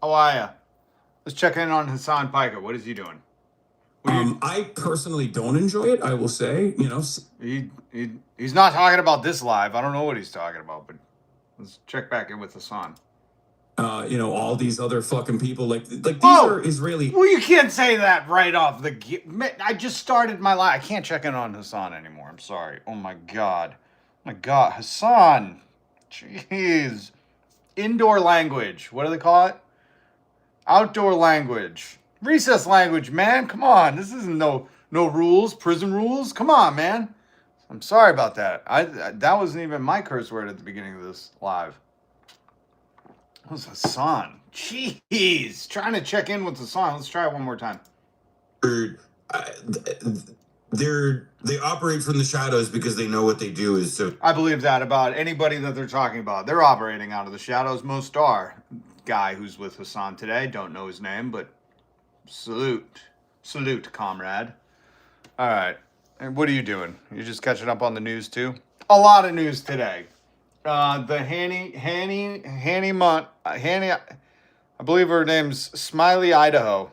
How are ya? Let's check in on Hassan Piker. What is he doing? I personally don't enjoy it, I will say. He's not talking about this live. I don't know what he's talking about, but let's check back in with Hassan. All these other fucking people, like these are Israeli. Well, you can't say that right off the. I just started my live. I can't check in on Hassan anymore. I'm sorry. Oh my god, Hassan. Jeez, indoor language. What do they call it? Outdoor language. Recess language, man. Come on. This isn't no rules, prison rules. Come on, man. I'm sorry about that. That wasn't even my curse word at the beginning of this live. That was Hassan. Jeez. Trying to check in with Hassan. Let's try it one more time. They operate from the shadows because they know what they do is so. I believe that about anybody that they're talking about. They're operating out of the shadows. Most are. Guy who's with Hassan today. Don't know his name, but salute, comrade. All right, and what are you doing? You're just catching up on the news too. A lot of news today. The Hanny, I believe her name's Smiley, Idaho.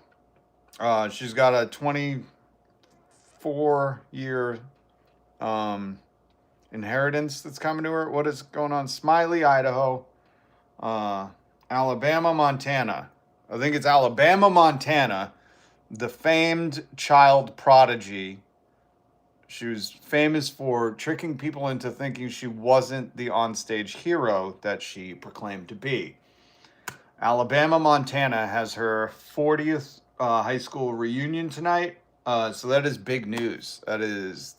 She's got a 24-year inheritance that's coming to her. What is going on? Smiley, Idaho. Alabama, Montana. I think it's Alabama, Montana. The famed child prodigy. She was famous for tricking people into thinking she wasn't the onstage hero that she proclaimed to be. Alabama, Montana has her 40th high school reunion tonight. So that is big news. That is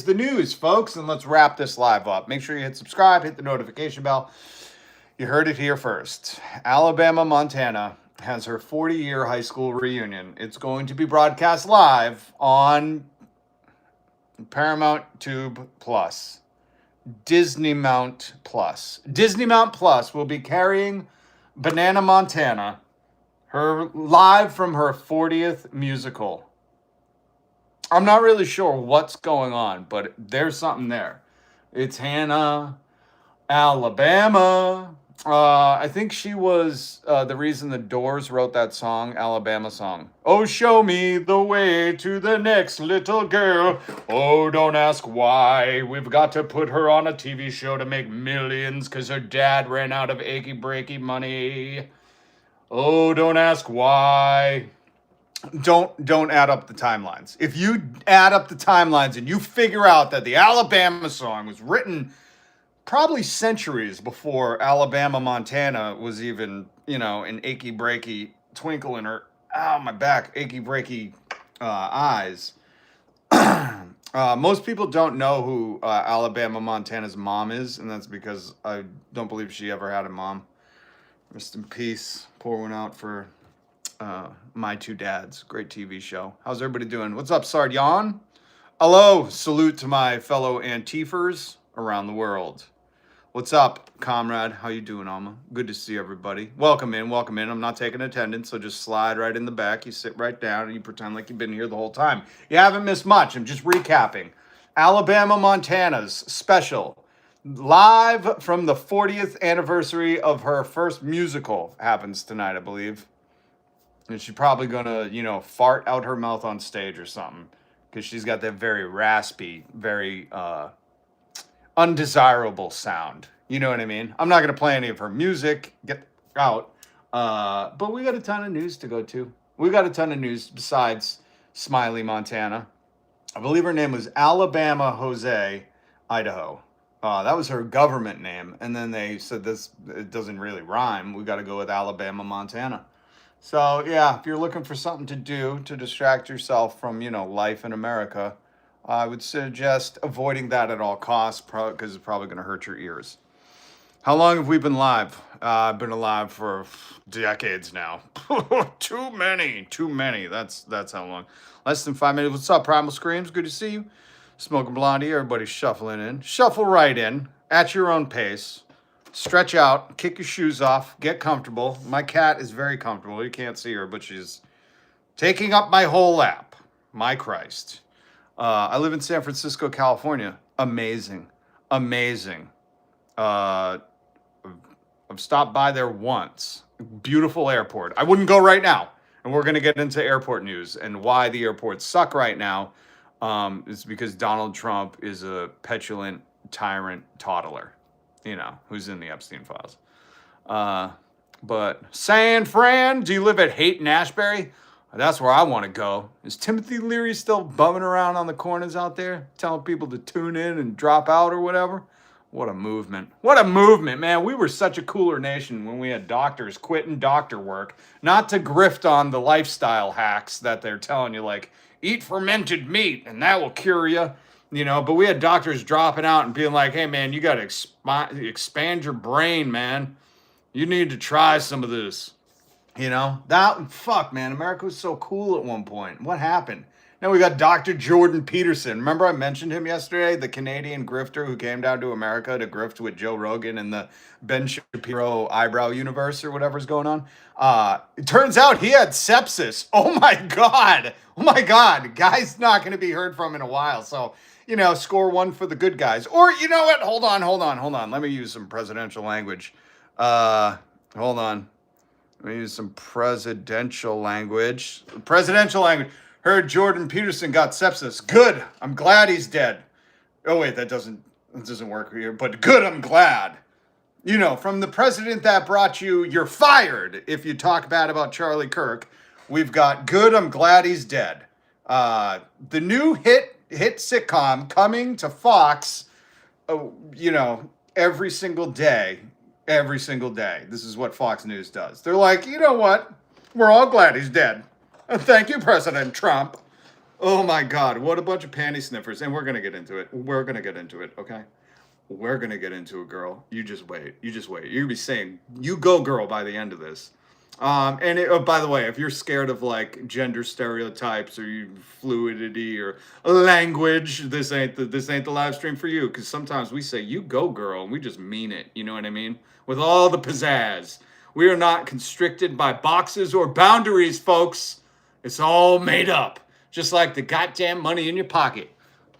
the news, folks. And let's wrap this live up. Make sure you hit subscribe, hit the notification bell. You heard it here first. Alabama, Montana has her 40-year high school reunion. It's going to be broadcast live on Paramount Tube Plus. Disney Mount Plus. Disney Mount Plus will be carrying Banana Montana, her live from her 40th musical. I'm not really sure what's going on, but there's something there. It's Hannah, Alabama. I think she was the reason the Doors wrote that song, Alabama song. Oh, show me the way to the next little girl. Oh, don't ask why. We've got to put her on a TV show to make millions because her dad ran out of achy breaky money. Oh, don't ask why. Don't add up the timelines. If you add up the timelines and you figure out that the Alabama song was written probably centuries before Alabama, Montana was even, an achy breaky twinkle in her, my back, achy breaky eyes. Most people don't know who Alabama, Montana's mom is, and that's because I don't believe she ever had a mom. Rest in peace. Pour one out for My Two Dads. Great TV show. How's everybody doing? What's up, Sardyon? Hello. Salute to my fellow Antifers around the world. What's up, comrade? How you doing, Alma? Good to see everybody. Welcome in. I'm not taking attendance, so just slide right in the back. You sit right down and you pretend like you've been here the whole time. You haven't missed much. I'm just recapping. Alabama, Montana's special. Live from the 40th anniversary of her first musical happens tonight, I believe. And she's probably going to, fart out her mouth on stage or something. Because she's got that very raspy, very undesirable sound. You know what I mean? I'm not going to play any of her music. Get out. But we got a ton of news to go to. We got a ton of news besides Smiley, Montana. I believe her name was Alabama Jose, Idaho. That was her government name. And then they said it doesn't really rhyme. We got to go with Alabama, Montana. So, yeah, if you're looking for something to do to distract yourself from, life in America, I would suggest avoiding that at all costs because it's probably going to hurt your ears. How long have we been live? I've been alive for decades now. Too many. That's how long. Less than 5 minutes. What's up, Primal Screams? Good to see you. Smoking Blondie. Everybody's shuffling in. Shuffle right in at your own pace. Stretch out. Kick your shoes off. Get comfortable. My cat is very comfortable. You can't see her, but she's taking up my whole lap. My Christ. I live in San Francisco, California. Amazing. I've stopped by there once. Beautiful airport. I wouldn't go right now. And we're going to get into airport news and why the airports suck right now. It's because Donald Trump is a petulant tyrant toddler, who's in the Epstein files. But San Fran, do you live at Haight and Ashbury? That's where I want to go. Is Timothy Leary still bumming around on the corners out there, telling people to tune in and drop out or whatever? What a movement. What a movement, man. We were such a cooler nation when we had doctors quitting doctor work, not to grift on the lifestyle hacks that they're telling you, like, eat fermented meat and that will cure you. But we had doctors dropping out and being like, hey, man, you got to expand your brain, man. You need to try some of this. Fuck, man. America was so cool at one point. What happened? Now we got Dr. Jordan Peterson. Remember I mentioned him yesterday? The Canadian grifter who came down to America to grift with Joe Rogan in the Ben Shapiro eyebrow universe or whatever's going on. It turns out he had sepsis. Oh my God. Oh my God. Guy's not going to be heard from in a while. So, score one for the good guys. Or, you know what? Hold on. Let me use some presidential language. Hold on. Let me use some presidential language. Heard Jordan Peterson got sepsis. Good. I'm glad he's dead. Oh wait, that doesn't work here. But good. I'm glad. From the president that brought you, you're fired. If you talk bad about Charlie Kirk, we've got good. I'm glad he's dead. The new hit sitcom coming to Fox. Every single day. Every single day. This is what Fox News does. They're like, you know what? We're all glad he's dead. Thank you, President Trump. Oh my God, what a bunch of panty sniffers. And we're going to get into it. Okay? We're going to get into it, girl. You just wait. You're going to be saying, you go, girl, by the end of this. By the way, if you're scared of like gender stereotypes or fluidity or language, this ain't the live stream for you. Because sometimes we say, you go, girl, and we just mean it. You know what I mean? With all the pizzazz. We are not constricted by boxes or boundaries, folks. It's all made up. Just like the goddamn money in your pocket.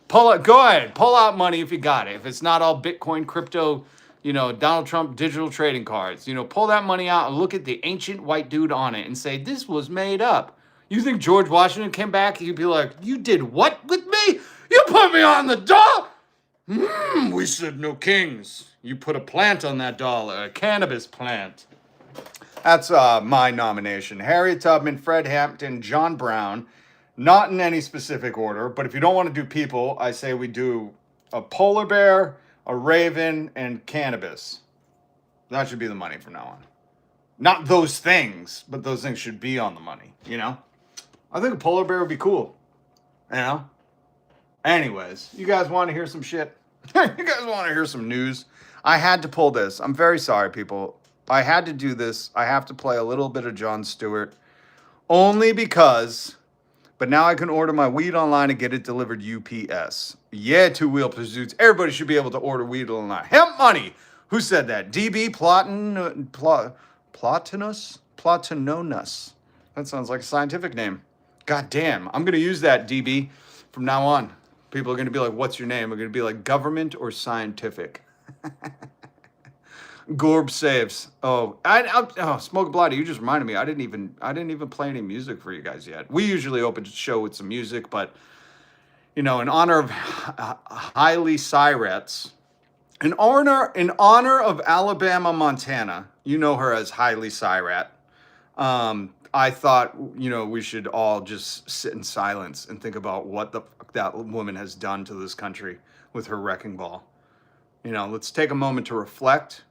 Go ahead. Pull out money if you got it. If it's not all Bitcoin, crypto, Donald Trump digital trading cards. Pull that money out and look at the ancient white dude on it and say, this was made up. You think George Washington came back? He'd be like, you did what with me? You put me on the doll? We said no kings. You put a plant on that dollar, a cannabis plant. That's my nomination. Harriet Tubman, Fred Hampton, John Brown. Not in any specific order, but if you don't want to do people, I say we do a polar bear, a raven, and cannabis. That should be the money from now on. Not those things, but those things should be on the money, I think a polar bear would be cool, Anyways, you guys want to hear some shit? You guys want to hear some news? I had to pull this. I'm very sorry, people. I had to do this. I have to play a little bit of Jon Stewart. Only because... But now I can order my weed online and get it delivered UPS. Yeah, two-wheel pursuits. Everybody should be able to order weed online. Hemp money. Who said that? DB Platinus? That sounds like a scientific name. God damn. I'm going to use that, DB, from now on. People are going to be like, what's your name? I'm going to be like, government or scientific? Gorb saves. Smoke Blondie, you just reminded me. I didn't even play any music for you guys yet. We usually open the show with some music, but in honor of Hailey Cyrets, in honor of Alabama Momtana, you know her as Hailey Cyrat. I thought we should all just sit in silence and think about what the fuck that woman has done to this country with her wrecking ball. Let's take a moment to reflect.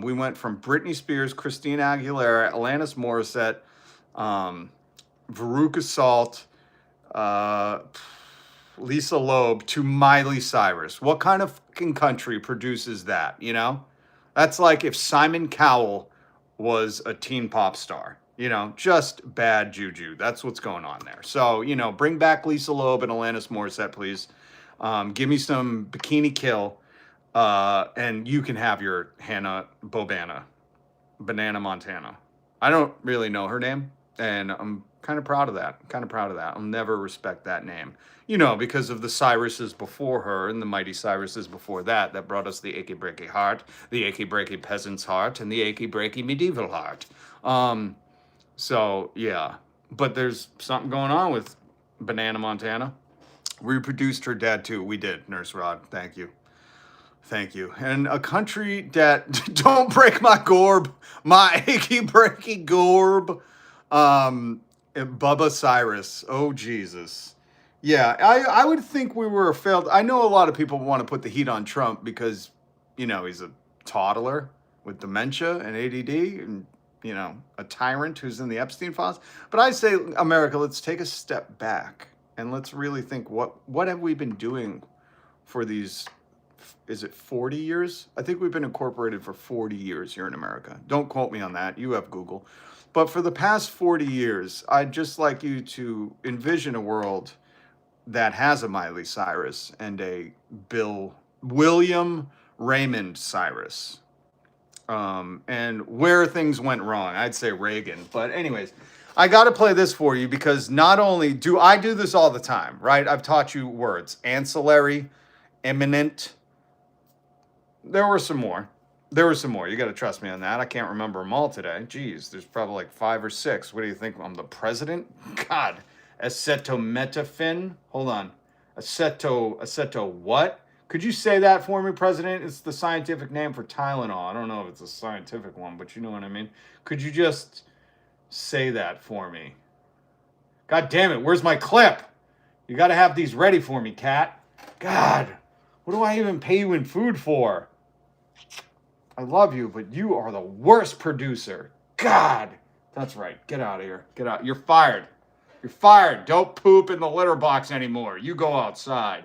We went from Britney Spears, Christina Aguilera, Alanis Morissette, Veruca Salt, Lisa Loeb to Miley Cyrus. What kind of fucking country produces that, That's like if Simon Cowell was a teen pop star, just bad juju. That's what's going on there. So, bring back Lisa Loeb and Alanis Morissette, please. Give me some Bikini Kill. And you can have your Hannah Banana Montana. I don't really know her name, and I'm Kind of proud of that. Kind of proud of that. I'll never respect that name. You know, because of the Cyruses before her and the mighty Cyruses before that, that brought us the achy breaky heart, the achy breaky peasant's heart, and the achy breaky medieval heart. So yeah, but there's something going on with Banana Montana. We reproduced her dad too. We did, Nurse Rod. Thank you. Thank you. And a country that don't break my gorb, my achy breaky gorb. Bubba Cyrus. Oh Jesus. Yeah, I would think we were a failed. I know a lot of people want to put the heat on Trump because, you know, he's a toddler with dementia and ADD and, you know, a tyrant who's in the Epstein files. But I say, America, let's take a step back and let's really think what have we been doing for these, is it 40 years? I think we've been incorporated for 40 years here in America. Don't quote me on that. You have Google. But for the past 40 years, I'd just like you to envision a world that has a Miley Cyrus and a William Raymond Cyrus. And where things went wrong, I'd say Reagan. But anyways, I got to play this for you because not only do I do this all the time, right? I've taught you words, ancillary, imminent. There were some more. You got to trust me on that. I can't remember them all today. Geez, there's probably like 5 or 6. What do you think? I'm the president? God. Acetaminophen. Hold on. Aceto what? Could you say that for me, President? It's the scientific name for Tylenol. I don't know if it's a scientific one, but you know what I mean. Could you just say that for me? God damn it. Where's my clip? You got to have these ready for me, Cat. God. What do I even pay you in food for? I love you, but you are the worst producer. God. That's right. Get out of here. Get out. You're fired. You're fired. Don't poop in the litter box anymore. You go outside.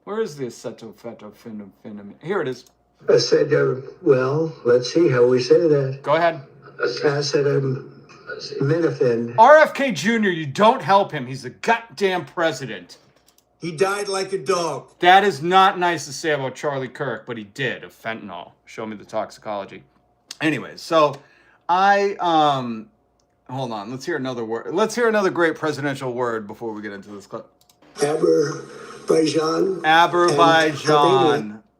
Where is the acetophenophenamine? Here it is. I said, well, let's see how we say that. Go ahead. Acetaminophen. RFK Jr., you don't help him. He's the goddamn president. He died like a dog. That is not nice to say about Charlie Kirk, but he did, of fentanyl. Show me the toxicology. Anyways, so hold on. Let's hear another word. Let's hear another great presidential word before we get into this clip. Azerbaijan.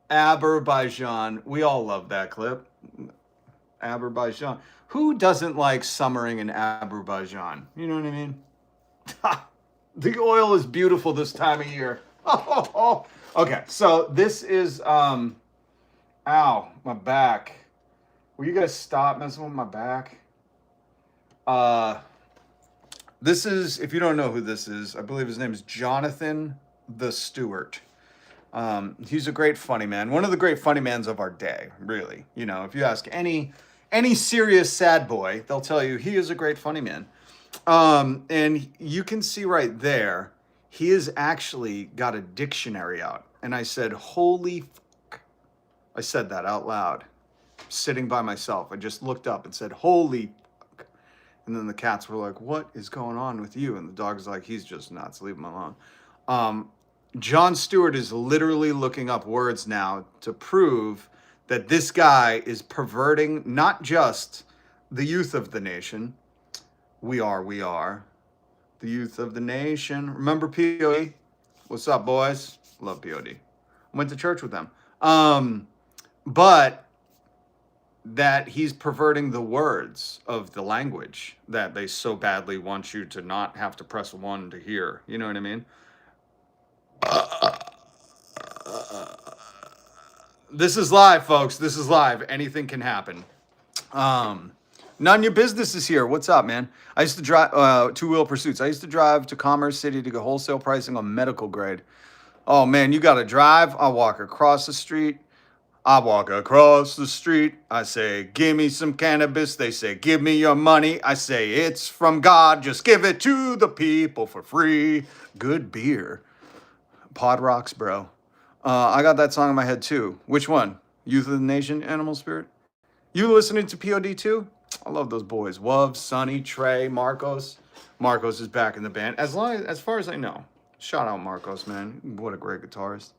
Azerbaijan. We all love that clip. Azerbaijan. Who doesn't like summering in Azerbaijan? You know what I mean? The oil is beautiful this time of year. Okay, so this is, ow, my back. Will you guys stop messing with my back? This is, if you don't know who this is, I believe his name is Jonathan the Stewart. He's a great funny man. One of the great funny mans of our day, really. You know, if you ask any serious sad boy, they'll tell you he is a great funny man. And you can see right there, he has actually got a dictionary out. And I said, holy fuck. I said that out loud, sitting by myself. I just looked up and said, holy fuck. And then the cats were like, what is going on with you? And the dog's like, he's just nuts. Leave him alone. Jon Stewart is literally looking up words now to prove that this guy is perverting not just the youth of the nation. We are the youth of the nation. Remember POD? What's up, boys? Love POD. I went to church with them. But that he's perverting the words of the language that they so badly want you to not have to press 1 to hear. You know what I mean? This is live, folks. This is live. Anything can happen. None of your business is here. What's up, man? I used to drive two-wheel pursuits. I used to drive to Commerce City to get wholesale pricing on medical grade. Oh, man, you got to drive. I walk across the street. I say, give me some cannabis. They say, give me your money. I say, it's from God. Just give it to the people for free. Good beer. Pod rocks, bro. I got that song in my head, too. Which one? Youth of the Nation, Animal Spirit? You listening to POD, too? I love those boys. Wov, Sonny, Trey, Marcos. Marcos is back in the band. As far as I know. Shout out Marcos, man. What a great guitarist.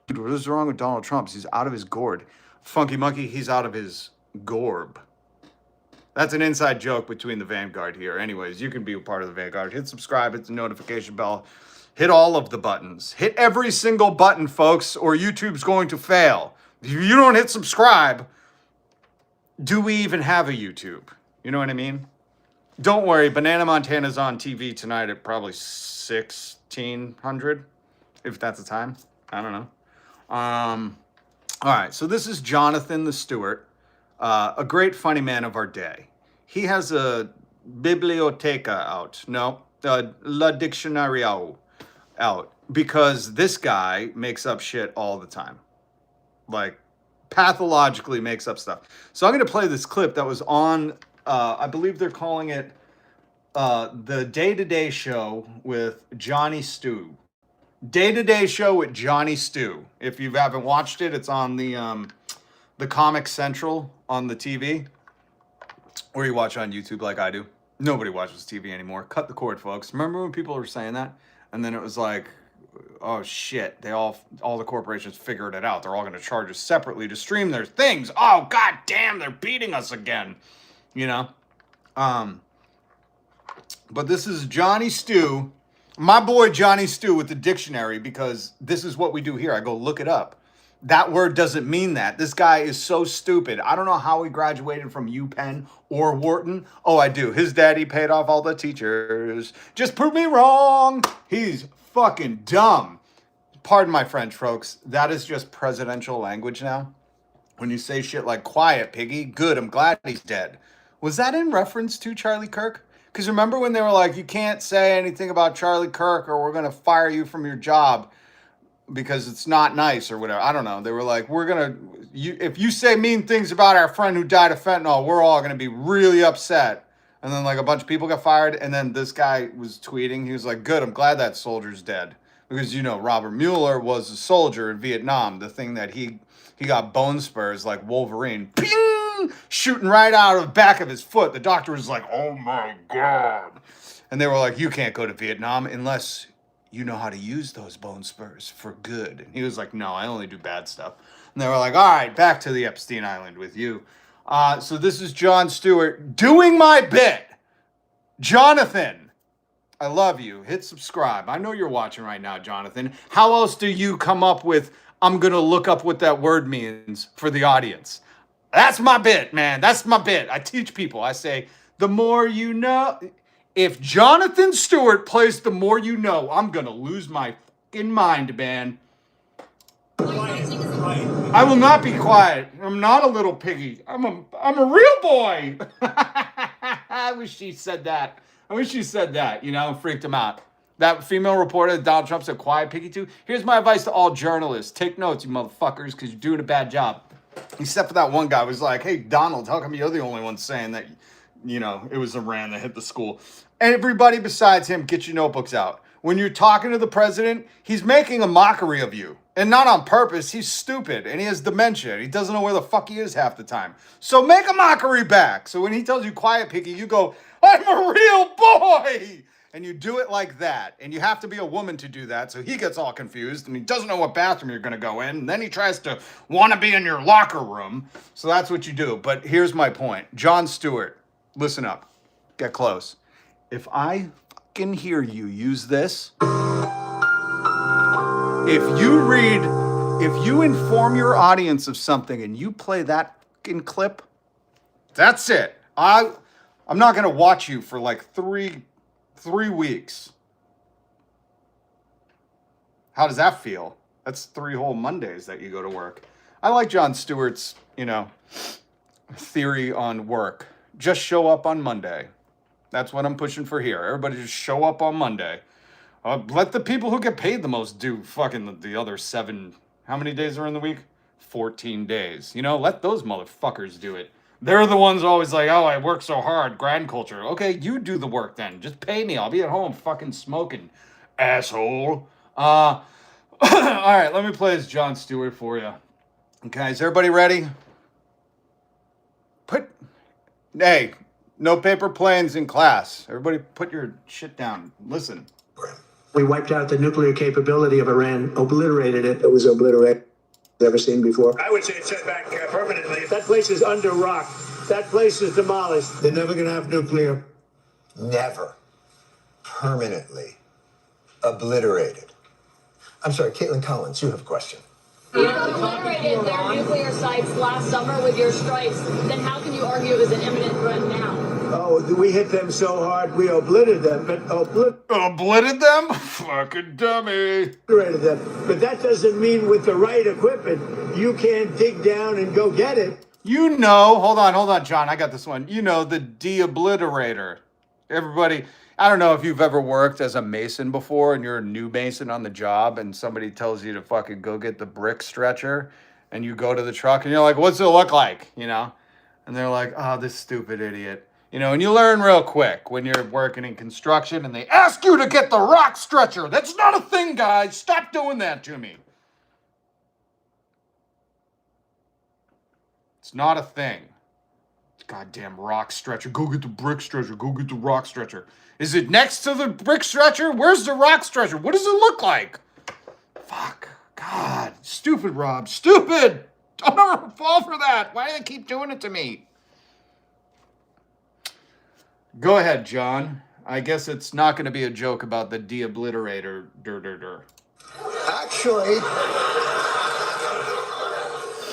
Dude, what is wrong with Donald Trump? He's out of his gourd. Funky Monkey, he's out of his gorb. That's an inside joke between the Vanguard here. Anyways, you can be a part of the Vanguard. Hit subscribe, hit the notification bell, hit all of the buttons. Hit every single button, folks, or YouTube's going to fail. If you don't hit subscribe, do we even have a YouTube? You know what I mean? Don't worry, Banana Montana's on TV tonight at probably 1600, if that's the time. I don't know. All right, so this is Jonathan the Stewart, a great funny man of our day. He has a biblioteca out. No, La Diccionario out, because this guy makes up shit all the time. Like, pathologically makes up stuff. So I'm going to play this clip that was on, I believe they're calling it the Day-to-Day Show with Johnny Stew. Day-to-Day Show with Johnny Stew. If you haven't watched it, it's on the Comic Central on the TV. Or you watch on YouTube like I do. Nobody watches TV anymore. Cut the cord, folks. Remember when people were saying that? And then it was like, oh shit, they all the corporations figured it out. They're all going to charge us separately to stream their things. Oh god damn, they're beating us again. You know? But this is Johnny Stew, my boy Johnny Stew with the dictionary, because this is what we do here. I go look it up. That word doesn't mean that. This guy is so stupid. I don't know how he graduated from UPenn or Wharton. Oh, I do. His daddy paid off all the teachers. Just prove me wrong. He's fucking dumb. Pardon my French, folks. That is just presidential language now. When you say shit like, quiet, piggy. Good, I'm glad he's dead. Was that in reference to Charlie Kirk? Because remember when they were like, you can't say anything about Charlie Kirk or we're going to fire you from your job because it's not nice or whatever. I don't know. They were like, if you say mean things about our friend who died of fentanyl, we're all going to be really upset. And then like a bunch of people got fired. And then this guy was tweeting. He was like, good, I'm glad that soldier's dead. Because, you know, Robert Mueller was a soldier in Vietnam. The thing that he got bone spurs like Wolverine. Ping! Shooting right out of the back of his foot. The doctor was like, oh my God. And they were like, you can't go to Vietnam unless you know how to use those bone spurs for good. And he was like, no, I only do bad stuff. And they were like, all right, back to the Epstein Island with you. So this is Jon Stewart doing my bit. Jonathan, I love you. Hit subscribe. I know you're watching right now, Jonathan. How else do you come up with, I'm going to look up what that word means for the audience? That's my bit, man. That's my bit. I teach people. I say, the more you know. If Jonathan Stewart plays The More You Know, I'm going to lose my fucking mind, man. I will not be quiet. I'm not a little piggy. I'm a real boy. I wish she said that. You know, freaked him out. That female reporter that Donald Trump said quiet piggy to. Here's my advice to all journalists. Take notes, you motherfuckers, because you're doing a bad job. Except for that one guy who was like, hey, Donald, how come you're the only one saying that, you know, it was Iran that hit the school? Everybody besides him, get your notebooks out. When you're talking to the president, he's making a mockery of you. And not on purpose. He's stupid. And he has dementia. He doesn't know where the fuck he is half the time. So make a mockery back. So when he tells you quiet, piggy, you go, I'm a real boy. And you do it like that. And you have to be a woman to do that. So he gets all confused. And he doesn't know what bathroom you're going to go in. And then he tries to want to be in your locker room. So that's what you do. But here's my point. Jon Stewart, listen up. Get close. If I fucking hear you use this, if you inform your audience of something and you play that fucking clip, that's it. I'm not going to watch you for like three weeks. How does that feel? That's 3 whole Mondays that you go to work. I like Jon Stewart's, you know, theory on work. Just show up on Monday. That's what I'm pushing for here. Everybody just show up on Monday. Let the people who get paid the most do fucking the other 7. How many days are in the week? 14 days. You know, let those motherfuckers do it. They're the ones always like, oh, I work so hard. Grand culture. Okay, you do the work then. Just pay me. I'll be at home fucking smoking, asshole. All right, let me play this Jon Stewart for you. Okay, is everybody ready? Hey, no paper planes in class. Everybody put your shit down. Listen. We wiped out the nuclear capability of Iran, obliterated it. It was obliterated. Never seen before. I would say it's set back permanently. That place is under rock. That place is demolished. They're never going to have nuclear. Never. Permanently. Obliterated. I'm sorry, Caitlin Collins, you have a question. You obliterated their nuclear sites last summer with your strikes. Then how can you argue it was an imminent threat now? Oh, we hit them so hard, we obliterated them. Obliterated them? Fucking dummy. Obliterated them. But that doesn't mean with the right equipment, you can't dig down and go get it. You know, hold on, John. I got this one. You know, the Debliterator. Everybody, I don't know if you've ever worked as a mason before and you're a new mason on the job and somebody tells you to fucking go get the brick stretcher and you go to the truck and you're like, what's it look like? You know? And they're like, oh, this stupid idiot. You know, and you learn real quick when you're working in construction and they ask you to get the rock stretcher. That's not a thing, guys. Stop doing that to me. It's not a thing. Goddamn rock stretcher. Go get the brick stretcher. Go get the rock stretcher. Is it next to the brick stretcher? Where's the rock stretcher? What does it look like? Fuck. God. Stupid, Rob. Stupid. Don't ever fall for that. Why do they keep doing it to me? Go ahead, John. I guess it's not going to be a joke about the Debliterator. Actually,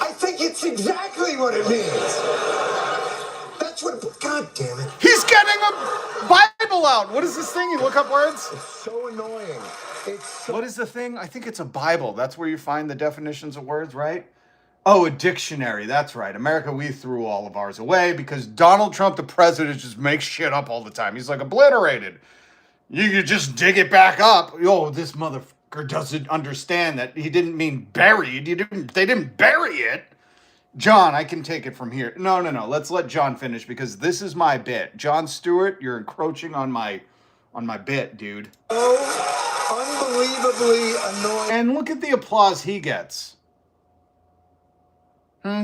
I think it's exactly what it means. That's what. God damn it! He's getting a Bible out. What is this thing? You look up words? It's so annoying. It's so. What is the thing? I think it's a Bible. That's where you find the definitions of words, right? Oh, a dictionary. That's right. America, we threw all of ours away because Donald Trump, the president, just makes shit up all the time. He's like obliterated. You could just dig it back up. Oh, this motherfucker doesn't understand that he didn't mean buried. They didn't bury it. John, I can take it from here. No. Let's let John finish because this is my bit. John Stewart, you're encroaching on my bit, dude. So unbelievably annoying. And look at the applause he gets.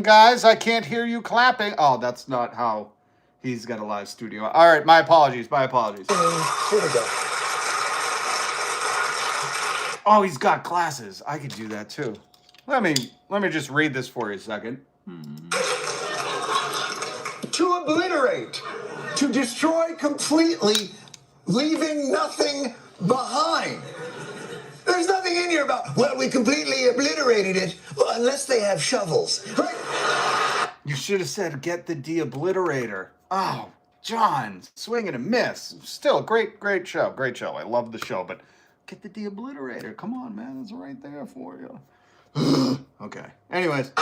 Guys, I can't hear you clapping. Oh, that's not how he's got a live studio. All right, my apologies. Here we go. Oh, he's got glasses. I could do that too. Let me just read this for you a second. To obliterate, to destroy completely, leaving nothing behind. There's nothing in here about, well, we completely obliterated it, well, unless they have shovels, right? You should have said, get the Debliterator. Oh, John, swing and a miss. Still, great show. Great show. I love the show, but get the Debliterator. Come on, man. It's right there for you. Okay. Anyways.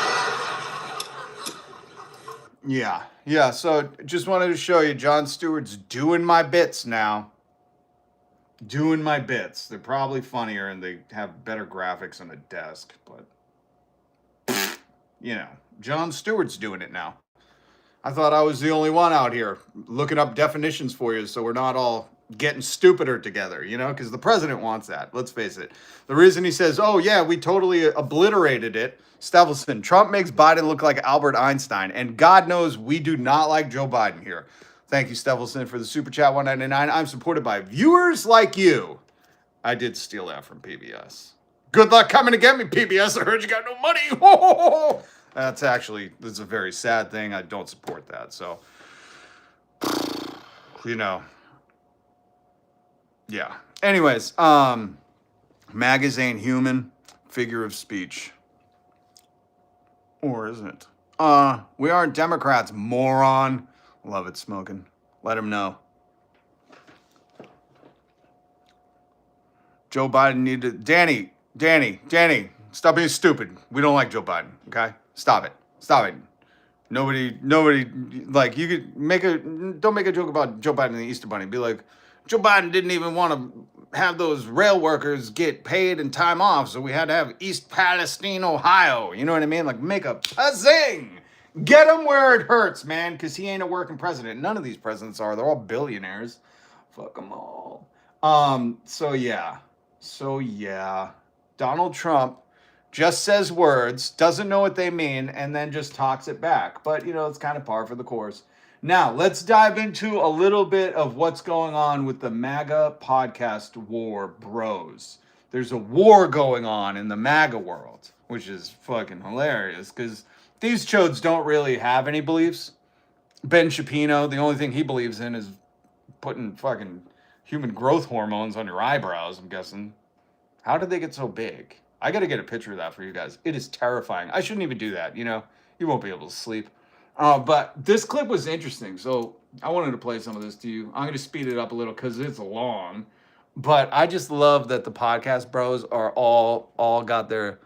Yeah. So just wanted to show you John Stewart's doing my bits now. Doing my bits. They're probably funnier and they have better graphics on the desk, but you know, John Stewart's doing it now. I thought I was the only one out here looking up definitions for you so we're not all getting stupider together, you know, because the president wants that. Let's face it. The reason he says, oh, yeah, we totally obliterated it. Stephenson, Trump makes Biden look like Albert Einstein. And God knows we do not like Joe Biden here. Thank you, Stephenson, for the super chat, $1.99. I'm supported by viewers like you. I did steal that from PBS. Good luck coming to get me, PBS. I heard you got no money. That's a very sad thing. I don't support that. So, you know. Yeah. Anyways, MAGAs ain't human. Figure of speech. Or isn't it? We aren't Democrats, moron. Love it, smoking. Let him know. Joe Biden needed... Danny, stop being stupid. We don't like Joe Biden, okay? Stop it. Nobody, like, you could don't make a joke about Joe Biden and the Easter Bunny. Be like, Joe Biden didn't even want to have those rail workers get paid and time off, so we had to have East Palestine, Ohio. You know what I mean? Like, make a zing. Get him where it hurts, man, because he ain't a working president. None of these presidents are. They're all billionaires. Fuck them all. So yeah. Donald Trump just says words, doesn't know what they mean, and then just talks it back. But, you know, it's kind of par for the course. Now, let's dive into a little bit of what's going on with the MAGA podcast war bros. There's a war going on in the MAGA world, which is fucking hilarious, because these chodes don't really have any beliefs. Ben Shapiro, the only thing he believes in is putting fucking human growth hormones on your eyebrows, I'm guessing. How did they get so big? I got to get a picture of that for you guys. It is terrifying. I shouldn't even do that, you know? You won't be able to sleep. But this clip was interesting, so I wanted to play some of this to you. I'm going to speed it up a little because it's long. But I just love that the podcast bros are all got their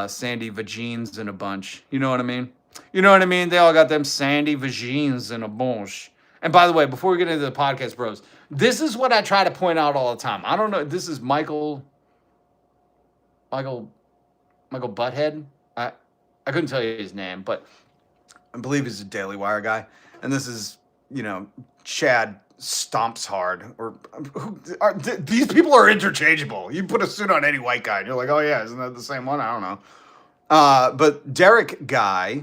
sandy vagines in a bunch. You know what I mean? You know what I mean? They all got them sandy vagines in a bunch. And by the way, before we get into the podcast bros, this is what I try to point out all the time. I don't know. This is Michael Butthead. I couldn't tell you his name, but I believe he's a Daily Wire guy. And this is, you know, Chad Stomps Hard. Or these people are interchangeable. You put a suit on any white guy, and you're like, oh yeah, isn't that the same one? I don't know. But Derek Guy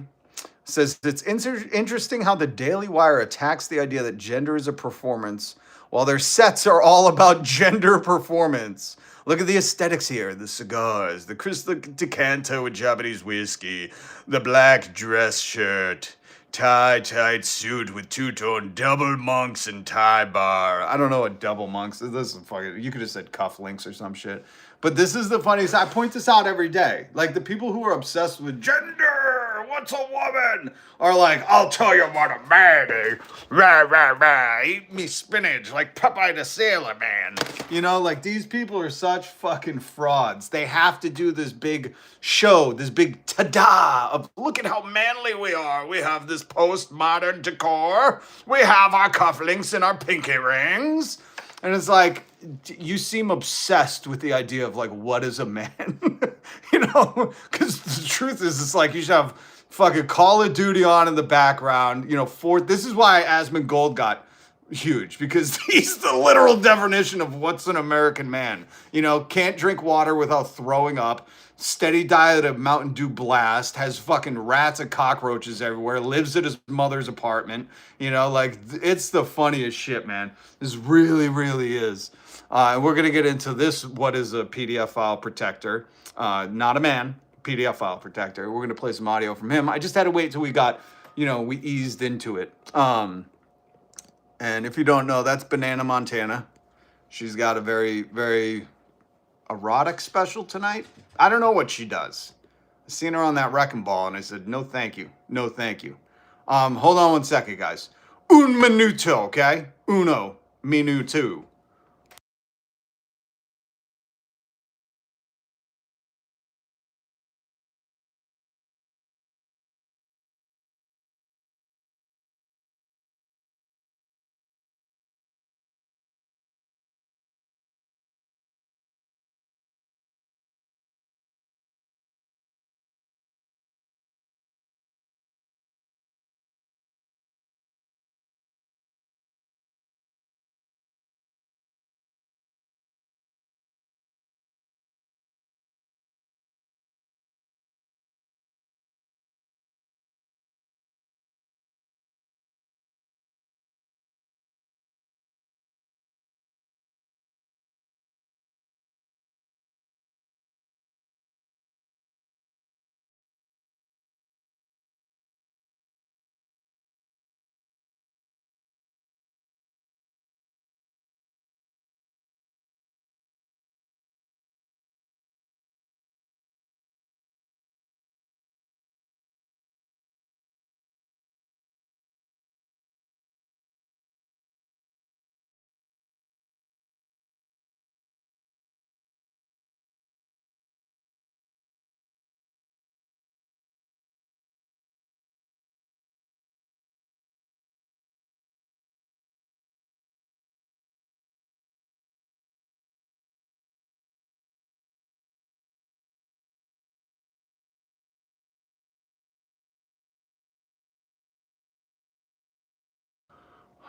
says it's interesting how the Daily Wire attacks the idea that gender is a performance, while their sets are all about gender performance. Look at the aesthetics here. The cigars, the crystal decanter with Japanese whiskey, the black dress shirt, tight suit with two-tone double monks and tie bar. I don't know what double monks. This is fucking, you could have said cufflinks or some shit. But this is the funniest. I point this out every day. Like the people who are obsessed with gender, what's a woman, are like, I'll tell you what a man is. Rah, rah, rah. Eat me spinach like Popeye the Sailor Man. You know, like these people are such fucking frauds. They have to do this big show, this big ta-da of look at how manly we are. We have this postmodern decor. We have our cufflinks and our pinky rings. And it's like, you seem obsessed with the idea of like, what is a man? You know, because the truth is, it's like you should have fucking Call of Duty on in the background. You know, this is why Asmongold got huge, because he's the literal definition of what's an American man. You know, can't drink water without throwing up. Steady diet of Mountain Dew Blast, has fucking rats and cockroaches everywhere, lives at his mother's apartment. You know, like, it's the funniest shit, man. This really, really is. And we're going to get into this, what is a PDF file protector. Not a man, PDF file protector. We're going to play some audio from him. I just had to wait till we got, you know, we eased into it. And if you don't know, that's Banana Montana. She's got a very, very erotic special tonight. I don't know what she does. I seen her on that wrecking ball and I said, no, thank you. No, thank you. Hold on 1 second, guys. Un minuto, okay? Uno minuto.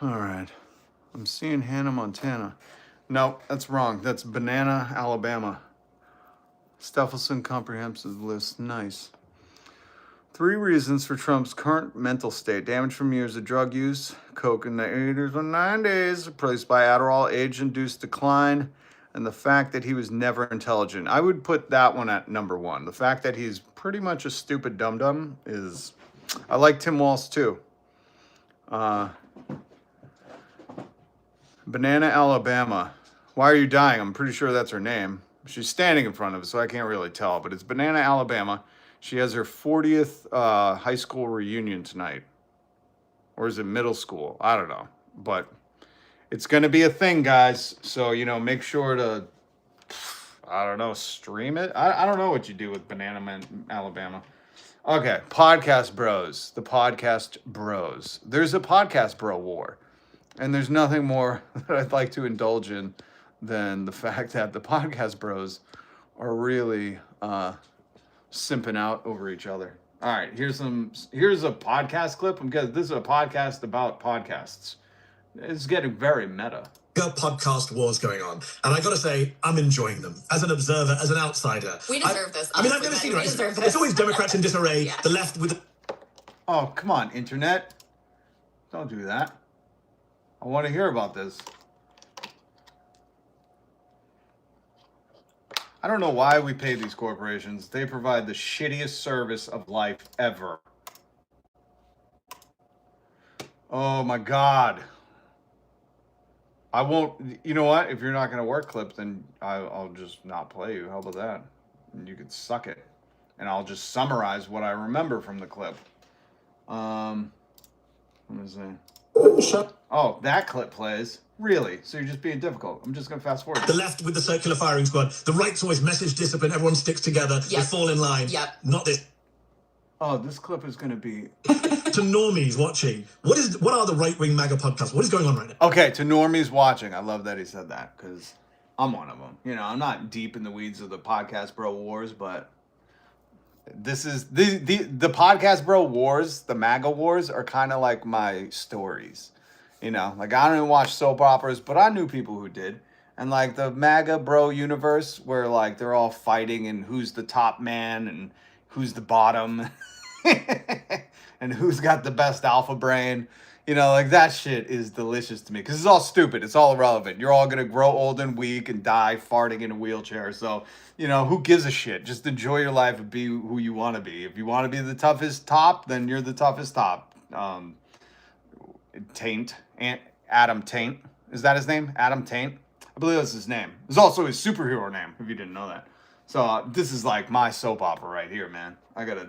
All right. I'm seeing Hannah Montana. No, that's wrong. That's Banana, Alabama. Stephenson comprehensive list. Nice. 3 reasons for Trump's current mental state. Damage from years of drug use, coke in the 80s and 90s, replaced by Adderall, age-induced decline, and the fact that he was never intelligent. I would put that one at number 1. The fact that he's pretty much a stupid dum-dum is... I like Tim Walz too. Banana, Alabama. Why are you dying? I'm pretty sure that's her name. She's standing in front of it, so I can't really tell. But it's Banana, Alabama. She has her 40th high school reunion tonight. Or is it middle school? I don't know. But it's going to be a thing, guys. So, you know, make sure to, I don't know, stream it. I don't know what you do with Banana Man, Alabama. Okay, podcast bros. The podcast bros. There's a podcast bro war. And there's nothing more that I'd like to indulge in than the fact that the podcast bros are really simping out over each other. All right, here's a podcast clip. This is a podcast about podcasts. It's getting very meta. Podcast wars going on, and I gotta say, I'm enjoying them as an observer, as an outsider. We deserve this. I mean, I've never seen it. It's always Democrats in disarray. Yes. The left with. Oh, come on, internet! Don't do that. I want to hear about this. I don't know why we pay these corporations. They provide the shittiest service of life ever. Oh my God. I won't, you know what? If you're not going to work clips, then I'll just not play you. How about that? And you could suck it. And I'll just summarize what I remember from the clip. Let me see. Oh, that clip plays. Really? So you're just being difficult. I'm just going to fast forward. The left with the circular firing squad. The right's always message discipline. Everyone sticks together. Yep. They fall in line. Yep. Not this. Oh, this clip is going to be... To normies watching, what are the right-wing MAGA podcasts? What is going on right now? Okay, to normies watching. I love that he said that because I'm one of them. You know, I'm not deep in the weeds of the podcast bro wars, but this is the podcast bro wars, the MAGA wars are kind of like my stories. You know, like I don't even watch soap operas, but I knew people who did. And like the MAGA bro universe where like they're all fighting and who's the top man and who's the bottom and who's got the best alpha brain. You know, like that shit is delicious to me because it's all stupid. It's all irrelevant. You're all going to grow old and weak and die farting in a wheelchair. So, you know, who gives a shit? Just enjoy your life and be who you want to be. If you want to be the toughest top, then you're the toughest top. Taint. Adam Taint. Is that his name? Adam Taint? I believe that's his name. It's also his superhero name, if you didn't know that. So this is like my soap opera right here, man. I gotta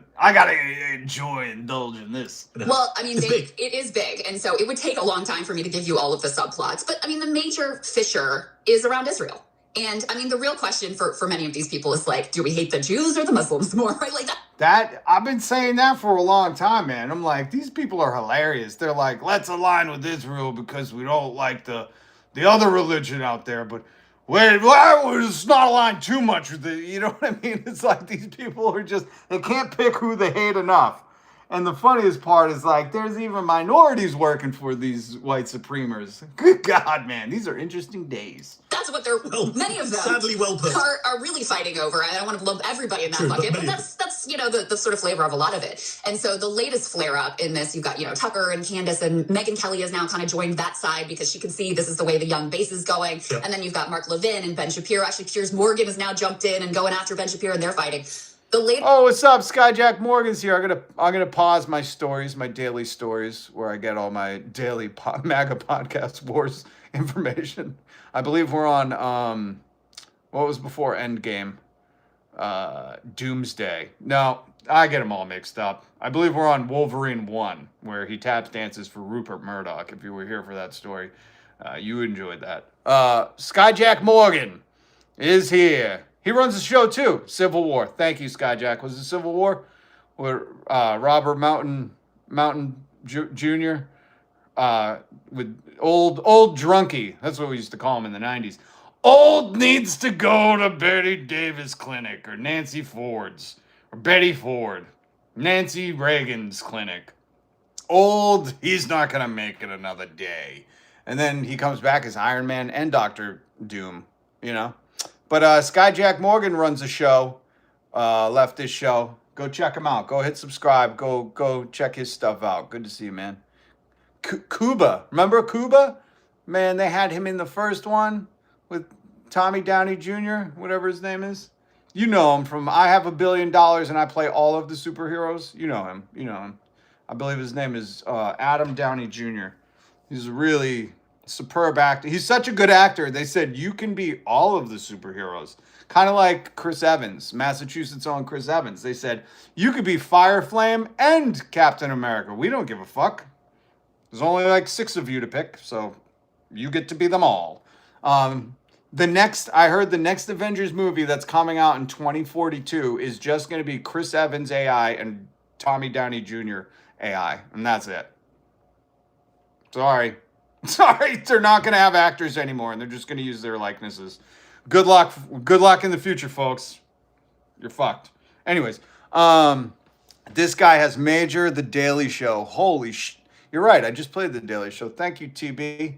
indulge in this. Well, I mean, it is big, and so it would take a long time for me to give you all of the subplots. But I mean, the major fissure is around Israel. And I mean, the real question for many of these people is like, do we hate the Jews or the Muslims more? Right? Like that. I've been saying that for a long time, man. I'm like, these people are hilarious. They're like, let's align with Israel because we don't like the other religion out there, but it's not aligned too much with it. You know what I mean? It's like these people are just, they can't pick who they hate enough. And the funniest part is like, there's even minorities working for these white supremers. Good God, man. These are interesting days. that's what they're, many of them sadly well put. are really fighting over. And I don't want to lump everybody in that bucket, but that's you know, the sort of flavor of a lot of it. And so the latest flare up in this, you've got, you know, Tucker and Candace, and Megyn Kelly has now kind of joined that side because she can see this is the way the young base is going. Yep. And then you've got Mark Levin and Ben Shapiro. Actually, Piers Morgan has now jumped in and going after Ben Shapiro, and they're fighting. Oh, what's up? Skyjack Morgan's here. I'm gonna pause my stories, my daily stories, where I get all my daily MAGA podcast wars information. I believe we're on what was before Endgame, Doomsday. No, I get them all mixed up. I believe we're on Wolverine 1, where he taps dances for Rupert Murdoch. If you were here for that story, you enjoyed that. Skyjack Morgan is here. He runs the show too, Civil War. Thank you, Skyjack. Was it Civil War? Where Robert Mountain Jr. With old drunkie. That's what we used to call him in the 90s. Old needs to go to Betty Davis Clinic or Nancy Ford's or Betty Ford. Nancy Reagan's clinic. Old, he's not going to make it another day. And then he comes back as Iron Man and Dr. Doom, you know. But Skyjack Morgan runs a show, leftist show. Go check him out. Go hit subscribe. Go check his stuff out. Good to see you, man. Cuba. Remember Cuba? Man, they had him in the first one with Tommy Downey Jr., whatever his name is. You know him from I Have $1 Billion and I Play All of the Superheroes. You know him. I believe his name is Adam Downey Jr. He's a really superb actor. He's such a good actor. They said you can be all of the superheroes. Kind of like Chris Evans, Massachusetts own Chris Evans. They said you could be Fire Flame and Captain America. We don't give a fuck. There's only like 6 of you to pick, so you get to be them all. I heard the next Avengers movie that's coming out in 2042 is just going to be Chris Evans AI and Tommy Downey Jr. AI, and that's it. Sorry, they're not going to have actors anymore, and they're just going to use their likenesses. Good luck in the future, folks. You're fucked. Anyways, this guy has Major, The Daily Show. Holy sh! You're right. I just played The Daily Show. Thank you, TB.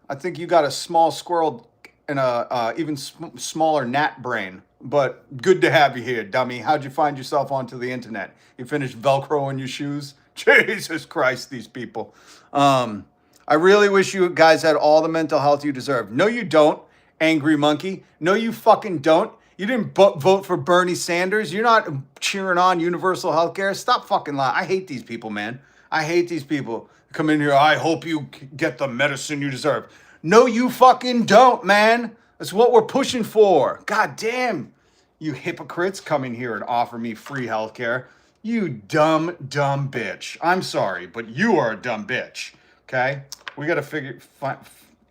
I think you got a small squirrel and a even smaller gnat brain. But good to have you here, dummy. How'd you find yourself onto the internet? You finished Velcro in your shoes? Jesus Christ, these people. I really wish you guys had all the mental health you deserve. No, you don't, angry monkey. No, you fucking don't. You didn't vote for Bernie Sanders. You're not cheering on universal health care. Stop fucking lying. I hate these people, man. I hate these people. Come in here. I hope you get the medicine you deserve. No, you fucking don't, man. That's what we're pushing for. God damn. You hypocrites come in here and offer me free health care. You dumb bitch. I'm sorry, but you are a dumb bitch. Okay? We got to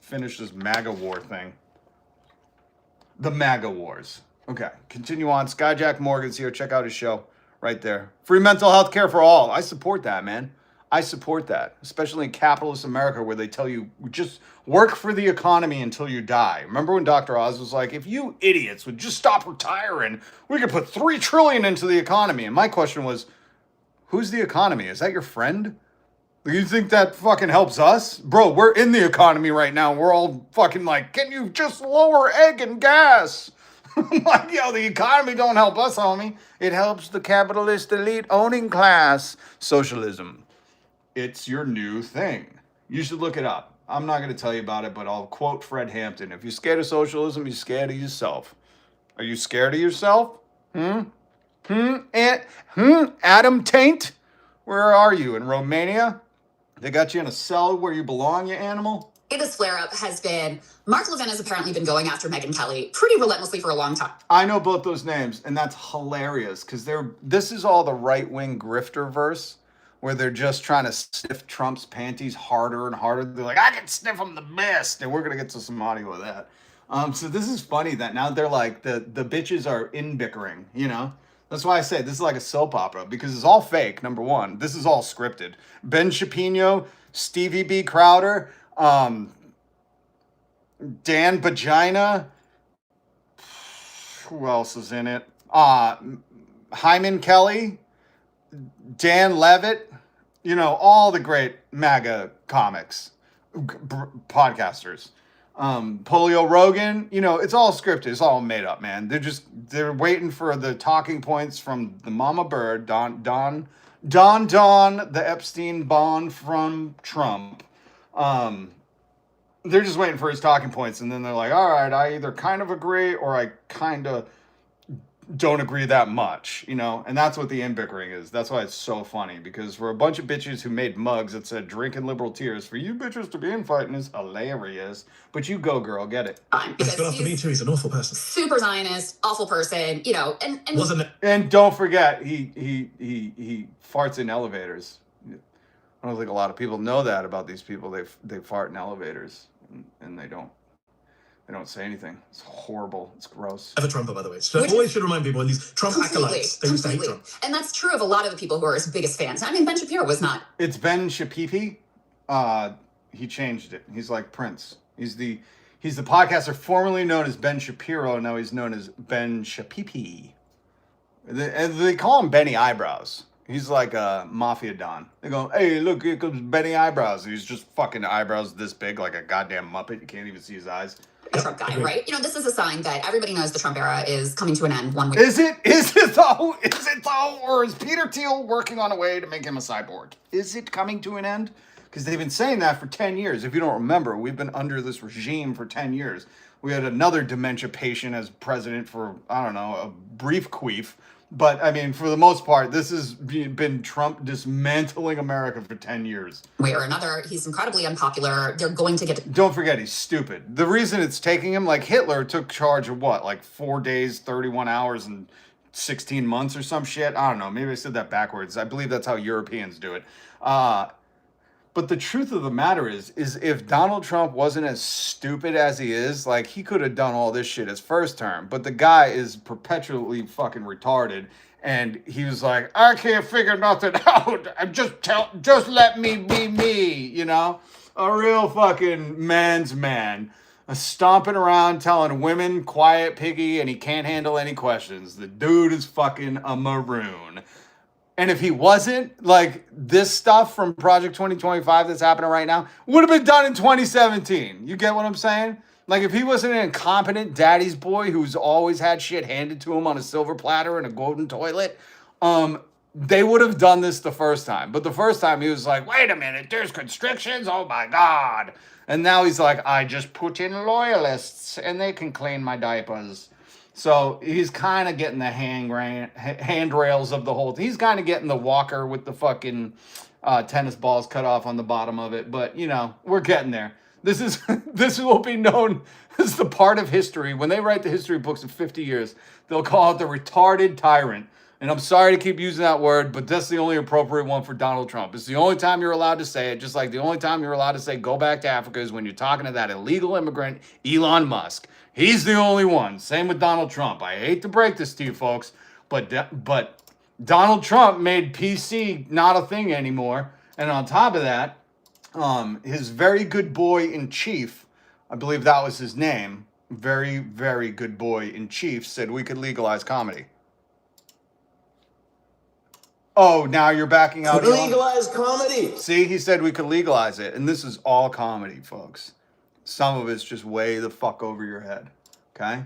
finish this MAGA war thing. The MAGA wars. Okay, continue on. Skyjack Morgan's here. Check out his show right there. Free mental health care for all. I support that, man. I support that, especially in capitalist America where they tell you just work for the economy until you die. Remember when Dr. Oz was like, if you idiots would just stop retiring, we could put $3 trillion into the economy. And my question was, who's the economy? Is that your friend? You think that fucking helps us? Bro, we're in the economy right now. We're all fucking like, can you just lower egg and gas? Like, yo, the economy don't help us, homie. It helps the capitalist elite owning class. Socialism. It's your new thing. You should look it up. I'm not going to tell you about it, but I'll quote Fred Hampton. If you're scared of socialism, you're scared of yourself. Are you scared of yourself? Adam Taint? Where are you? In Romania? They got you in a cell where you belong, you animal? This flare-up has been, Mark Levin has apparently been going after Megyn Kelly pretty relentlessly for a long time. I know both those names, and that's hilarious, because this is all the right-wing grifter verse, where they're just trying to sniff Trump's panties harder and harder. They're like, I can sniff them the best, and we're going to get to some audio of that. So this is funny that now they're like, the bitches are in bickering, you know? That's why I say this is like a soap opera, because it's all fake, number one. This is all scripted. Ben Shapiro, Stevie B. Crowder, Dan Vagina. Who else is in it? Hyman Kelly, Dan Levitt. You know, all the great MAGA comics, podcasters. Polio Rogan, you know, it's all scripted. It's all made up, man. They're waiting for the talking points from the mama bird, Don, the Epstein Bond from Trump. They're just waiting for his talking points, and then they're like, all right, I either kind of agree or I kind of don't agree that much, you know? And that's what the in-bickering is. That's why it's so funny, because for a bunch of bitches who made mugs that said drinking liberal tears, for you bitches to be infighting is hilarious. But you go, girl, get it. It's good after me too. He's an awful person. Super Zionist, awful person, you know, and Wasn't it? And don't forget, he farts in elevators. I don't think a lot of people know that about these people. They fart in elevators, and they don't say anything. It's horrible. It's gross. Ever Trumper, by the way. So always should remind people when these Trump acolytes, they used to hate Trump. And that's true of a lot of the people who are his biggest fans. I mean, Ben Shapiro was not. It's Ben Shapipi. He changed it. He's like Prince. He's the podcaster formerly known as Ben Shapiro. Now he's known as Ben Shapipi. They call him Benny Eyebrows. He's like a mafia don. They go, hey, look, here comes Benny Eyebrows. He's just fucking eyebrows this big, like a goddamn Muppet. You can't even see his eyes. Trump guy, right? You know, this is a sign that everybody knows the Trump era is coming to an end one week. Is it though? Or is Peter Teal working on a way to make him a cyborg? Is it coming to an end? Because they've been saying that for 10 years. If you don't remember, we've been under this regime for 10 years. We had another dementia patient as president for, I don't know, a brief queef. But I mean, for the most part, this has been Trump dismantling America for 10 years. Way or another, he's incredibly unpopular. They're going to get. Don't forget, he's stupid. The reason it's taking him, like Hitler took charge of what, like 4 days, 31 hours, and 16 months or some shit. I don't know. Maybe I said that backwards. I believe that's how Europeans do it. But the truth of the matter is if Donald Trump wasn't as stupid as he is, like, he could have done all this shit his first term. But the guy is perpetually fucking retarded. And he was like, I can't figure nothing out. Just let me be me, you know? A real fucking man's man. Stomping around telling women, quiet piggy, and he can't handle any questions. The dude is fucking a maroon. And if he wasn't, like, this stuff from Project 2025 that's happening right now would have been done in 2017. You get what I'm saying? Like, if he wasn't an incompetent daddy's boy who's always had shit handed to him on a silver platter and a golden toilet, they would have done this the first time. But the first time he was like, wait a minute, there's constrictions? Oh my God. And now he's like, I just put in loyalists and they can clean my diapers. So he's kind of getting the handrails of the whole thing. He's kind of getting the walker with the fucking tennis balls cut off on the bottom of it. But, you know, we're getting there. This will be known as the part of history. When they write the history books in 50 years, they'll call it the retarded tyrant. And I'm sorry to keep using that word, but that's the only appropriate one for Donald Trump. It's the only time you're allowed to say it, just like the only time you're allowed to say go back to Africa is when you're talking to that illegal immigrant, Elon Musk. He's the only one. Same with Donald Trump. I hate to break this to you folks, but Donald Trump made PC not a thing anymore. And on top of that, his very good boy in chief, I believe that was his name, very, very good boy in chief, said we could legalize comedy. Oh, now you're backing out. Legalize comedy. See, he said we could legalize it. And this is all comedy, folks. Some of it's just way the fuck over your head. Okay?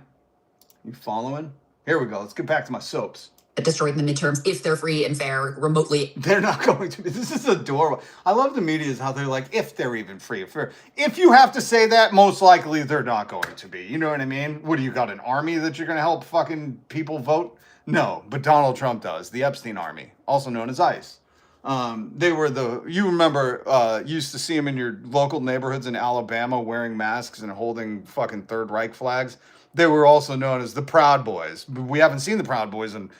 You following? Here we go. Let's get back to my soaps. Destroying the midterms if they're free and fair remotely. They're not going to be. This is adorable. I love the media is how they're like, if they're even free and fair. If you have to say that, most likely they're not going to be. You know what I mean? What do you got, an army that you're going to help fucking people vote? No, but Donald Trump does. The Epstein Army, also known as ICE. They were you remember, used to see them in your local neighborhoods in Alabama wearing masks and holding fucking Third Reich flags. They were also known as the Proud Boys. We haven't seen the Proud Boys in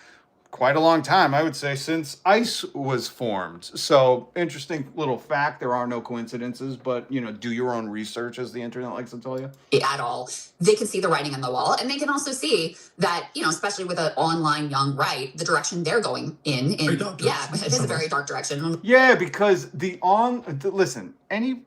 quite a long time, I would say, since ICE was formed. So, interesting little fact. There are no coincidences, but, you know, do your own research, as the internet likes to tell you. At all. They can see the writing on the wall, and they can also see that, you know, especially with an online young right, the direction they're going in yeah, it is a very dark direction. Yeah, because listen, any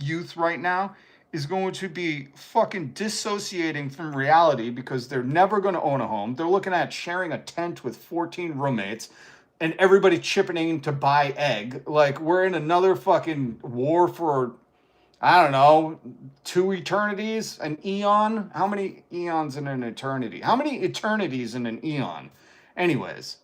youth right now is going to be fucking dissociating from reality because they're never going to own a home. They're looking at sharing a tent with 14 roommates and everybody chipping in to buy egg. Like, we're in another fucking war for, I don't know, 2 eternities, an eon. How many eons in an eternity? How many eternities in an eon? Anyways,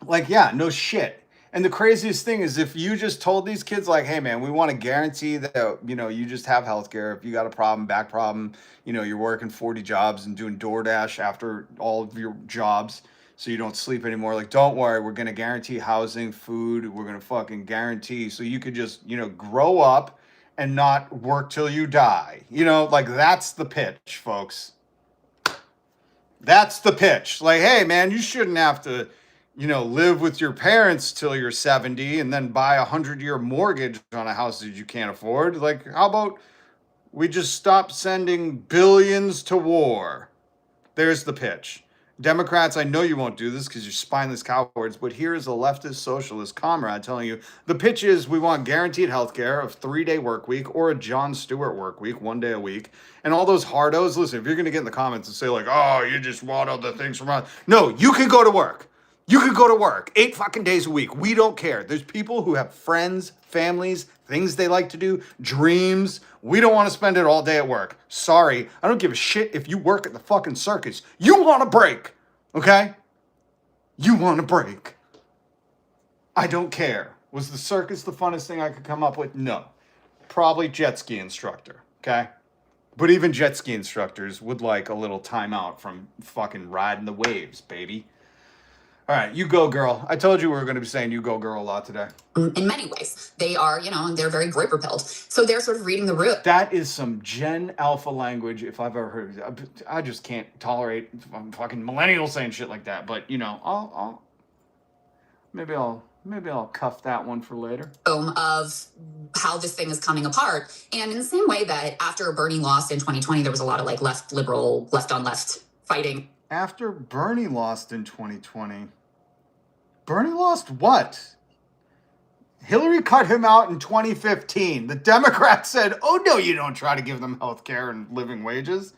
like, yeah, no shit. And the craziest thing is if you just told these kids, like, hey, man, we want to guarantee that, you know, you just have healthcare. If you got a problem, back problem, you know, you're working 40 jobs and doing DoorDash after all of your jobs so you don't sleep anymore. Like, don't worry, we're going to guarantee housing, food. We're going to fucking guarantee so you could just, you know, grow up and not work till you die. You know, like, that's the pitch, folks. That's the pitch. Like, hey, man, you shouldn't have to, you know, live with your parents till you're 70 and then buy a 100-year mortgage on a house that you can't afford. Like, how about we just stop sending billions to war? There's the pitch. Democrats, I know you won't do this because you're spineless cowards, but here is a leftist socialist comrade telling you the pitch is we want guaranteed health care, a 3-day work week, or a Jon Stewart work week, 1 day a week. And all those hardos, listen, if you're going to get in the comments and say like, oh, you just want all the things from us. No, you can go to work. You could go to work 8 fucking days a week. We don't care. There's people who have friends, families, things they like to do, dreams. We don't want to spend it all day at work. Sorry. I don't give a shit if you work at the fucking circus. You want a break, okay? You want a break. I don't care. Was the circus the funnest thing I could come up with? No. Probably jet ski instructor, okay? But even jet ski instructors would like a little time out from fucking riding the waves, baby. All right, you go, girl. I told you we were going to be saying you go, girl a lot today. In many ways, they are, and they're very grape repelled. So they're sort of reading the room. That is some Gen Alpha language, if I've ever heard of it. I just can't tolerate fucking millennials saying shit like that. But maybe I'll cuff that one for later. Of how this thing is coming apart. And in the same way that after Bernie lost in 2020, there was a lot of like left liberal, left on left fighting. After Bernie lost in 2020, Bernie lost what? Hillary cut him out in 2015. The Democrats said, oh, no, you don't try to give them health care and living wages.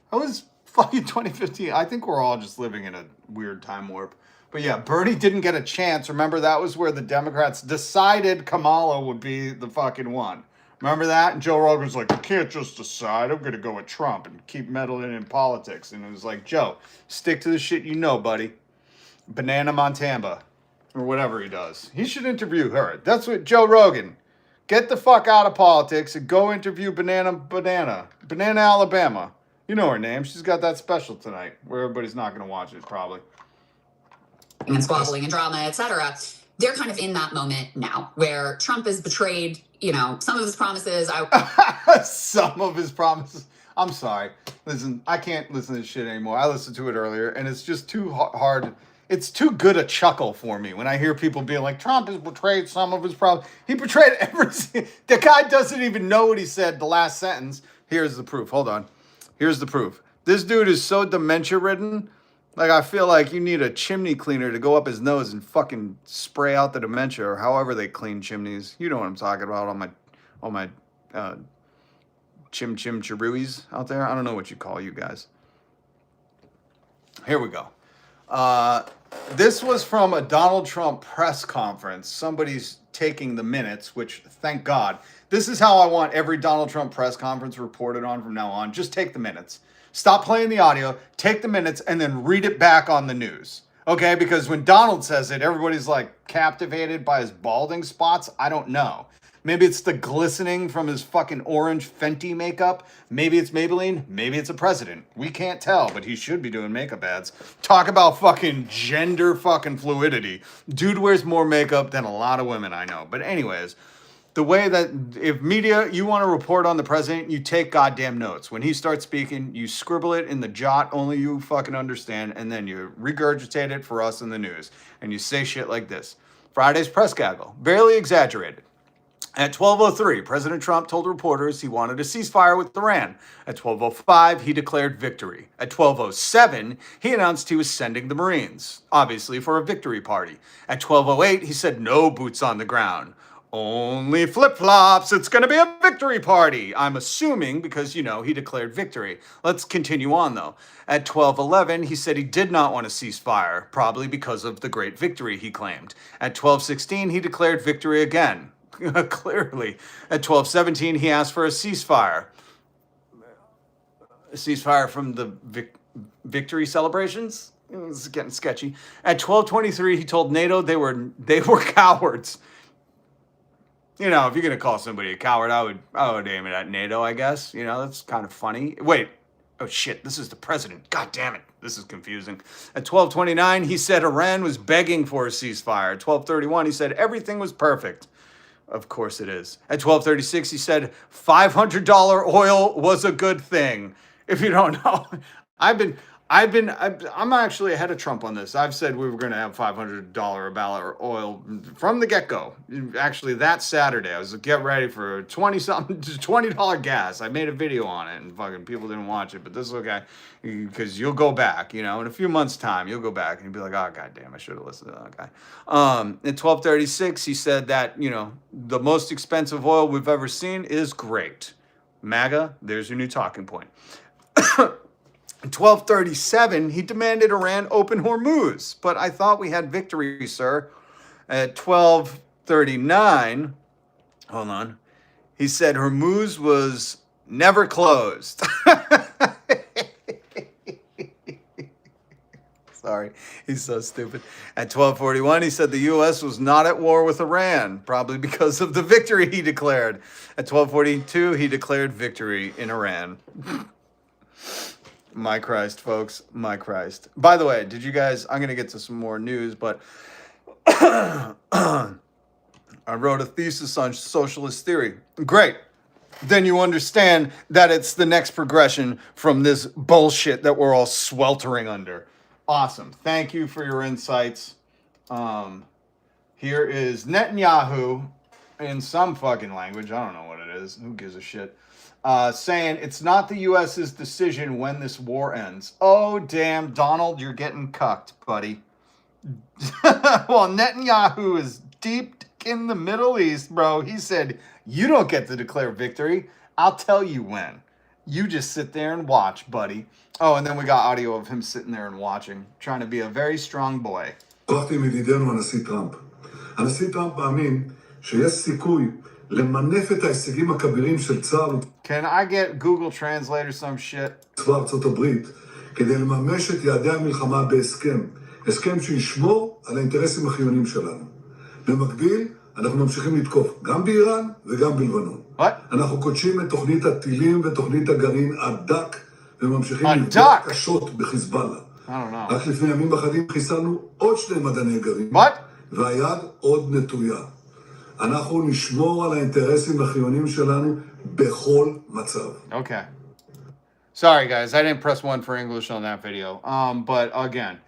That was fucking 2015. I think we're all just living in a weird time warp. But yeah, Bernie didn't get a chance. Remember, that was where the Democrats decided Kamala would be the fucking one. Remember that? And Joe Rogan was like, I can't just decide. I'm going to go with Trump and keep meddling in politics. And it was like, Joe, stick to the shit you know, buddy. Banana Montana. Or whatever he does. He should interview her. That's what Joe Rogan. Get the fuck out of politics and go interview Banana Alabama. You know her name. She's got that special tonight where everybody's not going to watch it probably. And squabbling and drama, etc. They're kind of in that moment now where Trump has betrayed, some of his promises. Some of his promises. I'm sorry. Listen, I can't listen to this shit anymore. I listened to it earlier and it's just too hard. It's too good a chuckle for me when I hear people being like, Trump has betrayed some of his problems. He betrayed everything. The guy doesn't even know what he said the last sentence. Here's the proof. Hold on. Here's the proof. This dude is so dementia-ridden. Like, I feel like you need a chimney cleaner to go up his nose and fucking spray out the dementia or however they clean chimneys. You know what I'm talking about on my chim-chim-chiruis out there. I don't know what you call you guys. Here we go. This was from a Donald Trump press conference. Somebody's taking the minutes, which, thank God. This is how I want every Donald Trump press conference reported on from now on. Just take the minutes. Stop playing the audio, take the minutes, and then read it back on the news. Okay? Because when Donald says it, everybody's like captivated by his balding spots. I don't know. Maybe it's the glistening from his fucking orange Fenty makeup. Maybe it's Maybelline. Maybe it's a president. We can't tell, but he should be doing makeup ads. Talk about fucking gender fucking fluidity. Dude wears more makeup than a lot of women I know. But anyways, the way that if media, you want to report on the president, you take goddamn notes. When he starts speaking, you scribble it in the jot only you fucking understand, and then you regurgitate it for us in the news. And you say shit like this. Friday's press gaggle. Barely exaggerated. At 12:03, President Trump told reporters he wanted a ceasefire with Iran. At 12:05, he declared victory. At 12:07, he announced he was sending the Marines, obviously for a victory party. At 12:08, he said no boots on the ground. Only flip-flops. It's going to be a victory party. I'm assuming because, he declared victory. Let's continue on, though. At 12:11, he said he did not want a ceasefire, probably because of the great victory he claimed. At 12:16, he declared victory again. Clearly. At 12:17, he asked for a ceasefire. A ceasefire from the victory celebrations? It's getting sketchy. At 12:23, he told NATO they were cowards. If you're going to call somebody a coward, I would aim it at NATO, I guess. That's kind of funny. Wait. Oh, shit. This is the president. God damn it. This is confusing. At 12:29, he said Iran was begging for a ceasefire. At 12:31, he said everything was perfect. Of course it is. At 12:36, he said $500 oil was a good thing. If you don't know, I'm actually ahead of Trump on this. I've said we were going to have $500 a barrel oil from the get-go. Actually, that Saturday, I was get ready for $20 gas. I made a video on it, and fucking people didn't watch it, but this is okay because you'll go back, in a few months' time, you'll go back and you'll be like, oh, goddamn, I should have listened to that guy. At 12:36, he said that, the most expensive oil we've ever seen is great. MAGA, there's your new talking point. At 12:37, he demanded Iran open Hormuz. But I thought we had victory, sir. At 12:39, hold on, he said Hormuz was never closed. Sorry, he's so stupid. At 12:41, he said the U.S. was not at war with Iran, probably because of the victory he declared. At 12:42, he declared victory in Iran. My Christ, folks. My Christ. By the way, did you guys... I'm going to get to some more news, but... I wrote a thesis on socialist theory. Great. Then you understand that it's the next progression from this bullshit that we're all sweltering under. Awesome. Thank you for your insights. Here is Netanyahu in some fucking language. I don't know what it is. Who gives a shit? Saying it's not the U.S.'s decision when this war ends. Oh, damn, Donald, you're getting cucked, buddy. Well, Netanyahu is deep in the Middle East, bro. He said, you don't get to declare victory. I'll tell you when. You just sit there and watch, buddy. Oh, and then we got audio of him sitting there and watching, trying to be a very strong boy. שוחחתי עם ידידנו הנשיא טראמפ. הנשיא טראמפ מאמין שיש סיכוי למנף את ההישגים הכבירים של צה"ל Can I get Google Translate or some shit? צבא ארצות הברית כדי לממש את יעדי המלחמה בהסכם. הסכם שישמור על האינטרסים החיוניים שלנו. במקביל, אנחנו ממשיכים לתקוף גם באיראן וגם בלבנון. אנחנו קודשים את תוכנית הטילים ותוכנית הגרעין הדק וממשיכים לפגוע קשות בחיזבאללה. רק לפני ימים אחדים חיסלנו עוד 2 מדעני גרעין. והיד עוד נטויה. אנחנו נשמור על האינטרסים החיוניים שלנו בכל מצב. Okay. Sorry guys, I didn't press 1 for English on that video. But again,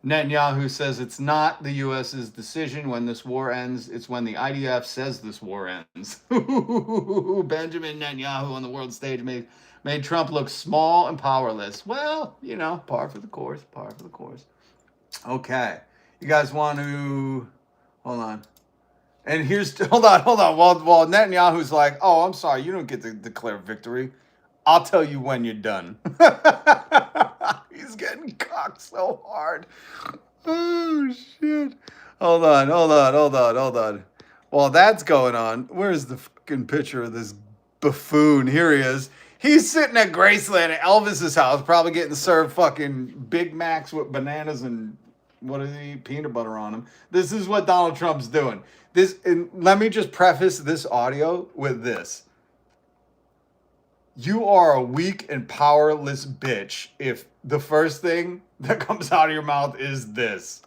Netanyahu says it's not the U.S.'s decision when this war ends. It's when the IDF says this war ends. Benjamin Netanyahu on the world stage made Trump look small and powerless. Well, you know, par for the course, par for the course. Okay. You guys want to... Hold on. And here's... Hold on. While Netanyahu's like, oh, I'm sorry, you don't get to declare victory. I'll tell you when you're done. He's getting cocked so hard. Oh, shit. Hold on. While that's going on, where's the fucking picture of this buffoon? Here he is. He's sitting at Graceland at Elvis's house, probably getting served fucking Big Macs with bananas and what does he eat? Peanut butter on them. This is what Donald Trump's doing. And let me just preface this audio with this. You are a weak and powerless bitch if the first thing that comes out of your mouth is this.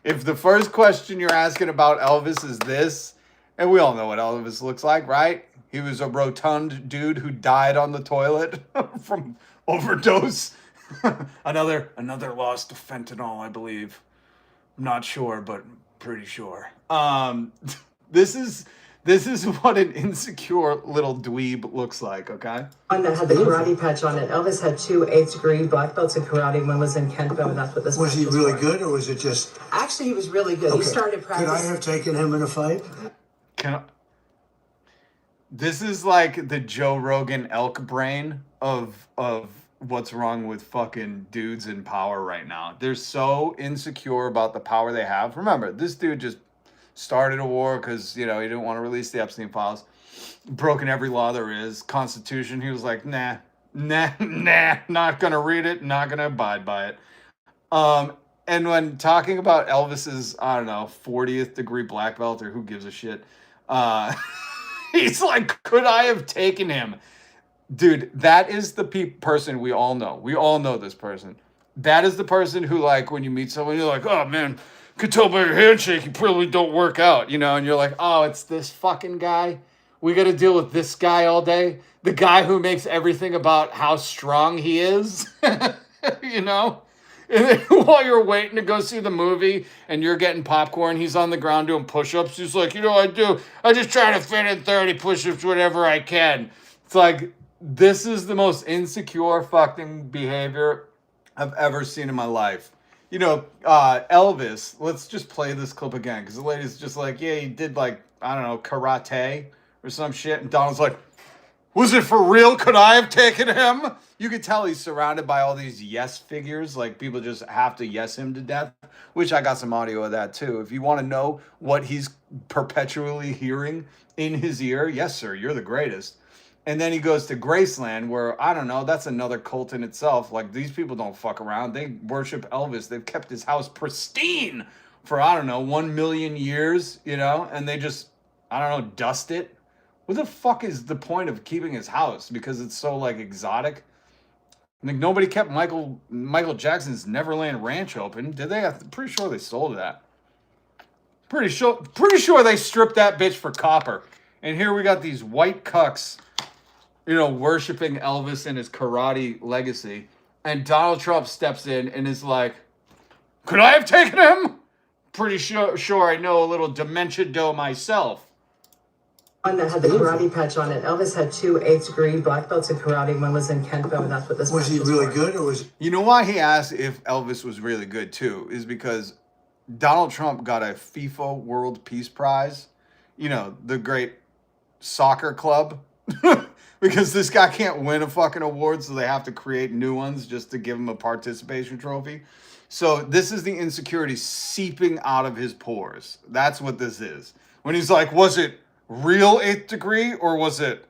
If the first question you're asking about Elvis is this, and we all know what Elvis looks like, right? He was a rotund dude who died on the toilet from overdose. another loss to fentanyl, I believe. I'm not sure, but pretty sure. This is what an insecure little dweeb looks like, okay? One that had the karate patch on it. Elvis had 2 8th degree black belts in karate. One was in Kempo, and that's what this was. Was he really good, or was it just... Actually, he was really good. Okay. He started practicing. Could I have taken him in a fight? This is like the Joe Rogan elk brain of what's wrong with fucking dudes in power right now. They're so insecure about the power they have. Remember, this dude just started a war because, you know, he didn't want to release the Epstein files. Broken every law there is. Constitution, he was like, nah, not going to read it, not going to abide by it. And when talking about Elvis's, I don't know, 40th degree black belt or who gives a shit, he's like, could I have taken him? Dude, that is the person we all know. We all know this person. That is the person who, like, when you meet someone, you're like, oh, man, could tell by your handshake you probably don't work out, you know? And you're like, oh, it's this fucking guy? We got to deal with this guy all day? The guy who makes everything about how strong he is? You know? And then while you're waiting to go see the movie and you're getting popcorn, he's on the ground doing push-ups. He's like, you know what I just try to fit in 30 push-ups whenever I can. It's like, this is the most insecure fucking behavior I've ever seen in my life. You know, Elvis, let's just play this clip again, because the lady's just like, yeah, he did, like, I don't know, karate or some shit. And Donald's like, was it for real? Could I have taken him? You could tell he's surrounded by all these yes figures. Like, people just have to yes him to death, which I got some audio of that, too. If you want to know what he's perpetually hearing in his ear, yes, sir, you're the greatest. And then he goes to Graceland, where, I don't know, that's another cult in itself. Like, these people don't fuck around. They worship Elvis. They've kept his house pristine for, I don't know, 1 million years, you know? And they just, I don't know, dust it. What the fuck is the point of keeping his house? Because it's so, like, exotic? Like nobody kept Michael Jackson's Neverland Ranch open, did they? I'm pretty sure they sold that. Pretty sure they stripped that bitch for copper. And here we got these white cucks, you know, worshiping Elvis and his karate legacy. And Donald Trump steps in and is like, could I have taken him? Pretty sure I know a little dementia dough myself. One that had the karate patch on it. Elvis had 2 8th-degree black belts in karate. One was in Kenpo, and that's what this Was he really good, or was? You know why he asked if Elvis was really good too? Is because Donald Trump got a FIFA World Peace Prize. You know, the great soccer club. Because this guy can't win a fucking award, so they have to create new ones just to give him a participation trophy. So this is the insecurity seeping out of his pores. That's what this is. When he's like, was it real 8th degree or was it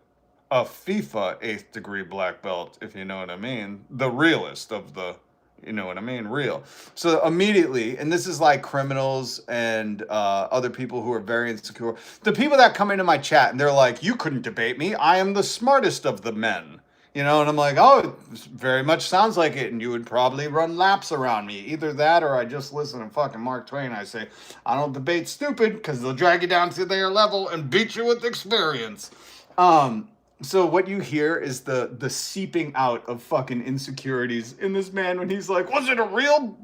a FIFA 8th degree black belt, if you know what I mean? The realest of the, you know what I mean? Real. So immediately, and this is like criminals and other people who are very insecure. The people that come into my chat and they're like, you couldn't debate me. I am the smartest of the men. You know, and I'm like, oh, it very much sounds like it. And you would probably run laps around me. Either that or I just listen to fucking Mark Twain. I say, I don't debate stupid because they'll drag you down to their level and beat you with experience. So what you hear is the seeping out of fucking insecurities in this man when he's like, was it a real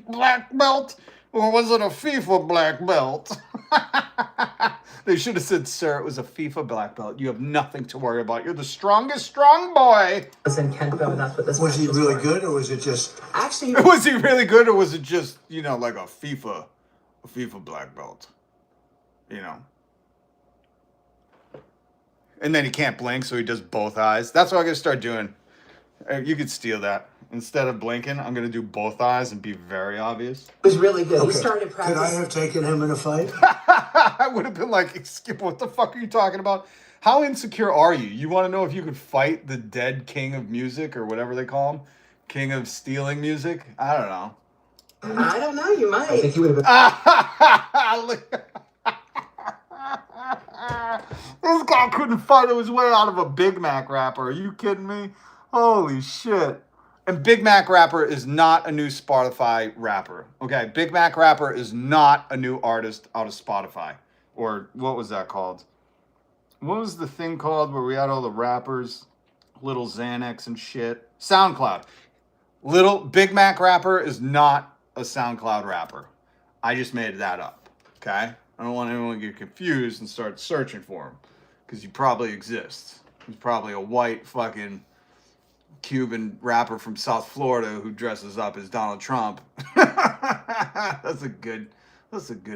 black belt or was it a FIFA black belt? They should have said, sir, it was a FIFA black belt. You have nothing to worry about. You're the strongest strong boy. Was in Kenpo, and that's what this Was he really good, or was it just? Actually, was he really good, or was it just, you know, like a FIFA black belt? You know. And then he can't blink, so he does both eyes. That's what I'm going to start doing. You could steal that. Instead of blinking, I'm going to do both eyes and be very obvious. It was really good. Okay. He started practicing. Could I have taken him in a fight? I would have been like, Skip, what the fuck are you talking about? How insecure are you? You want to know if you could fight the dead king of music or whatever they call him? King of stealing music? I don't know. I don't know. You might. I think he would have been. This guy couldn't fight his way out of a Big Mac rapper. Are you kidding me? Holy shit. And Big Mac rapper is not a new Spotify rapper. Okay, Big Mac rapper is not a new artist out of Spotify. Or what was that called? What was the thing called where we had all the rappers? Little Xanax and shit. SoundCloud. Little Big Mac rapper is not a SoundCloud rapper. I just made that up. Okay? I don't want anyone to get confused and start searching for him. Because he probably exists. He's probably a white fucking Cuban rapper from South Florida who dresses up as Donald Trump. That's a good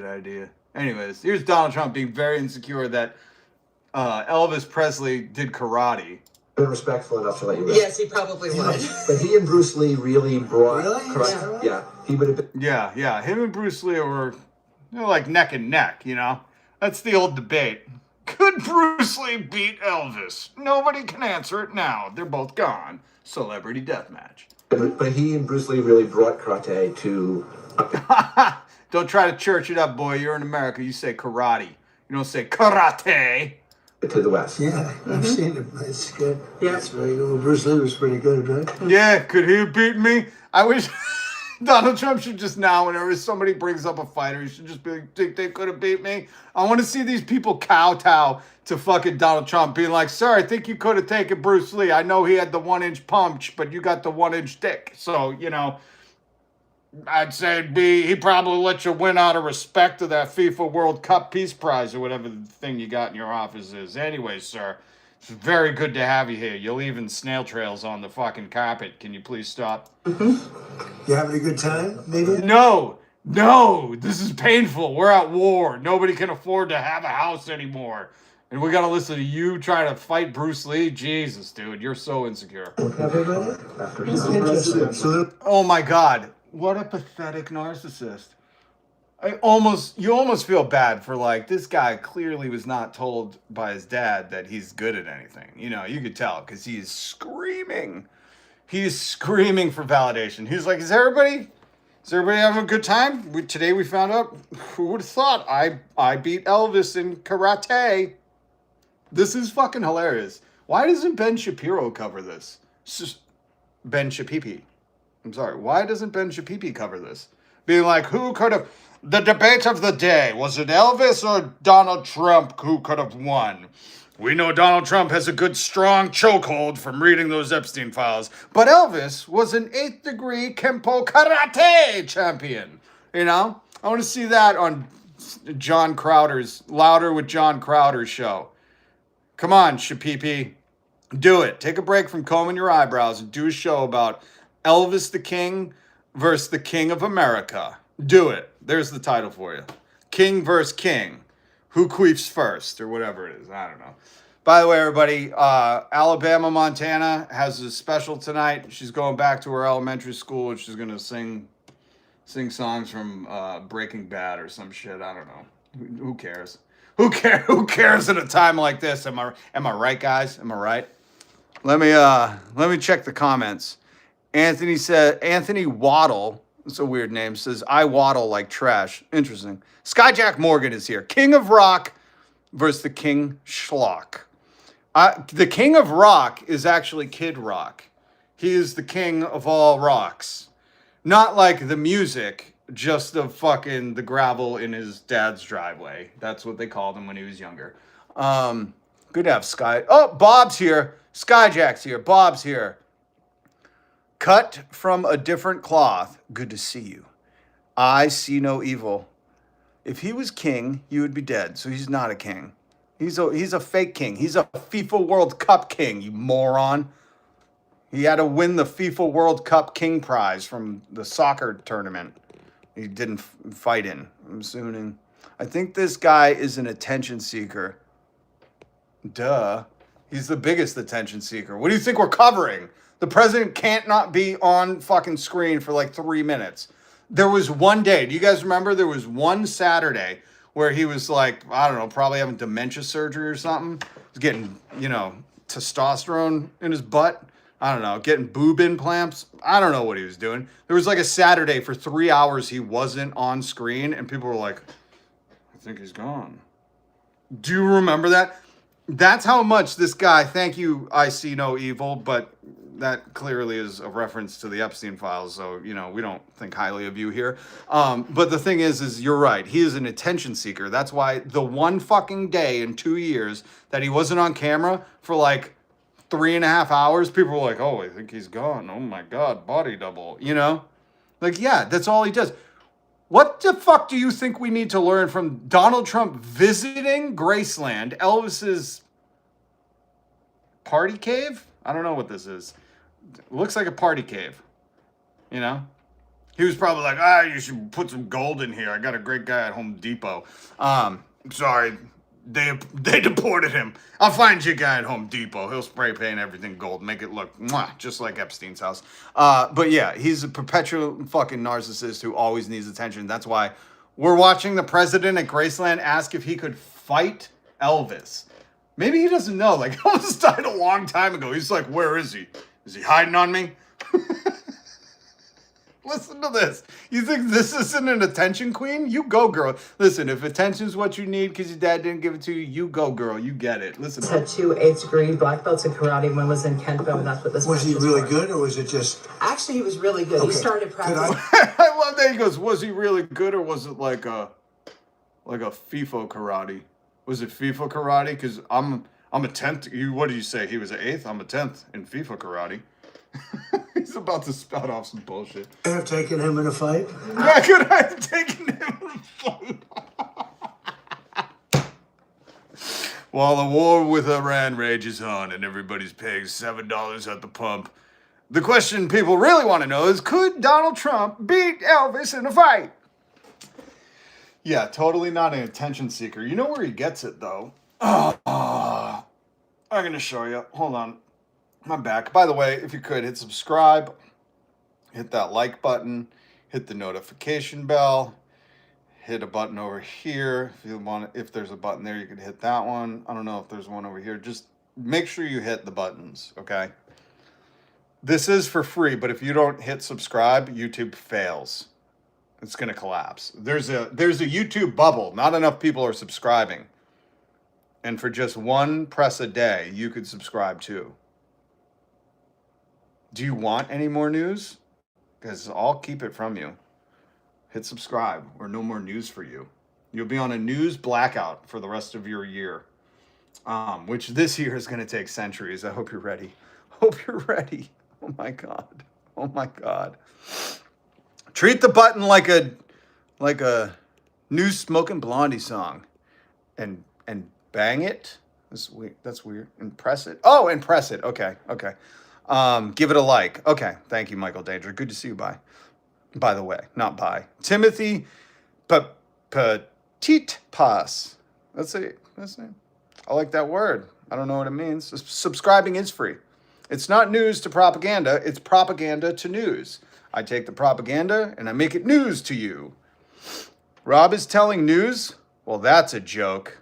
idea. Anyways, here's Donald Trump being very insecure that Elvis Presley did karate. Been respectful enough to let you go. Yes, he probably would. But he and Bruce Lee really brought. Really? Yeah, he would have been. Yeah. Him and Bruce Lee were like neck and neck, you know? That's the old debate. Could Bruce Lee beat Elvis? Nobody can answer it now. They're both gone. Celebrity deathmatch. But he and Bruce Lee really brought karate to. Don't try to church it up, boy. You're in America. You say karate. You don't say karate. To the West. Yeah, I've seen it. It's good. Yeah, it's very good. Well, Bruce Lee was pretty good, right? Yeah, could he have beaten me? I wish Donald Trump should just now, whenever somebody brings up a fighter, he should just be like, think they could have beat me? I want to see these people kowtow to fucking Donald Trump, being like, sir, I think you could have taken Bruce Lee. I know he had the 1-inch punch, but you got the 1-inch dick. So, you know, I'd say he probably let you win out of respect to that FIFA World Cup Peace Prize or whatever the thing you got in your office is. Anyway, sir, it's very good to have you here. You're leaving snail trails on the fucking carpet. Can you please stop? Mm-hmm. You having a good time, maybe? No, this is painful. We're at war. Nobody can afford to have a house anymore. And we got to listen to you trying to fight Bruce Lee? Jesus, dude, you're so insecure. Oh my God. What a pathetic narcissist. You almost feel bad for, like, this guy clearly was not told by his dad that he's good at anything. You know, you could tell because he's screaming. He's screaming for validation. He's like, is everybody having a good time? Today we found out, who would have thought I beat Elvis in karate. This is fucking hilarious. Why doesn't Ben Shapiro cover this? It's just, Ben Shapiro? I'm sorry. Why doesn't Ben Shapiro cover this? Being like, who could have... The debate of the day, was it Elvis or Donald Trump who could have won? We know Donald Trump has a good, strong chokehold from reading those Epstein files, but Elvis was an 8th degree Kempo Karate champion. You know? I want to see that on John Crowder's, Louder with John Crowder's show. Come on, Shapipi. Do it. Take a break from combing your eyebrows and do a show about Elvis the King versus the King of America. Do it. There's the title for you. King versus King. Who queefs first, or whatever it is. I don't know. By the way, everybody, Alabama Momtana has a special tonight. She's going back to her elementary school, and she's going to sing songs from Breaking Bad or some shit. I don't know. Who cares? Who cares at a time like this? Am I right, guys? Am I right? Let me check the comments. Anthony Waddle, it's a weird name, says, I waddle like trash. Interesting. Skyjack Morgan is here. King of Rock versus the King Schlock. The King of Rock is actually Kid Rock. He is the king of all rocks. Not like the music, just the fucking the gravel in his dad's driveway. That's what they called him when he was younger. Good to have Sky. Oh, Bob's here. Skyjack's here. Bob's here. Cut from a different cloth. Good to see you. I see no evil. If he was king, you would be dead. So he's not a king. He's a fake king. He's a FIFA World Cup king, you moron. He had to win the FIFA World Cup King Prize from the soccer tournament. He didn't fight in. I'm assuming. I think this guy is an attention seeker. Duh. He's the biggest attention seeker. What do you think we're covering? The president can't not be on fucking screen for like 3 minutes. There was one day, do you guys remember? There was one Saturday where he was like, I don't know, probably having dementia surgery or something. He's getting, testosterone in his butt. I don't know, getting boob implants. I don't know what he was doing. There was like a Saturday for 3 hours he wasn't on screen, and people were like, I think he's gone. Do you remember that? That's how much this guy, thank you, I see no evil, but that clearly is a reference to the Epstein files, so, we don't think highly of you here. But the thing is you're right. He is an attention seeker. That's why the one fucking day in 2 years that he wasn't on camera for like 3.5 hours, people were like, oh, I think he's gone. Oh my God, body double, Like, yeah, that's all he does. What the fuck do you think we need to learn from Donald Trump visiting Graceland, Elvis's party cave? I don't know what this is. It looks like a party cave, He was probably like, you should put some gold in here. I got a great guy at Home Depot. Sorry, they deported him. I'll find you a guy at Home Depot. He'll spray paint everything gold, make it look just like Epstein's house. But yeah, he's a perpetual fucking narcissist who always needs attention. That's why we're watching the president at Graceland ask if he could fight Elvis. Maybe he doesn't know. Like, Elvis died a long time ago. He's like, where is he? Is he hiding on me? Listen to this. You think this isn't an attention queen? You go, girl. Listen, if attention's what you need because your dad didn't give it to you, you go, girl. You get it. Listen. Had 2 8th degree black belts in karate. One was in Kenpo, and that's what this Was he really good, or was it just... Actually, he was really good. Okay. He started practicing. I love that he goes, was he really good, or was it like a FIFO karate? Was it FIFA karate? Because I'm a 10th. What did you say? He was an 8th? I'm a 10th in FIFA karate. He's about to spout off some bullshit. I have taken him in a fight? Yeah, could I have taken him in a fight? While the war with Iran rages on and everybody's paying $7 at the pump, the question people really want to know is, could Donald Trump beat Elvis in a fight? Yeah, totally not an attention seeker. You know where he gets it, though? I'm going to show you. Hold on. I'm back. By the way, if you could, hit subscribe. Hit that like button. Hit the notification bell. Hit a button over here. If there's a button there, you could hit that one. I don't know if there's one over here. Just make sure you hit the buttons, okay? This is for free, but if you don't hit subscribe, YouTube fails. It's going to collapse. There's a YouTube bubble. Not enough people are subscribing. And for just one press a day, you could subscribe too. Do you want any more news? Because I'll keep it from you. Hit subscribe or no more news for you. You'll be on a news blackout for the rest of your year, which this year is going to take centuries. I hope you're ready. Hope you're ready. Oh my God. Oh my God. Treat the button like a new Smoking Blondie song, and bang it. That's weird. And press it. Oh, and press it. Okay. Give it a like. Okay. Thank you, Michael Danger. Good to see you. Bye. By the way, not bye. Timothy Petit Pas. That's it. I like that word. I don't know what it means. Subscribing is free. It's not news to propaganda. It's propaganda to news. I take the propaganda and I make it news to you. Rob is telling news? Well, that's a joke.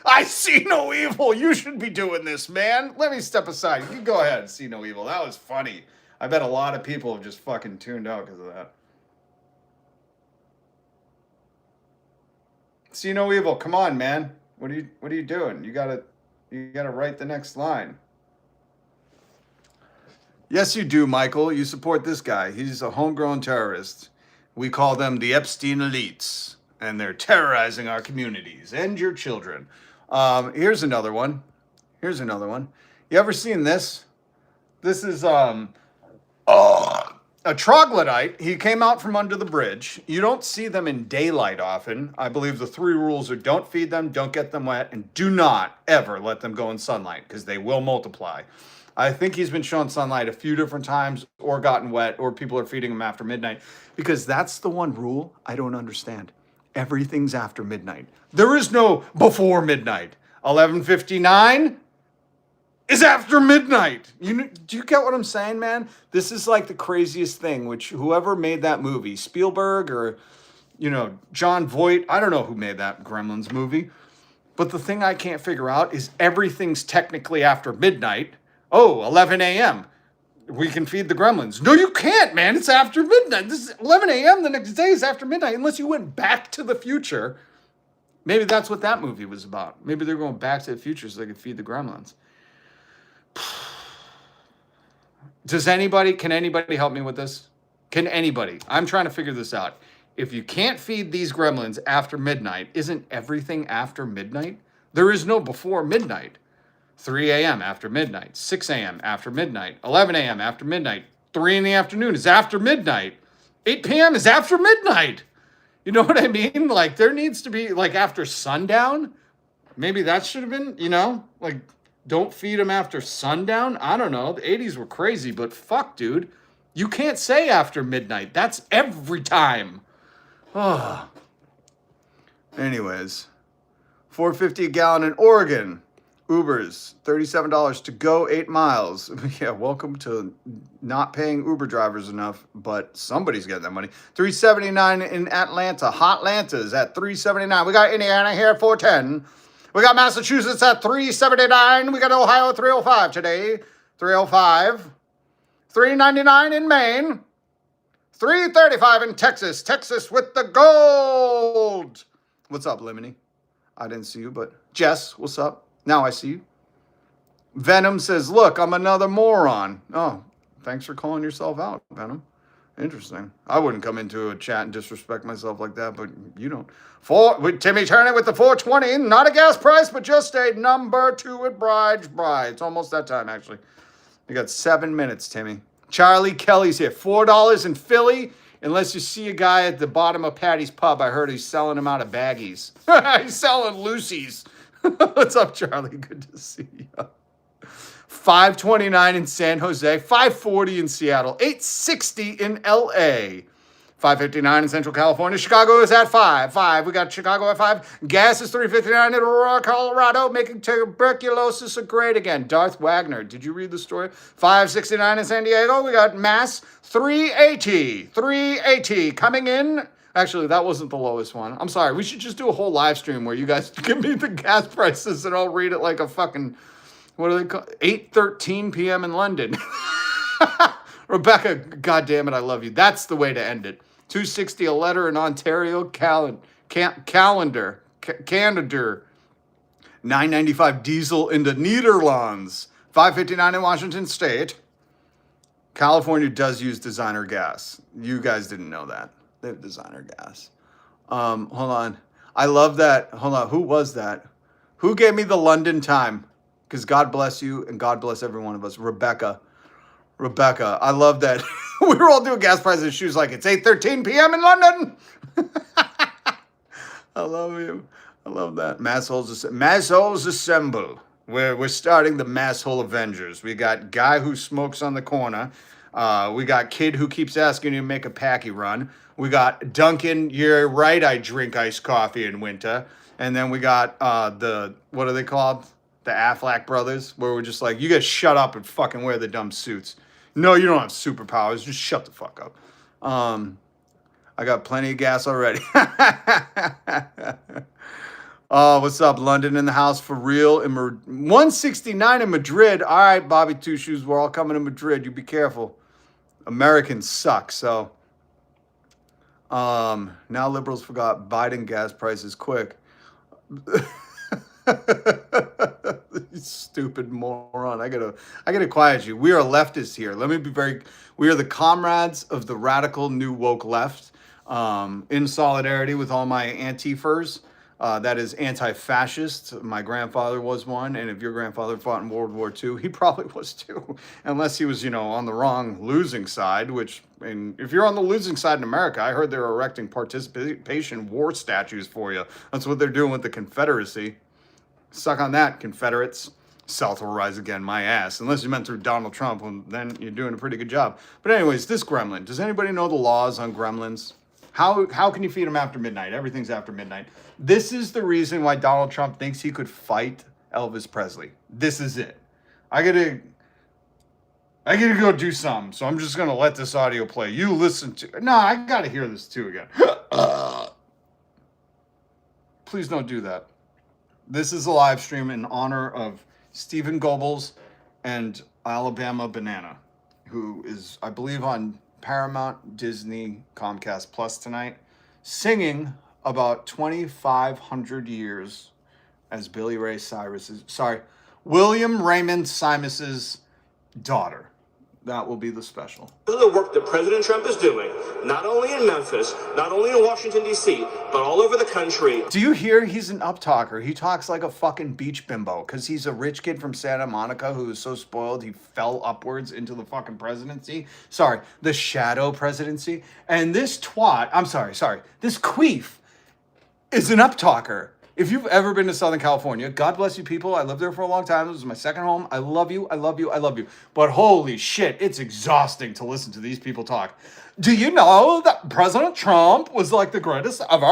I see no evil. You should be doing this, man. Let me step aside. You go ahead and see no evil. That was funny. I bet a lot of people have just fucking tuned out because of that. See no evil. Come on, man. What are you doing? You gotta write the next line. Yes, you do, Michael. You support this guy. He's a homegrown terrorist. We call them the Epstein elites, and they're terrorizing our communities and your children. Here's another one. You ever seen this? This is a troglodyte. He came out from under the bridge. You don't see them in daylight often. I believe the 3 rules are don't feed them, don't get them wet, and do not ever let them go in sunlight because they will multiply. I think he's been shown sunlight a few different times or gotten wet or people are feeding him after midnight because that's the one rule I don't understand. Everything's after midnight. There is no before midnight. 11:59 is after midnight. Do you get what I'm saying, man? This is like the craziest thing, which whoever made that movie, Spielberg or, John Voight, I don't know who made that Gremlins movie. But the thing I can't figure out is everything's technically after midnight. Oh, 11 a.m. We can feed the gremlins. No, you can't, man. It's after midnight. This is 11 a.m. The next day is after midnight, unless you went back to the future. Maybe that's what that movie was about. Maybe they're going back to the future so they could feed the gremlins. Can anybody help me with this? Can anybody? I'm trying to figure this out. If you can't feed these gremlins after midnight, isn't everything after midnight? There is no before midnight. 3 a.m. after midnight, 6 a.m. after midnight, 11 a.m. after midnight, 3 in the afternoon is after midnight, 8 p.m. is after midnight. You know what I mean? Like, there needs to be, like, after sundown. Maybe that should have been, like, don't feed them after sundown. I don't know. The 80s were crazy, but fuck, dude. You can't say after midnight. That's every time. Oh. Anyways, $4.50 a gallon in Oregon. Ubers, $37 to go 8 miles. Yeah, welcome to not paying Uber drivers enough, but somebody's getting that money. $3.79 in Atlanta. Hotlanta's at $3.79. We got Indiana here at $4.10. We got Massachusetts at $3.79. We got Ohio at $3.05 today. $3.05. $3.99 in Maine. $3.35 in Texas. Texas with the gold. What's up, Lemony? I didn't see you, but Jess, what's up? Now I see you. Venom says, look, I'm another moron. Oh, thanks for calling yourself out, Venom. Interesting. I wouldn't come into a chat and disrespect myself like that, but you don't. With Timmy Turner with the 420, not a gas price, but just a number 2 at Brides. It's almost that time, actually. You got 7 minutes, Timmy. Charlie Kelly's here. $4 in Philly, unless you see a guy at the bottom of Patty's Pub. I heard he's selling them out of baggies. He's selling Lucy's. What's up, Charlie? Good to see you. $5.29 in San Jose, $5.40 in Seattle, $8.60 in LA, $5.59 in Central California. Chicago is at $5. We got Chicago at $5. Gas is $3.59 in Aurora, Colorado, making tuberculosis great again. Darth Wagner, did you read the story? $5.69 in San Diego. We got Mass, $3.80 coming in. Actually, that wasn't the lowest one. I'm sorry. We should just do a whole live stream where you guys give me the gas prices and I'll read it like a fucking, what do they call it? 8:13 p.m. in London. Rebecca, goddamn it, I love you. That's the way to end it. $2.60 a letter in Ontario. Canada. $9.95 diesel in the Netherlands. 559 in Washington State. California does use designer gas. You guys didn't know that. They have designer gas. Hold on. I love that. Hold on. Who was that? Who gave me the London time? Because God bless you and God bless every one of us. Rebecca. I love that. We were all doing gas prices. She was like, it's 8:13 p.m. in London. I love you. I love that. Mass holes assemble. We're starting the mass hole Avengers. We got guy who smokes on the corner. We got kid who keeps asking you to make a packy run. We got Duncan, you're right, I drink iced coffee in winter. And then we got what are they called? The Affleck brothers, where we're just like, you guys shut up and fucking wear the dumb suits. No, you don't have superpowers. Just shut the fuck up. I got plenty of gas already. Oh, what's up? London in the house for real. 169 in Madrid. All right, Bobby Two Shoes. We're all coming to Madrid. You be careful. Americans suck. So now liberals forgot Biden gas prices quick. You stupid moron. I gotta quiet you. We are leftists here. Let me be we are the comrades of the radical new woke left. In solidarity with all my antifers. That is anti-fascist. My grandfather was one, and if your grandfather fought in World War II, he probably was too. Unless he was, on the wrong losing side, and if you're on the losing side in America, I heard they're erecting participation war statues for you. That's what they're doing with the Confederacy. Suck on that, Confederates. South will rise again, my ass. Unless you meant through Donald Trump, well, then you're doing a pretty good job. But anyways, this gremlin. Does anybody know the laws on gremlins? How can you feed them after midnight? Everything's after midnight. This is the reason why Donald Trump thinks he could fight Elvis Presley. This is it. I gotta go do something, so I'm just gonna let this audio play. You listen to. No, I gotta hear this too again. Please don't do that. This is a live stream in honor of Stephen Goebbels and Alabama Banana, who is, I believe, on Paramount, Disney, Comcast Plus tonight, singing about 2,500 years as William Raymond Simus's daughter. That will be the special. Because of the work that President Trump is doing, not only in Memphis, not only in Washington, D.C., but all over the country. Do you hear he's an uptalker? He talks like a fucking beach bimbo because he's a rich kid from Santa Monica who is so spoiled he fell upwards into the fucking presidency. Sorry, the shadow presidency. And this twat, this queef is an uptalker. If you've ever been to Southern California, God bless you people. I lived there for a long time. This is my second home. I love you. I love you. I love you. But holy shit, it's exhausting to listen to these people talk. Do you know that President Trump was like the greatest ever?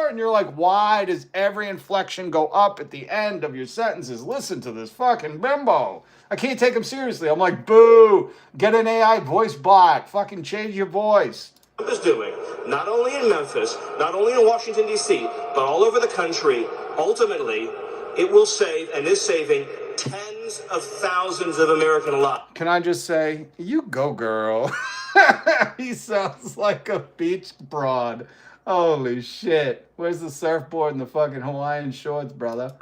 And you're like, why does every inflection go up at the end of your sentences? Listen to this fucking bimbo. I can't take him seriously. I'm like, boo, get an AI voice bot. Fucking change your voice. Is doing, not only in Memphis, not only in Washington, D.C., but all over the country, ultimately, it will save and is saving tens of thousands of American lives. Can I just say, you go, girl. He sounds like a beach broad. Holy shit. Where's the surfboard and the fucking Hawaiian shorts, brother?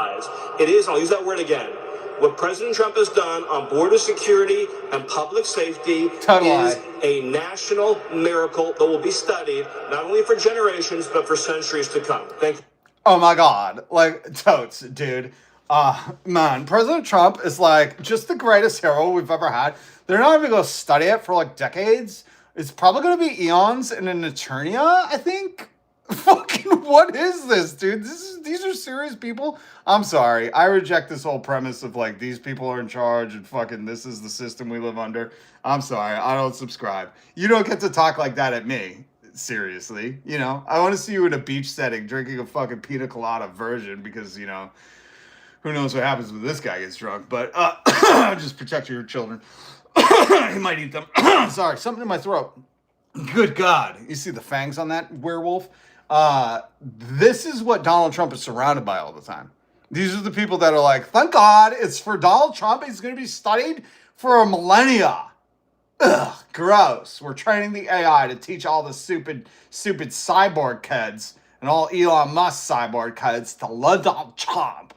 It is, I'll use that word again. What President Trump has done on border security and public safety is a national miracle that will be studied not only for generations, but for centuries to come. Thank you. Oh my God. Like, totes, dude. Man, President Trump is like just the greatest hero we've ever had. They're not even going to study it for like decades. It's probably going to be eons in an Eternia, I think. Fucking what is this, dude? These are serious people. I'm sorry. I reject this whole premise of like these people are in charge and fucking this is the system we live under. I'm sorry. I don't subscribe. You don't get to talk like that at me. Seriously. I want to see you in a beach setting drinking a fucking pina colada version because, who knows what happens when this guy gets drunk. But just protect your children. He might eat them. Sorry. Something in my throat. Good God. You see the fangs on that werewolf? This is what Donald Trump is surrounded by all the time. These are the people that are like, thank God it's for Donald Trump. He's going to be studied for a millennia. Ugh, gross. We're training the AI to teach all the stupid cyborg kids and all Elon Musk cyborg kids to love Donald Trump.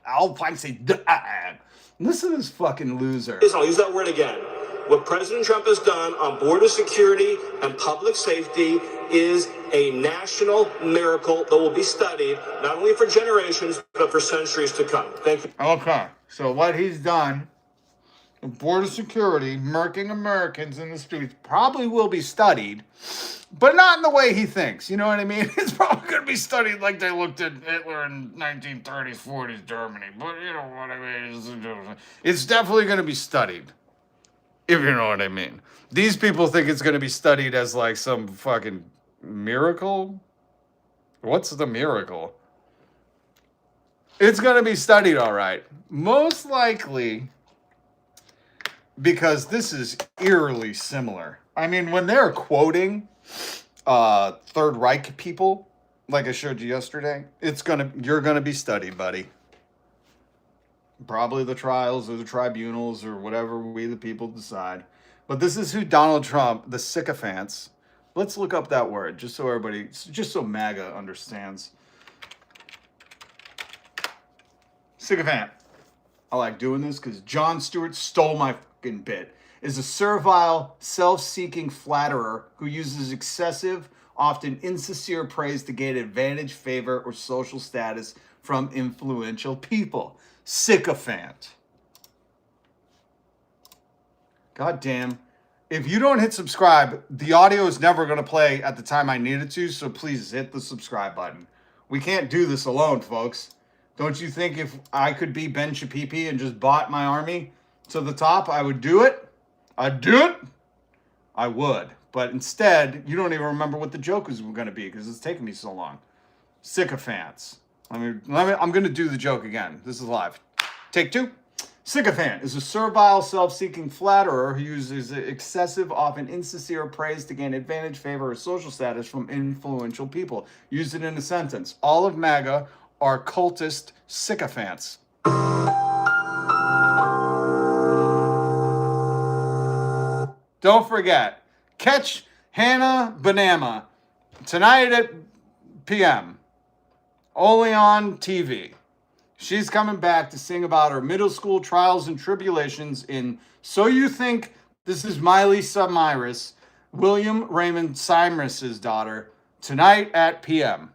Listen to this fucking loser. I'll use that word again. What President Trump has done on border security and public safety is a national miracle that will be studied not only for generations, but for centuries to come. Thank you. Okay, so what he's done, border security, murking Americans in the streets, probably will be studied, but not in the way he thinks. You know what I mean? It's probably going to be studied like they looked at Hitler in 1930s, 40s Germany. But you know what I mean? It's definitely going to be studied, if you know what I mean. These people think it's going to be studied as like some fucking miracle. What's the miracle? It's going to be studied, all right. Most likely because this is eerily similar. I mean, when they're quoting Third Reich people, like I showed you yesterday, you're gonna be studied, buddy. Probably the trials or the tribunals or whatever we the people decide. But this is who Donald Trump, the sycophants. Let's look up that word just so MAGA understands. Sycophant. I like doing this because Jon Stewart stole my fucking bit. Is a servile, self-seeking flatterer who uses excessive, often insincere praise to gain advantage, favor, or social status from influential people. Sycophant. God damn. If you don't hit subscribe, the audio is never going to play at the time I need it to, so please hit the subscribe button. We can't do this alone, folks. Don't you think if I could be Ben Shapipi and just bought my army to the top, I would do it? I'd do it? I would. But instead, you don't even remember what the joke was going to be because it's taken me so long. Sycophants. I'm going to do the joke again. This is live. Take two. Sycophant is a servile, self-seeking flatterer who uses excessive, often insincere praise to gain advantage, favor, or social status from influential people. Use it in a sentence. All of MAGA are cultist sycophants. Don't forget, catch Hannah Banama tonight at p.m. only on TV. She's coming back to sing about her middle school trials and tribulations in So You Think This Is Miley Cyrus, William Raymond Cyrus's daughter, tonight at p.m.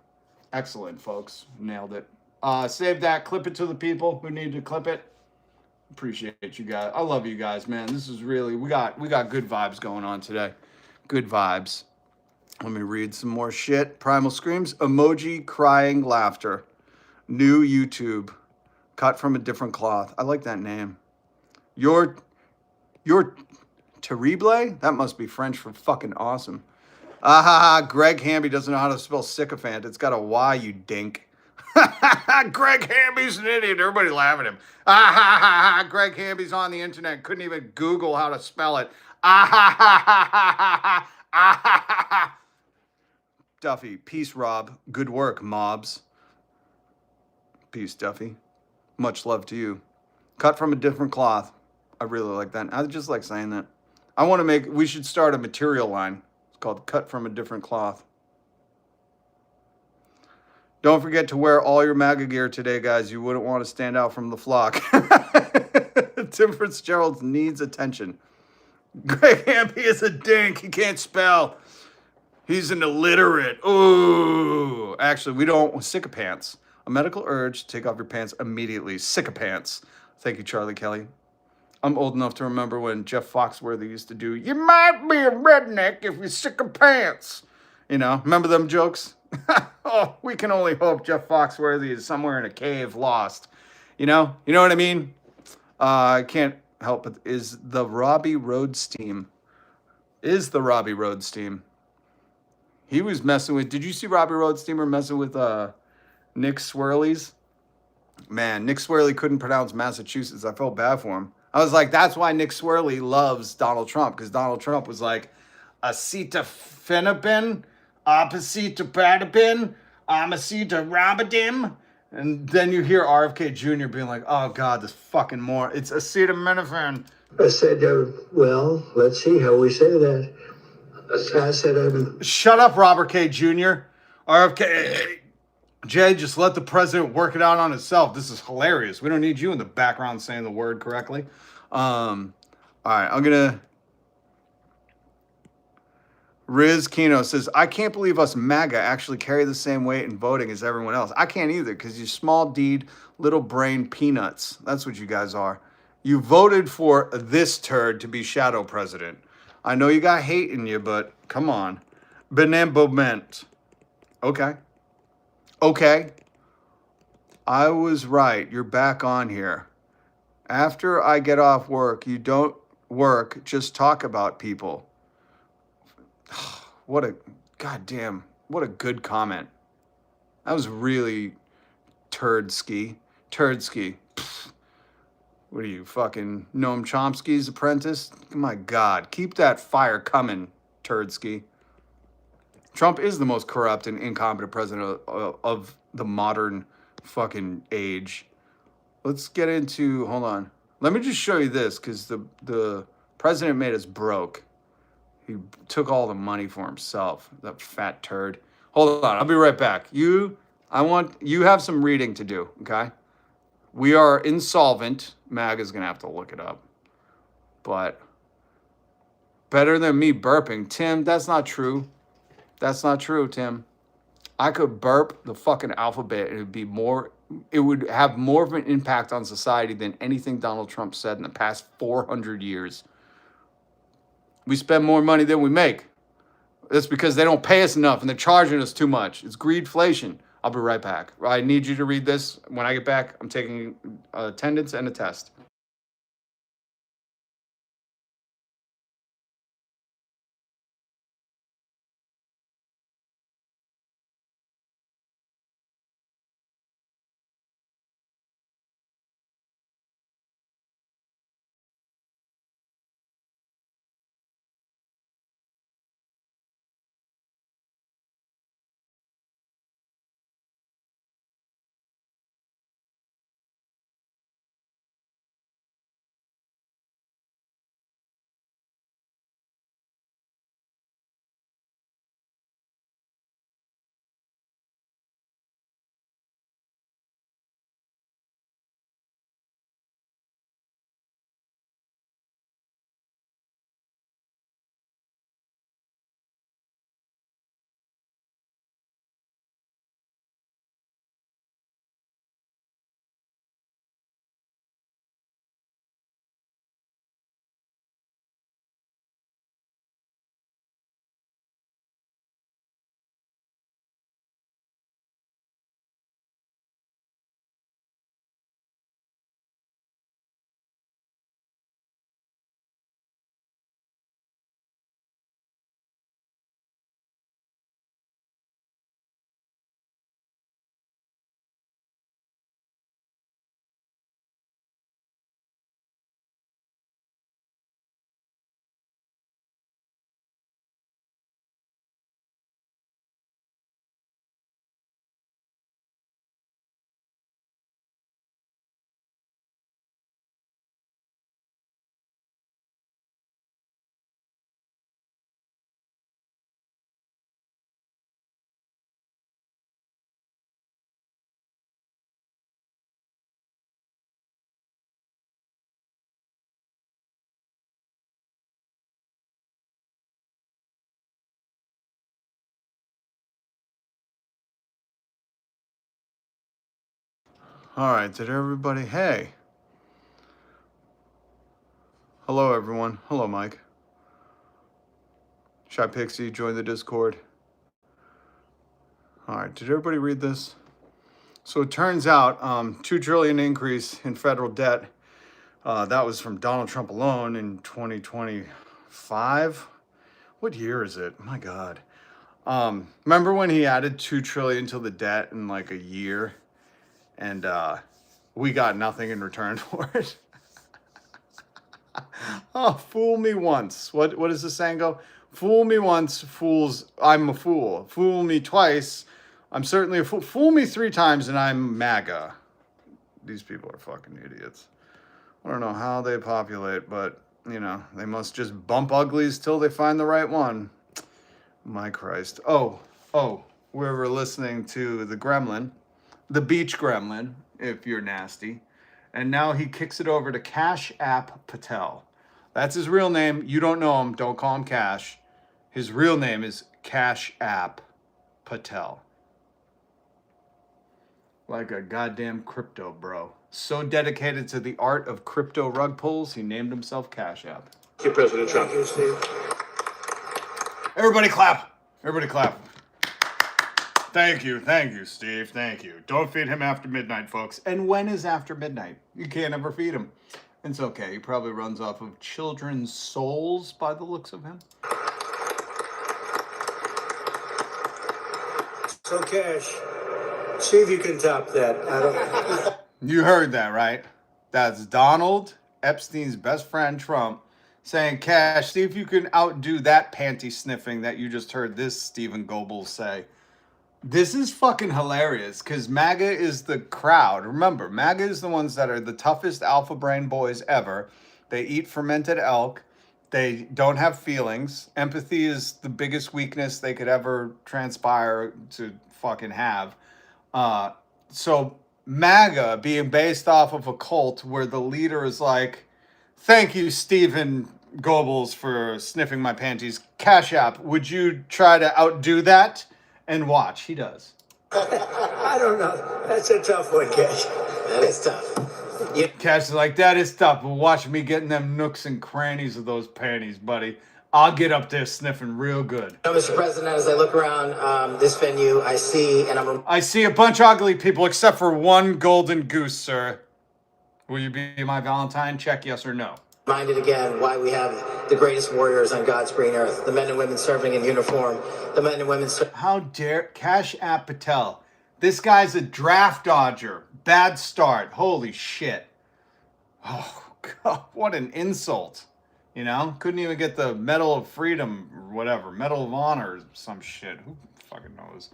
Excellent, folks. Nailed it. Save that. Clip it to the people who need to clip it. Appreciate you guys. I love you guys, man. This is really, we got good vibes going on today. Good vibes. Let me read some more shit. Primal Screams. Emoji crying laughter. New YouTube. Cut from a different cloth. I like that name. Your terrible? That must be French for fucking awesome. Greg Hamby doesn't know how to spell sycophant. It's got a Y, you dink. Greg Hamby's an idiot. Everybody laughing at him. Greg Hamby's on the internet. Couldn't even Google how to spell it. Duffy. Peace, Rob. Good work, mobs. Peace, Duffy. Much love to you. Cut from a different cloth. I really like that. I just like saying that. We should start a material line. It's called Cut from a Different Cloth. Don't forget to wear all your MAGA gear today, guys. You wouldn't want to stand out from the flock. Tim Fitzgerald needs attention. Greg Hamby is a dink. He can't spell. He's an illiterate. Ooh. Actually, we don't. Sycophants. A medical urge to take off your pants immediately. Sycophants. Thank you, Charlie Kelly. I'm old enough to remember when Jeff Foxworthy used to do, you might be a redneck if you're sick of pants. You know, remember them jokes? Oh, we can only hope Jeff Foxworthy is somewhere in a cave lost. You know what I mean? I can't help it. Is the Robbie Rhodes team? He was messing with, did you see Robbie Rhodes team messing with Nick Swirlies? Man, Nick Swirly couldn't pronounce Massachusetts. I felt bad for him. I was like, that's why Nick Swirly loves Donald Trump, because Donald Trump was like, acetafenibin, apacetapatapin, amacetarabidim. And then you hear RFK Jr. being like, oh, God, this fucking more. It's acetaminophen. I said, well, let's see how we say that. I said, shut up, Robert K. Jr. RFK. Jay, just let the president work it out on himself. This is hilarious. We don't need you in the background saying the word correctly. All right, I'm going to... Riz Kino says, I can't believe us MAGA actually carry the same weight in voting as everyone else. I can't either, because you small-d'd, little-brain peanuts. That's what you guys are. You voted for this turd to be shadow president. I know you got hate in you, but come on. Benevolent. Okay. Okay. I was right. You're back on here. After I get off work, you don't work, just talk about people. What a goddamn, what a good comment. That was really turd-ski. Turd-ski. What are you, fucking Noam Chomsky's apprentice? My God, keep that fire coming, turd-ski. Trump is the most corrupt and incompetent president of the modern fucking age. Let's get into, hold on. Let me just show you this, because the president made us broke. He took all the money for himself, that fat turd. Hold on, I'll be right back. You have some reading to do, okay? We are insolvent. MAGA's gonna have to look it up. But better than me burping. Tim, that's not true. That's not true, Tim. I could burp the fucking alphabet and it would have more of an impact on society than anything Donald Trump said in the past 400 years. We spend more money than we make. That's because they don't pay us enough and they're charging us too much. It's greedflation. I'll be right back. I need you to read this. When I get back, I'm taking attendance and a test. All right, did everybody, hey. Hello, everyone. Hello, Mike. Shy Pixie, join the Discord. All right, did everybody read this? So it turns out $2 trillion increase in federal debt. That was from Donald Trump alone in 2025. What year is it? My God. Remember when he added $2 trillion to the debt in like a year? And we got nothing in return for it. Oh, fool me once. What does the saying go? Fool me once, I'm a fool. Fool me twice, I'm certainly a fool. Fool me 3 times and I'm MAGA. These people are fucking idiots. I don't know how they populate, but, you know, they must just bump uglies till they find the right one. My Christ. Oh, we were listening to the Gremlin, the Beach Gremlin, if you're nasty. And now he kicks it over to Cash App Patel. That's his real name. You don't know him. Don't call him Cash. His real name is Cash App Patel. Like a goddamn crypto bro. So dedicated to the art of crypto rug pulls, he named himself Cash App. Thank you, President Trump. Everybody clap. Everybody clap. Thank you, Steve. Thank you. Don't feed him after midnight, folks. And when is after midnight? You can't ever feed him. It's okay. He probably runs off of children's souls by the looks of him. So, Cash, see if you can top that. You heard that, right? That's Donald Epstein's best friend, Trump, saying, Cash, see if you can outdo that panty sniffing that you just heard this Stephen Goebbels say. This is fucking hilarious because MAGA is the crowd. Remember, MAGA is the ones that are the toughest alpha brain boys ever. They eat fermented elk. They don't have feelings. Empathy is the biggest weakness they could ever transpire to fucking have. So MAGA being based off of a cult where the leader is like, thank you, Stephen Goebbels, for sniffing my panties. Cash App, would you try to outdo that? And watch, he does. I don't know. That's a tough one, Cash. That is tough. Cash is like, that is tough, but watch me getting them nooks and crannies of those panties, buddy. I'll get up there sniffing real good. Mr. President, as I look around this venue, I see a bunch of ugly people except for one golden goose, sir. Will you be my Valentine? Check yes or no. Reminded again why we have the greatest warriors on God's green earth, the men and women serving in uniform, the men and women How dare Cash App Patel? This guy's a draft dodger. Bad start. Holy shit. Oh, God, what an insult. You know? Couldn't even get the Medal of Freedom or whatever. Medal of Honor or some shit. Who fucking knows?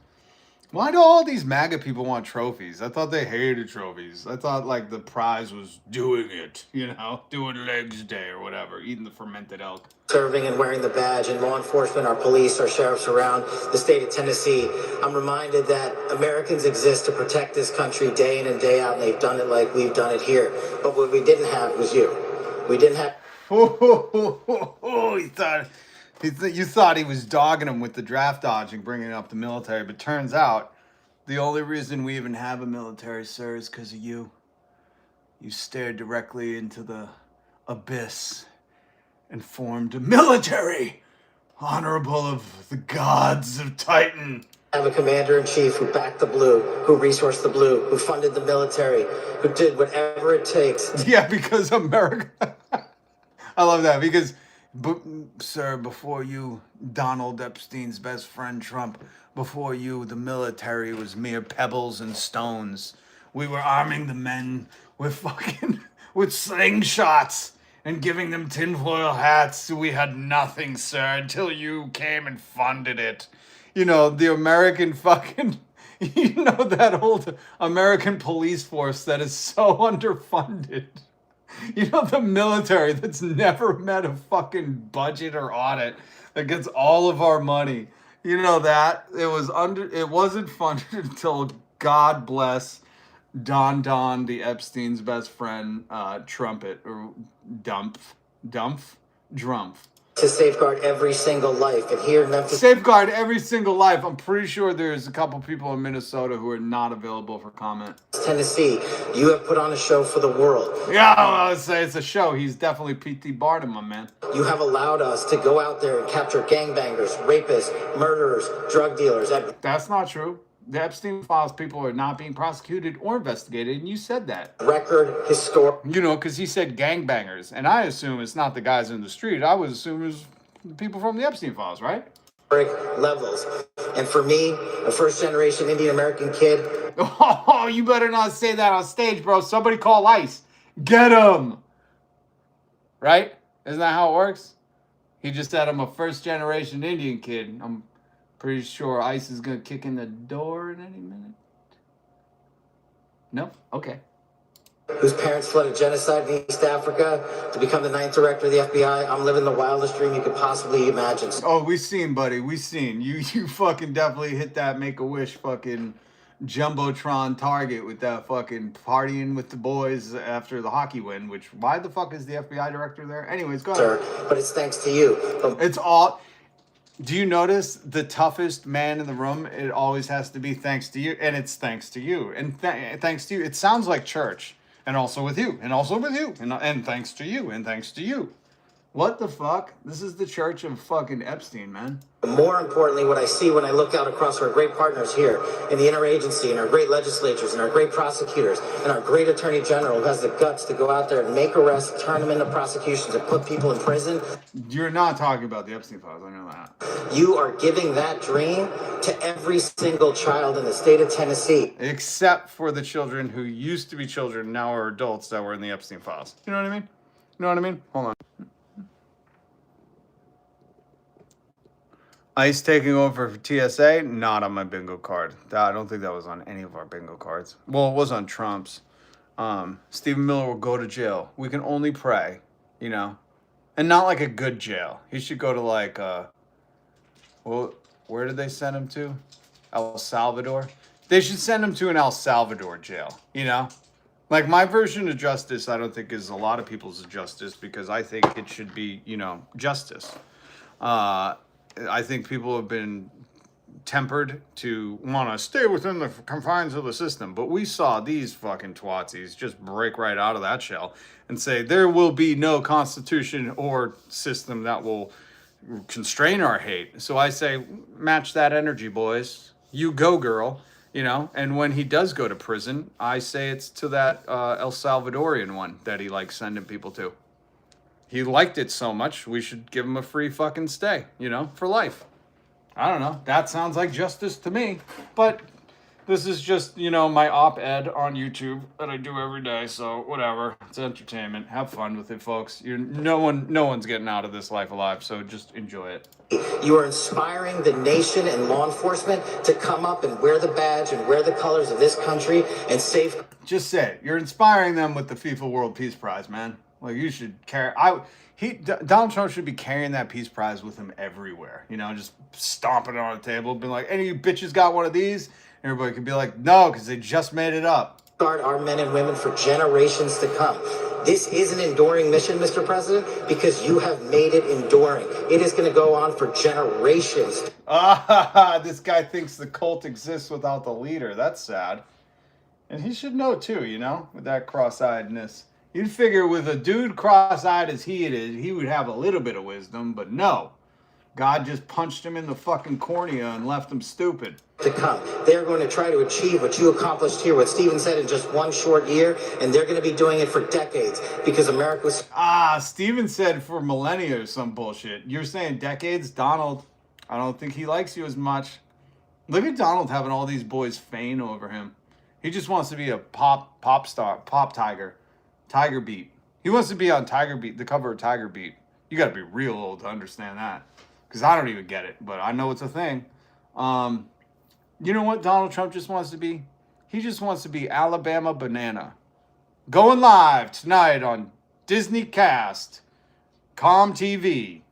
Why do all these MAGA people want trophies? I thought they hated trophies. I thought, like, the prize was doing it, you know? Doing legs day or whatever. Eating the fermented elk. Serving and wearing the badge, and law enforcement, our police, our sheriffs around the state of Tennessee. I'm reminded that Americans exist to protect this country day in and day out, and they've done it like we've done it here. But what we didn't have was you. We didn't have... You thought he was dogging him with the draft dodging, bringing up the military, but turns out the only reason we even have a military, sir, is because of you. You stared directly into the abyss and formed a military, honorable of the gods of Titan. Have a commander-in-chief who backed the blue, who resourced the blue, who funded the military, who did whatever it takes. Yeah, because America... I love that, because... sir, before you, Donald Epstein's best friend Trump, before you, the military was mere pebbles and stones. We were arming the men with with slingshots and giving them tinfoil hats. We had nothing, sir, until you came and funded it. You know, the American that old American police force that is so underfunded. You know, the military that's never met a fucking budget or audit that gets all of our money. You know that it wasn't funded until, God bless, Don, the Epstein's best friend, Trumpet or Drumpf. To safeguard every single life. And here in Memphis... Safeguard every single life. I'm pretty sure there's a couple people in Minnesota who are not available for comment. Tennessee, you have put on a show for the world. Yeah, I would say it's a show. He's definitely P.T. Barnum, my man. You have allowed us to go out there and capture gangbangers, rapists, murderers, drug dealers. That's not true. The Epstein Files people are not being prosecuted or investigated, and you said that. Record historic. You know, because he said gangbangers, and I assume it's not the guys in the street. I would assume it was the people from the Epstein Files, right? Levels. And for me, a first-generation Indian-American kid... Oh, you better not say that on stage, bro. Somebody call ICE. Get him! Right? Isn't that how it works? He just said I'm a first-generation Indian kid. I'm pretty sure ICE is going to kick in the door in any minute. No? Okay. whose parents fled a genocide in East Africa to become the 9th director of the FBI. I'm living the wildest dream you could possibly imagine. Oh, we seen, buddy. We seen. You fucking definitely hit that Make-A-Wish fucking Jumbotron target with that fucking partying with the boys after the hockey win, which, why the fuck is the FBI director there? Anyways, go ahead. Sir, but it's thanks to you. It's all... Do you notice the toughest man in the room? It always has to be thanks to you, and it's thanks to you, and thanks to you. It sounds like church, and also with you, and also with you, and thanks to you, and thanks to you. What the fuck? This is the church of fucking Epstein, man. More importantly, what I see when I look out across our great partners here in the interagency and our great legislatures and our great prosecutors and our great attorney general who has the guts to go out there and make arrests, turn them into prosecutions, and put people in prison. You're not talking about the Epstein files, I know that. You are giving that dream to every single child in the state of Tennessee. Except for the children who used to be children, now are adults that were in the Epstein files. You know what I mean? You know what I mean? Hold on. ICE taking over for TSA, not on my bingo card. I don't think that was on any of our bingo cards. Well, it was on Trump's. Stephen Miller will go to jail. We can only pray, you know? And not like a good jail. He should go to like, well, where did they send him to? El Salvador? They should send him to an El Salvador jail, you know? Like, my version of justice, I don't think is a lot of people's justice, because I think it should be, you know, justice. I think people have been tempered to want to stay within the confines of the system. But we saw these fucking twatsies just break right out of that shell and say there will be no constitution or system that will constrain our hate. So I say, match that energy, boys. You go, girl. You know, and when he does go to prison, I say it's to that El Salvadorian one that he likes sending people to. He liked it so much, we should give him a free fucking stay, you know, for life. I don't know. That sounds like justice to me. But this is just, you know, my op-ed on YouTube that I do every day. So whatever. It's entertainment. Have fun with it, folks. No one's getting out of this life alive. So just enjoy it. You are inspiring the nation and law enforcement to come up and wear the badge and wear the colors of this country and save. Just say it. You're inspiring them with the FIFA World Peace Prize, man. Like, you should carry. Donald Trump should be carrying that Peace Prize with him everywhere. You know, just stomping it on the table, being like, "Any of you bitches got one of these?" Everybody could be like, "No," because they just made it up. Guard our men and women for generations to come. This is an enduring mission, Mr. President, because you have made it enduring. It is going to go on for generations. This guy thinks the cult exists without the leader. That's sad. And he should know too, you know, with that cross-eyedness. You'd figure with a dude cross-eyed as he is, he would have a little bit of wisdom, but no. God just punched him in the fucking cornea and left him stupid. To come. They're going to try to achieve what you accomplished here, what Stephen said, in just one short year, and they're going to be doing it for decades because America was... Stephen said for millennia or some bullshit. You're saying decades? Donald, I don't think he likes you as much. Look at Donald having all these boys fain over him. He just wants to be a pop star, pop tiger. Tiger Beat. He wants to be on Tiger Beat, the cover of Tiger Beat. You got to be real old to understand that. Because I don't even get it, but I know it's a thing. You know what Donald Trump just wants to be? He just wants to be Alabama Banana. Going live tonight on Disney Cast, Com TV.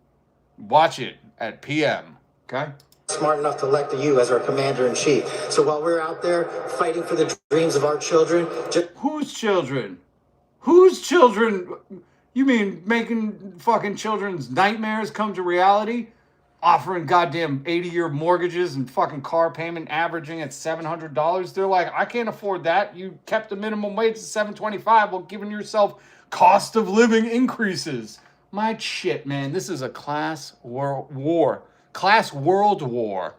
Watch it at PM, okay? Smart enough to elect you as our commander-in-chief. So while we're out there fighting for the dreams of our children... Whose children? Whose children? You mean making fucking children's nightmares come to reality? Offering goddamn 80-year mortgages and fucking car payment averaging at $700. They're like, I can't afford that. You kept the minimum wage at $725 while giving yourself cost of living increases. My shit, man. This is a class war. Class world war.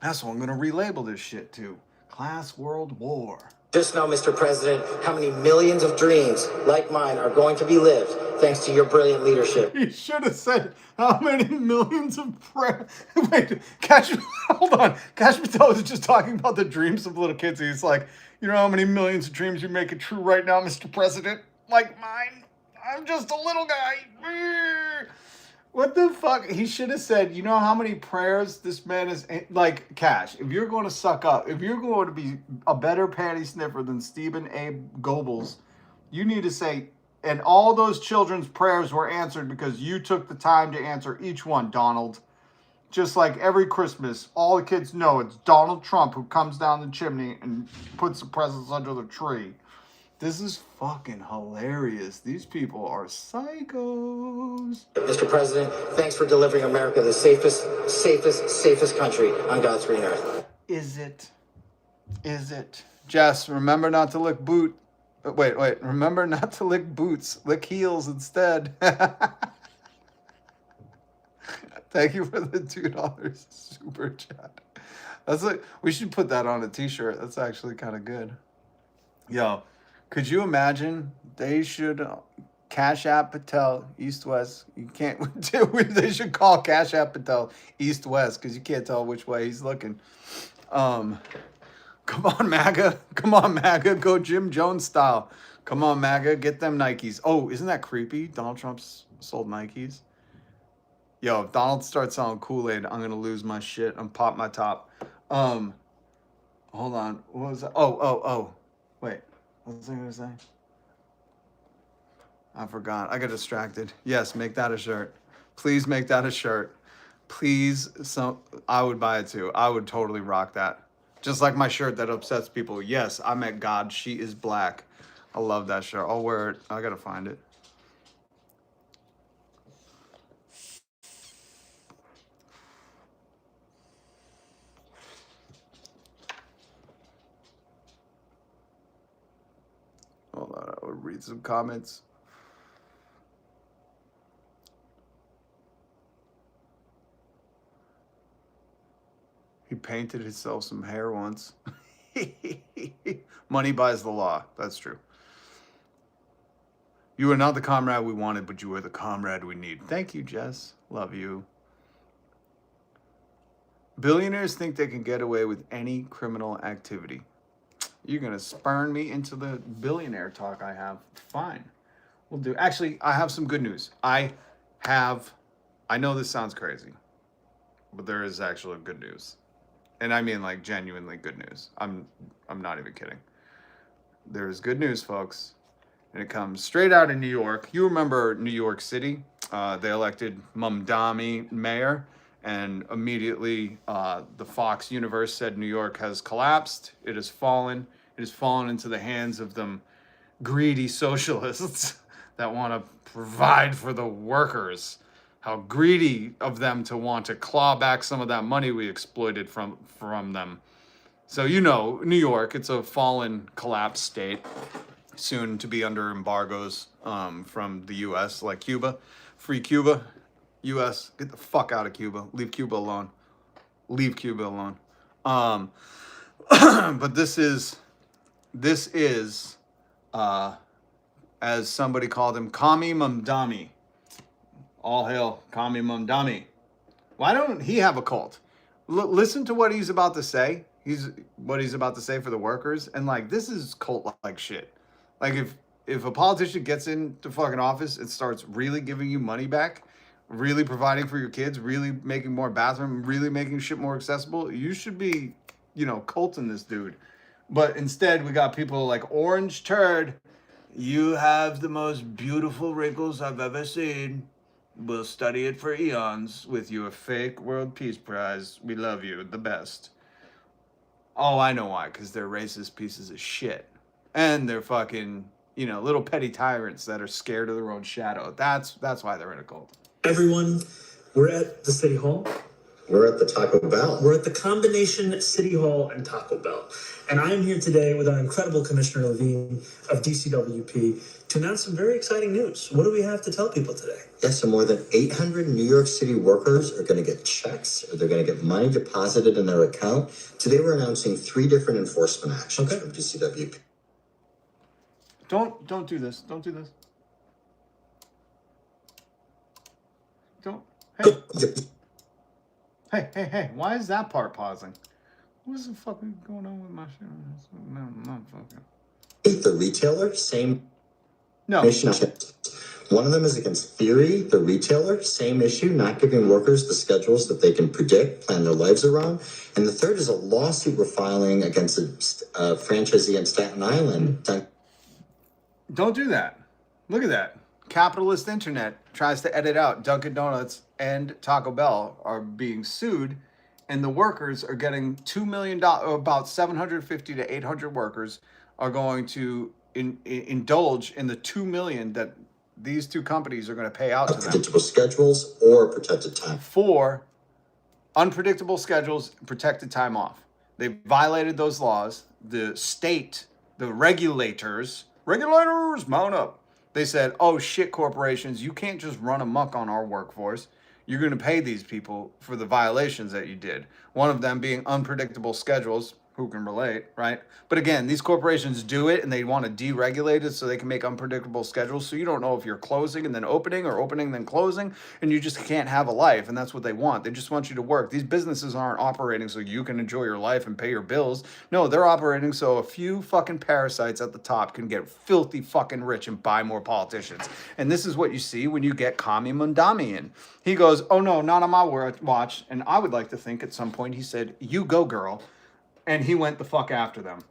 That's what I'm going to relabel this shit to. Class world war. Just know, Mr. President, how many millions of dreams like mine are going to be lived thanks to your brilliant leadership. He should have said how many millions of Wait, hold on. Cash Patel was just talking about the dreams of little kids. He's like, you know how many millions of dreams you're making true right now, Mr. President? Like mine. I'm just a little guy. What the fuck? He should have said, you know how many prayers this man is... Like, Cash, if you're going to suck up, if you're going to be a better panty sniffer than Stephen A. Goebbels, You need to say, and all those children's prayers were answered because you took the time to answer each one, Donald. Just like every Christmas, all the kids know it's Donald Trump who comes down the chimney and puts the presents under the tree. This is fucking hilarious. These people are psychos. Mr. President, thanks for delivering America the safest country on God's green earth. Is it? Is it? Jess, remember not to lick boot. Wait. Remember not to lick boots. Lick heels instead. Thank you for the $2 super chat. That's like, we should put that on a t-shirt. That's actually kind of good. Yo, could you imagine? They should Cash App Patel East-West. You can't. They should call Cash App Patel East-West because you can't tell which way he's looking. Come on, MAGA. Come on, MAGA. Go Jim Jones style. Come on, MAGA. Get them Nikes. Oh, isn't that creepy? Donald Trump's sold Nikes. Yo, if Donald starts selling Kool-Aid, I'm going to lose my shit. I'm pop my top. Hold on. What was that? Oh. Wait. What was I going to say? I forgot. I got distracted. Yes, make that a shirt. Please make that a shirt. Please. I would buy it too. I would totally rock that. Just like my shirt that upsets people. Yes, I met God. She is black. I love that shirt. I'll wear it. I got to find it. Hold on, I will read some comments. He painted himself some hair once. Money buys the law. That's true. You are not the comrade we wanted, but you are the comrade we need. Thank you, Jess. Love you. Billionaires think they can get away with any criminal activity. You're going to spurn me into the billionaire talk I have. Fine. We'll do. Actually, I have some good news. I know this sounds crazy, but there is actually good news. And I mean like genuinely good news. I'm not even kidding. There is good news, folks. And it comes straight out of New York. You remember New York City? They elected Momtana mayor. And immediately the Fox universe said New York has collapsed. It has fallen. It has fallen into the hands of them greedy socialists that want to provide for the workers. How greedy of them to want to claw back some of that money we exploited from them. So you know, New York, it's a fallen, collapsed state, soon to be under embargoes from the U.S., like Cuba. Free Cuba. U.S., get the fuck out of Cuba. Leave Cuba alone. Leave Cuba alone. But this is as somebody called him, Kami Mamdani. All hail Kami Mamdani. Why don't he have a cult? Listen to what he's about to say. What he's about to say for the workers. And like, this is cult-like shit. Like if a politician gets into fucking office and starts really giving you money back, really providing for your kids, really making more bathroom, really making shit more accessible, you should be, culting this dude. But instead, we got people like Orange Turd. You have the most beautiful wrinkles I've ever seen. We'll study it for eons with your fake World Peace Prize. We love you, the best. Oh, I know why, because they're racist pieces of shit. And they're fucking, little petty tyrants that are scared of their own shadow. That's why they're in a cult. Everyone, we're at the City Hall. We're at the Taco Bell. We're at the combination City Hall and Taco Bell. And I am here today with our incredible Commissioner Levine of DCWP to announce some very exciting news. What do we have to tell people today? Yes, so more than 800 New York City workers are going to get checks, or they're going to get money deposited in their account. Today we're announcing 3 different enforcement actions from DCWP. Don't do this. Don't do this. Don't. Hey, why is that part pausing? What is the fuck going on with my shit? No, not fucking. The retailer, same. No. One of them is against Theory, the retailer, same issue, not giving workers the schedules that they can predict, plan their lives around. And the third is a lawsuit we're filing against a franchisee in Staten Island. Don't do that. Look at that. Capitalist internet tries to edit out Dunkin' Donuts and Taco Bell are being sued, and the workers are getting $2 million, about 750 to 800 workers are going to indulge in the $2 million that these two companies are going to pay out to them. Predictable schedules or protected time. For unpredictable schedules, protected time off. They violated those laws. The state, the regulators, mount up. They said, oh shit, corporations, you can't just run amok on our workforce. You're going to pay these people for the violations that you did. One of them being unpredictable schedules. Who can relate, right? But again, these corporations do it and they want to deregulate it so they can make unpredictable schedules. So you don't know if you're closing and then opening or opening then closing, and you just can't have a life. And that's what they want. They just want you to work. These businesses aren't operating so you can enjoy your life and pay your bills. No, they're operating so a few fucking parasites at the top can get filthy fucking rich and buy more politicians. And this is what you see when you get Kami Mundami in. He goes, oh no, not on my watch. And I would like to think at some point he said, you go, girl. And he went the fuck after them.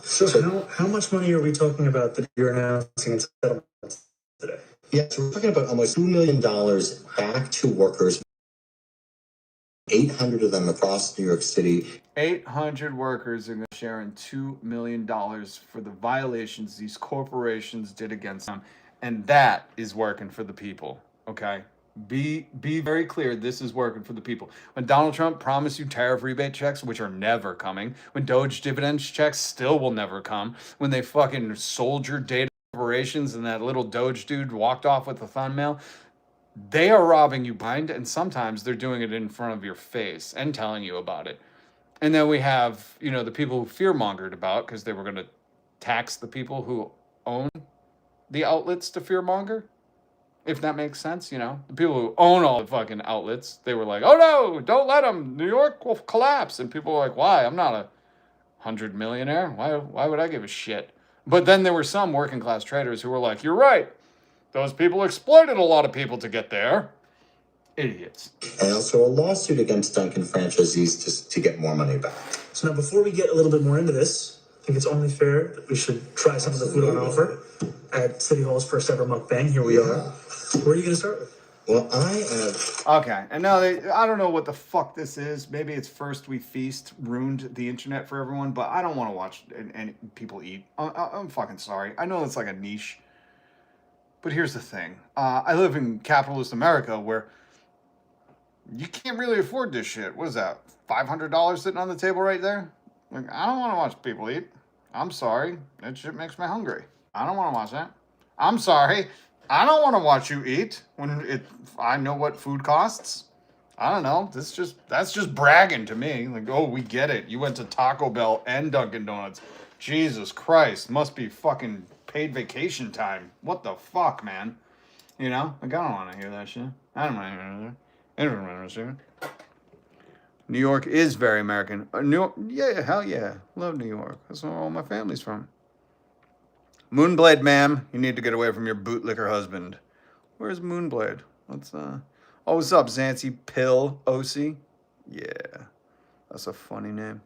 So how much money are we talking about that you're announcing in settlements today? Yeah, so we're talking about almost $2 million back to workers. 800 of them across New York City. 800 workers are going to share in $2 million for the violations these corporations did against them. And that is working for the people, okay? Be very clear, this is working for the people. When Donald Trump promised you tariff rebate checks, which are never coming, when Doge dividends checks still will never come, when they fucking sold your data operations and that little Doge dude walked off with the thumbnail, they are robbing you blind, and sometimes they're doing it in front of your face and telling you about it. And then we have, you know, the people who fear-mongered about because they were going to tax the people who own the outlets to fear-monger. If that makes sense, you know, the people who own all the fucking outlets, they were like, oh no, don't let them. New York will collapse. And people were like, why? I'm not a 100 millionaire. Why would I give a shit? But then there were some working class traders who were like, you're right. Those people exploited a lot of people to get there. Idiots. And also a lawsuit against Dunkin' franchisees just to get more money back. So now before we get a little bit more into this, I think it's only fair that we should try some of the food on offer at City Hall's first ever mukbang. Here we are. Where are you going to start with? Well, I have... Okay, and now I don't know what the fuck this is. Maybe it's First We Feast ruined the internet for everyone, but I don't want to watch any people eat. I'm fucking sorry. I know it's like a niche. But here's the thing. I live in capitalist America where you can't really afford this shit. What is that? $500 sitting on the table right there? Like, I don't want to watch people eat. I'm sorry. That shit makes me hungry. I don't want to watch that. I'm sorry. I don't want to watch you eat when I know what food costs. I don't know. That's just bragging to me. Like, oh, we get it. You went to Taco Bell and Dunkin' Donuts. Jesus Christ. Must be fucking paid vacation time. What the fuck, man? You know? Like, I don't want to hear that shit. I don't want to hear that. I don't want to hear that. New York is very American. New York, yeah, hell yeah. Love New York. That's where all my family's from. Moonblade, ma'am. You need to get away from your bootlicker husband. Where's Moonblade? What's oh, what's up, Zancy Pill OC? Yeah, that's a funny name.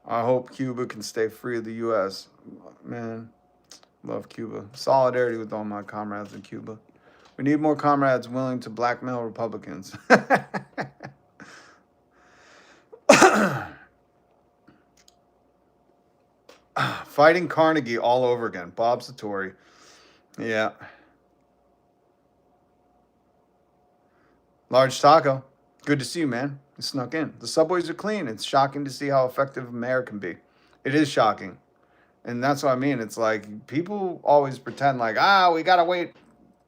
I hope Cuba can stay free of the U.S. Man, love Cuba. Solidarity with all my comrades in Cuba. We need more comrades willing to blackmail Republicans. Fighting Carnegie all over again. Bob Satori. Yeah. Large Taco. Good to see you, man. You snuck in. The subways are clean. It's shocking to see how effective a mayor can be. It is shocking. And that's what I mean. It's like people always pretend like, we got to wait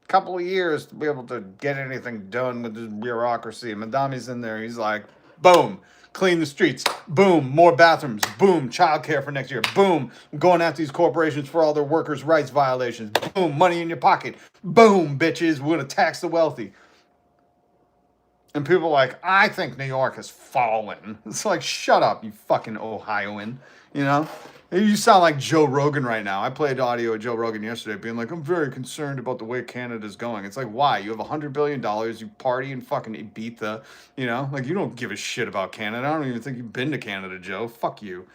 a couple of years to be able to get anything done with this bureaucracy. Madami's in there. He's like, boom. Clean the streets. Boom. More bathrooms. Boom. Childcare for next year. Boom. Going after these corporations for all their workers' rights violations. Boom. Money in your pocket. Boom, bitches. We're going to tax the wealthy. And people are like, I think New York has fallen. It's like, shut up, you fucking Ohioan. You know? You sound like Joe Rogan right now. I played audio of Joe Rogan yesterday being like, I'm very concerned about the way Canada's going. It's like, why? You have $100 billion. You party in fucking Ibiza. You know? Like, you don't give a shit about Canada. I don't even think you've been to Canada, Joe. Fuck you.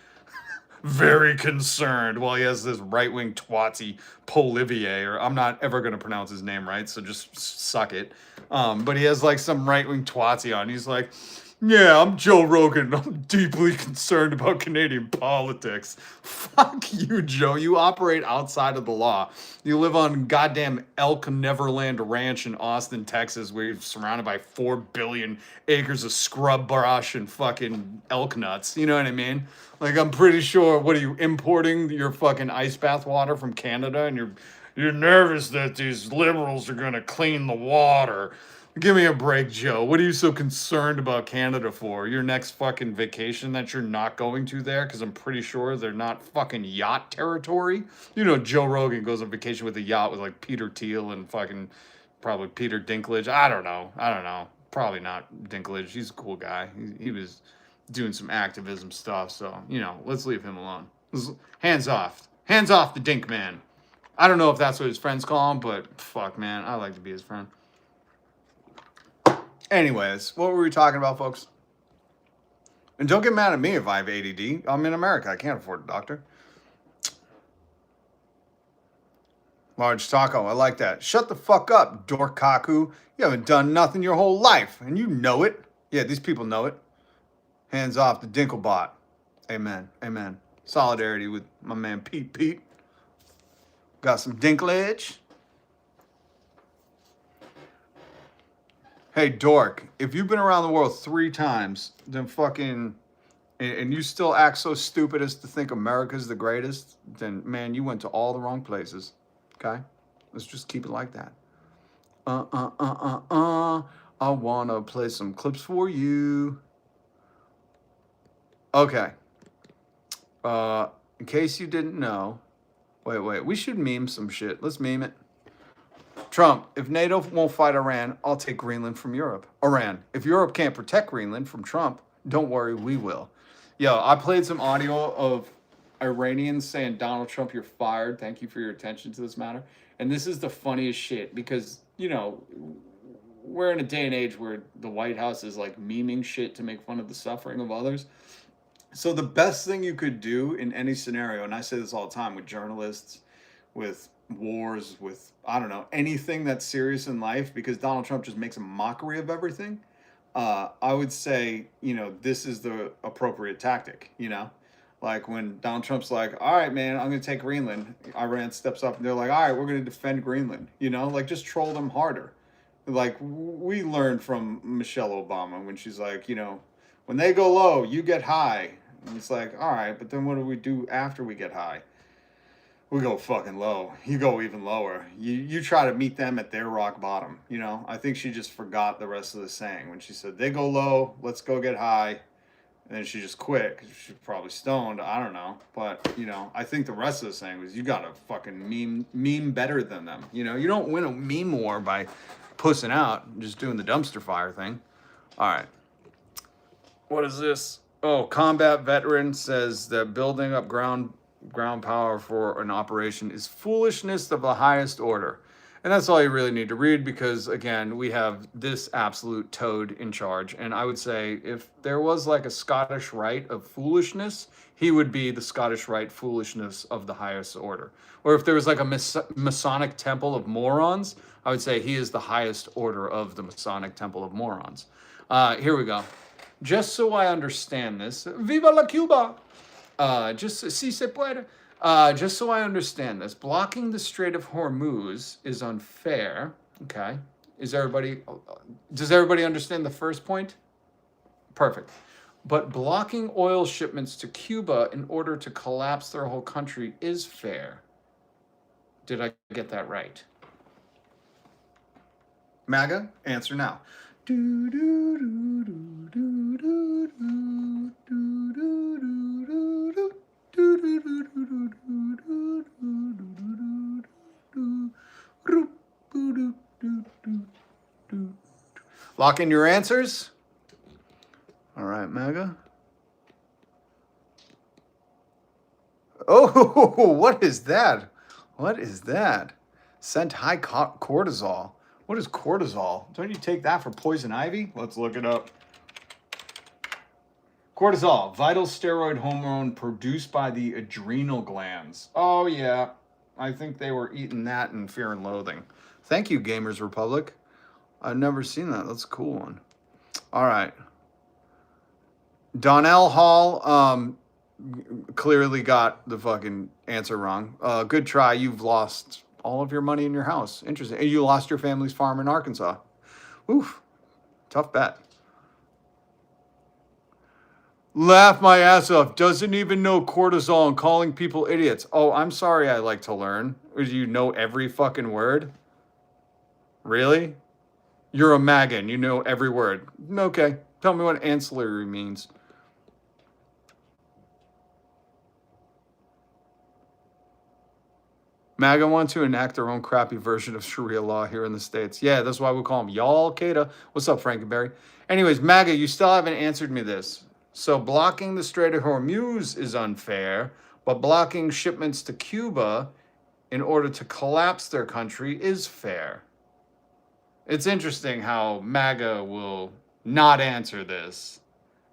Very concerned. Well, he has this right-wing twatzy Polivier, or I'm not ever going to pronounce his name right, so just suck it. But he has like some right-wing twatzy on. He's like, yeah, I'm Joe Rogan. I'm deeply concerned about Canadian politics. Fuck you, Joe. You operate outside of the law. You live on goddamn Elk Neverland Ranch in Austin, Texas, where you're surrounded by 4 billion acres of scrub brush and fucking elk nuts. You know what I mean? Like, I'm pretty sure, what are you, importing your fucking ice bath water from Canada, and you're nervous that these liberals are gonna clean the water. Give me a break, Joe. What are you so concerned about Canada for? Your next fucking vacation that you're not going to there? Because I'm pretty sure they're not fucking yacht territory. You know, Joe Rogan goes on vacation with a yacht with like Peter Teal and fucking probably Peter Dinklage. I don't know. Probably not Dinklage. He's a cool guy. He was doing some activism stuff. So, you know, let's leave him alone. Hands off. Hands off the Dink Man. I don't know if that's what his friends call him, but fuck, man. I like to be his friend. Anyways, what were we talking about, folks? And don't get mad at me if I have ADD. I'm in America. I can't afford a doctor. Large taco. I like that. Shut the fuck up, dorkaku. You haven't done nothing your whole life, and you know it. Yeah, these people know it. Hands off the Dinklebot. Amen. Amen. Solidarity with my man Pete. Got some dinklage. Hey, dork, if you've been around the world 3 times, then fucking, and you still act so stupid as to think America's the greatest, then, man, you went to all the wrong places, okay? Let's just keep it like that. I want to play some clips for you. Okay. In case you didn't know, wait, we should meme some shit. Let's meme it. Trump, if NATO won't fight Iran, I'll take Greenland from Europe. Iran, if Europe can't protect Greenland from Trump, don't worry, we will. Yo, I played some audio of Iranians saying, Donald Trump, you're fired. Thank you for your attention to this matter. And this is the funniest shit because, you know, we're in a day and age where the White House is like memeing shit to make fun of the suffering of others. So the best thing you could do in any scenario, and I say this all the time with journalists, with wars, with, I don't know, anything that's serious in life, because Donald Trump just makes a mockery of everything, I would say, you know, this is the appropriate tactic, you know? Like when Donald Trump's like, all right, man, I'm going to take Greenland. Iran steps up and they're like, all right, we're going to defend Greenland, you know? Like, just troll them harder. Like, we learned from Michelle Obama when she's like, you know, when they go low, you get high. And it's like, all right, but then what do we do after we get high? We go fucking low. You go even lower. You try to meet them at their rock bottom, you know? I think she just forgot the rest of the saying when she said, they go low, let's go get high. And then she just quit because she's probably stoned. I don't know. But, you know, I think the rest of the saying was, you got to fucking meme better than them. You know, you don't win a meme war by pussing out and just doing the dumpster fire thing. All right. What is this? Oh, combat veteran says that building up ground power for an operation is foolishness of the highest order. And that's all you really need to read because, again, we have this absolute toad in charge. And I would say if there was like a Scottish rite of foolishness, he would be the Scottish rite foolishness of the highest order. Or if there was like a Masonic temple of morons, I would say he is the highest order of the Masonic temple of morons. Here we go. Just so I understand this, Viva la Cuba! Just so I understand this, blocking the Strait of Hormuz is unfair. Okay. Does everybody understand the first point? Perfect. But blocking oil shipments to Cuba in order to collapse their whole country is fair. Did I get that right? MAGA, answer now. Lock in your answers. All right, MAGA. Oh, what is that? What is that? Sent high cortisol. What is cortisol? Don't you take that for poison ivy? Let's look it up. Cortisol, vital steroid hormone produced by the adrenal glands. Oh, yeah. I think they were eating that in Fear and Loathing. Thank you, Gamers Republic. I've never seen that. That's a cool one. All right. Donnell Hall clearly got the fucking answer wrong. Good try. You've lost all of your money in your house. Interesting. And you lost your family's farm in Arkansas. Oof. Tough bet. Laugh my ass off. Doesn't even know cortisol and calling people idiots. Oh, I'm sorry. I like to learn. Do you know every fucking word? Really? You're a MAGA and you know every word. Okay. Tell me what ancillary means. MAGA want to enact their own crappy version of Sharia law here in the States. Yeah, that's why we call them Y'all Qaeda. What's up, Frankenberry? Anyways, MAGA, you still haven't answered me this. So blocking the Strait of Hormuz is unfair, but blocking shipments to Cuba in order to collapse their country is fair. It's interesting how MAGA will not answer this,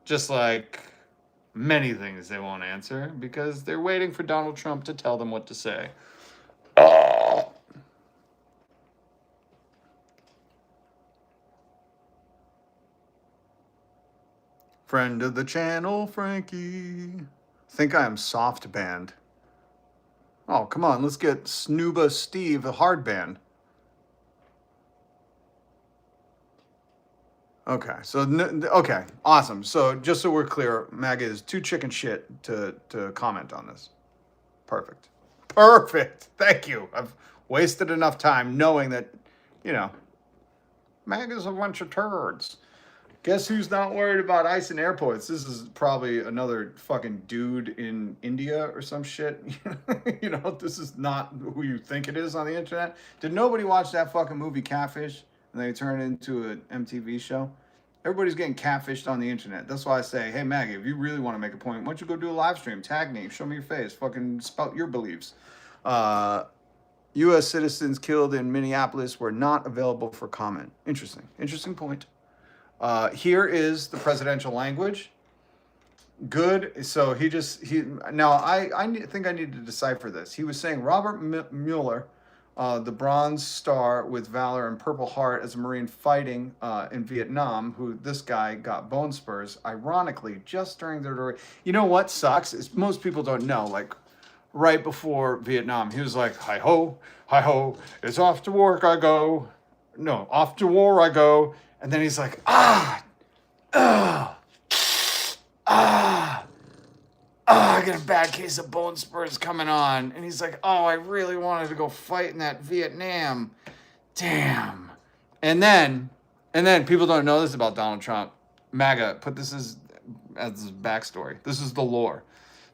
just like many things they won't answer, because they're waiting for Donald Trump to tell them what to say. Friend of the channel, Frankie. Think I am soft band. Oh, come on, let's get Snooba Steve a hard band. Okay, so, okay, awesome. So just so we're clear, MAGA is too chicken shit to comment on this. Perfect. Perfect. Thank you. I've wasted enough time knowing that, you know, MAGA's a bunch of turds. Guess who's not worried about ice and airports? This is probably another fucking dude in India or some shit. You know, this is not who you think it is on the internet. Did nobody watch that fucking movie Catfish? And they turn it into an MTV show? Everybody's getting catfished on the internet. That's why I say, hey, Maggie, if you really want to make a point, why don't you go do a live stream? Tag me. Show me your face. Fucking spout your beliefs. U.S. citizens killed in Minneapolis were not available for comment. Interesting. Interesting point. Here is the presidential language. Good. So now I think I need to decipher this. He was saying Robert Mueller, the Bronze Star with Valor and Purple Heart as a Marine fighting in Vietnam, who this guy got bone spurs, ironically, just during their... You know what sucks is most people don't know, like, right before Vietnam, he was like, hi-ho, it's off to work I go. No, off to war I go. And then he's like, I got a bad case of bone spurs coming on. And he's like, oh, I really wanted to go fight in that Vietnam. Damn. And then people don't know this about Donald Trump. MAGA, put this as his backstory. This is the lore.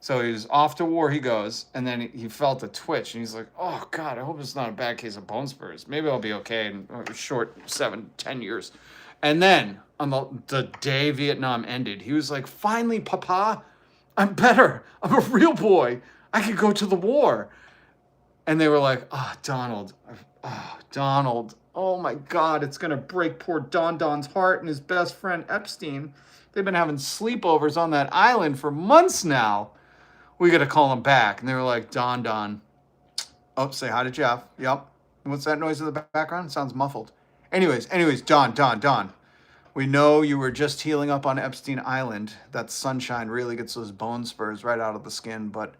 So he's off to war, he goes, and then he felt a twitch, and he's like, oh, God, I hope it's not a bad case of bone spurs. Maybe I'll be okay in a short 7-10 years. And then, on the day Vietnam ended, he was like, finally, Papa, I'm better. I'm a real boy. I could go to the war. And they were like, Donald, oh, my God, it's going to break poor Don Don's heart and his best friend Epstein. They've been having sleepovers on that island for months now. We got to call him back. And they were like, Don. Oh, say hi to Jeff. Yep. What's that noise in the background? It sounds muffled. Anyways, Don. We know you were just healing up on Epstein Island. That sunshine really gets those bone spurs right out of the skin. But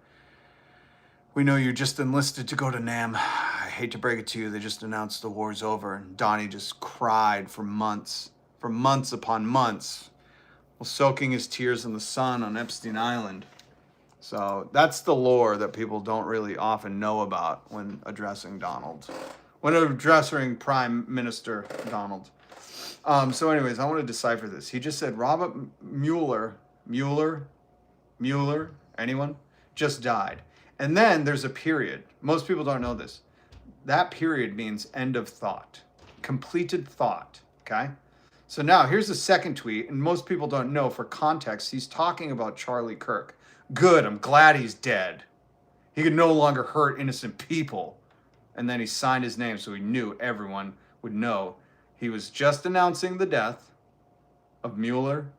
we know you just enlisted to go to Nam. I hate to break it to you. They just announced the war's over. And Donnie just cried for months upon months, while soaking his tears in the sun on Epstein Island. So that's the lore that people don't really often know about when addressing Donald. When addressing Prime Minister Donald. So anyways, I want to decipher this. He just said Robert Mueller, anyone? Just died. And then there's a period. Most people don't know this. That period means end of thought. Completed thought, okay? So now here's the second tweet, and most people don't know for context, he's talking about Charlie Kirk. Good, I'm glad he's dead. He could no longer hurt innocent people. And then he signed his name so he knew everyone would know he was just announcing the death of Mueller.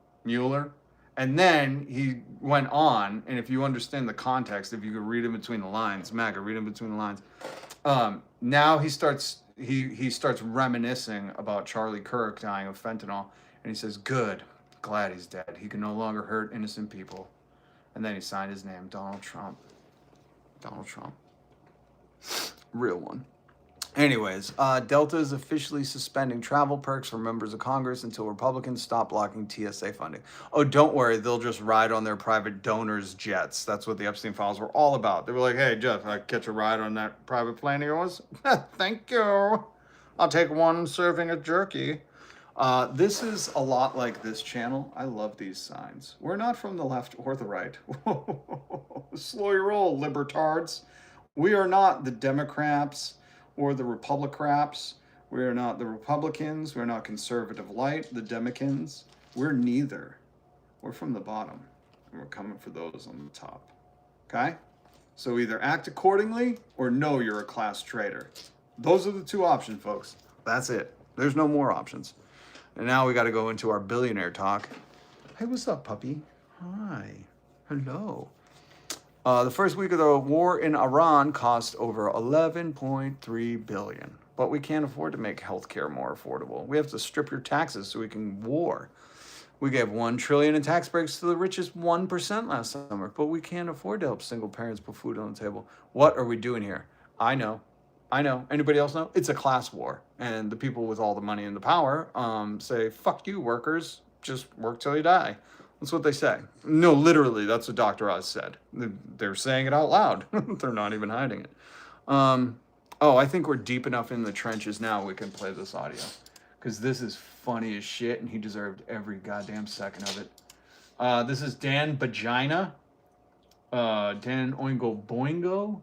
And then he went on, and if you understand the context, if you could read in between the lines, MAGA, read in between the lines. Now he starts reminiscing about Charlie Kirk dying of fentanyl, and he says, "Good, glad he's dead. He can no longer hurt innocent people." And then he signed his name, Donald Trump. Donald Trump. Real one. Anyways, Delta is officially suspending travel perks for members of Congress until Republicans stop blocking TSA funding. Oh, don't worry, they'll just ride on their private donors' jets. That's what the Epstein files were all about. They were like, "Hey, Jeff, I catch a ride on that private plane of yours? Thank you. I'll take one serving of jerky." This is a lot like this channel. I love these signs. We're not from the left or the right. Slow your roll, libertards. We are not the Democrats or the Republicrats. We are not the Republicans. We're not conservative light, the Demicans. We're neither. We're from the bottom, and we're coming for those on the top. Okay? So either act accordingly or know you're a class traitor. Those are the two options, folks. That's it. There's no more options. And now we got to go into our billionaire talk. Hey, what's up, puppy? Hi. Hello. The first week of the war in Iran cost over $11.3 billion. But we can't afford to make healthcare more affordable. We have to strip your taxes so we can war. We gave $1 trillion in tax breaks to the richest 1% last summer, but we can't afford to help single parents put food on the table. What are we doing here? I know. Anybody else know? It's a class war. And the people with all the money and the power say, "Fuck you, workers. Just work till you die." That's what they say. No, literally, that's what Dr. Oz said. They're saying it out loud. They're not even hiding it. Oh, I think we're deep enough in the trenches now we can play this audio. Because this is funny as shit, and he deserved every goddamn second of it. This is Dan Vagina. Dan Oingo Boingo.